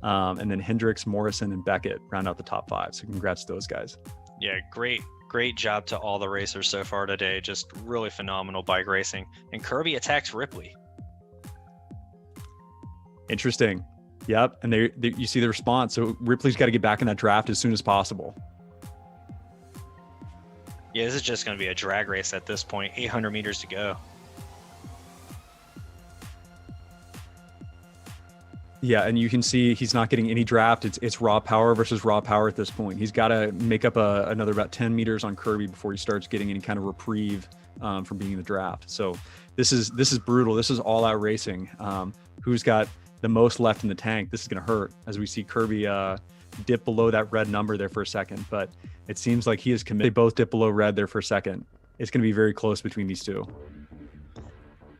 And then Hendricks, Morrison, and Beckett round out the top 5. So congrats to those guys. Yeah, great job to all the racers so far today. Just really phenomenal bike racing. And Kirby attacks Ripley. Interesting. Yep. And you see the response. So Ripley's got to get back in that draft as soon as possible. Yeah, this is just going to be a drag race at this point. 800 meters to go. Yeah, and you can see he's not getting any draft. It's raw power versus raw power at this point. He's got to make up another about 10 meters on Kirby before he starts getting any kind of reprieve from being in the draft. So this is brutal. This is all out racing. Who's got the most left in the tank? This is going to hurt as we see Kirby dip below that red number there for a second, but it seems like he is committed. They both dip below red there for a second. It's going to be very close between these two.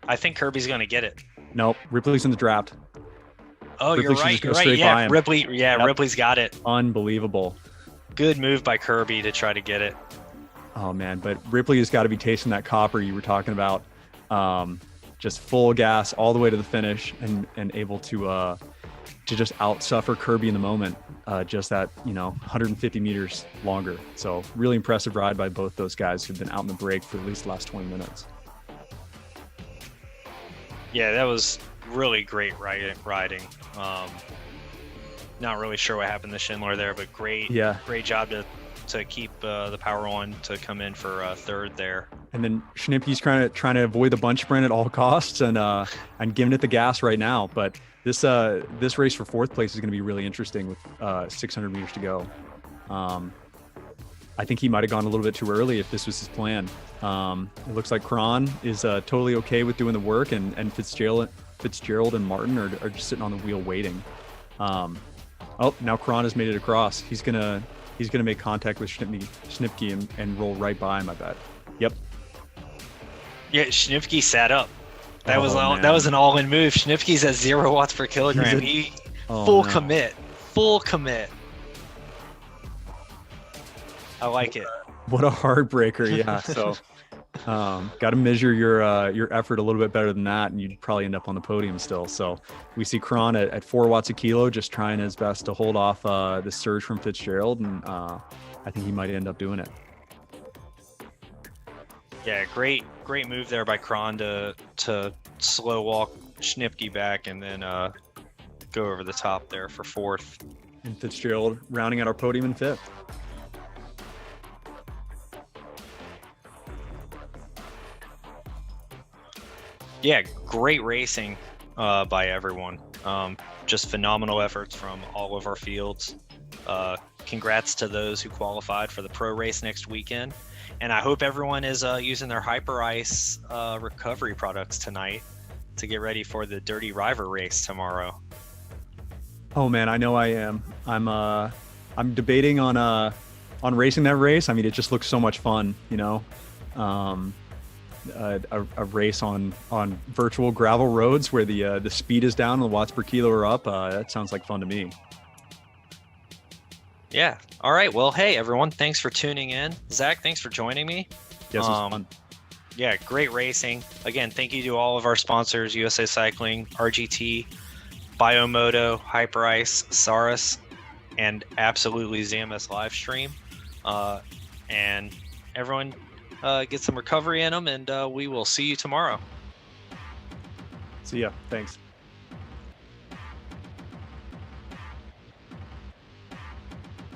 I think Kirby's going to get it. Nope, Ripley's in the draft. Oh, Ripley you're right. You're right. Yeah, Ripley. Yeah, yep. Ripley's got it. Unbelievable. Good move by Kirby to try to get it. Oh man, but Ripley has got to be tasting that copper you were talking about. Just full gas all the way to the finish and able to just outsuffer Kirby in the moment. Just that 150 meters longer. So really impressive ride by both those guys who've been out in the break for at least the last 20 minutes. Yeah, that was really great riding. Not really sure what happened to Schindler there, but great job to keep the power on to come in for third there. And then Schnipke's trying to avoid the bunch sprint at all costs and giving it the gas right now. But this race for fourth place is going to be really interesting with 600 meters to go. I think he might have gone a little bit too early if this was his plan. It looks like Cron is totally okay with doing the work, and Fitzgerald and Martin are just sitting on the wheel waiting. Now Cron has made it across. He's gonna make contact with Schnipke and roll right by him, I bet. Yep. Yeah, Schnipke sat up. That was an all-in move. Schnipke's at 0 watts per kilogram. Full commit. I like it. What a heartbreaker, yeah. So, got to measure your effort a little bit better than that, and you'd probably end up on the podium still. So, we see Cron at 4 watts a kilo, just trying his best to hold off the surge from Fitzgerald, and I think he might end up doing it. Yeah, great move there by Cron to slow walk Schnipke back and then go over the top there for fourth. And Fitzgerald rounding out our podium in fifth. Yeah, great racing by everyone. Just phenomenal efforts from all of our fields. Congrats to those who qualified for the pro race next weekend. And I hope everyone is using their Hyper Ice recovery products tonight to get ready for the Dirty River race tomorrow. Oh man, I know I am. I'm debating on racing that race. I mean, it just looks so much fun, a race on virtual gravel roads where the speed is down and the watts per kilo are up. That sounds like fun to me. Yeah. All right. Well, hey, everyone. Thanks for tuning in. Zach, thanks for joining me. Yes, it was fun. Yeah, great racing. Again, thank you to all of our sponsors, USA Cycling, RGT, Biomoto, Hyperice, Saurus, and absolutely Zamas Livestream. And everyone get some recovery in them, and we will see you tomorrow. See ya. Thanks.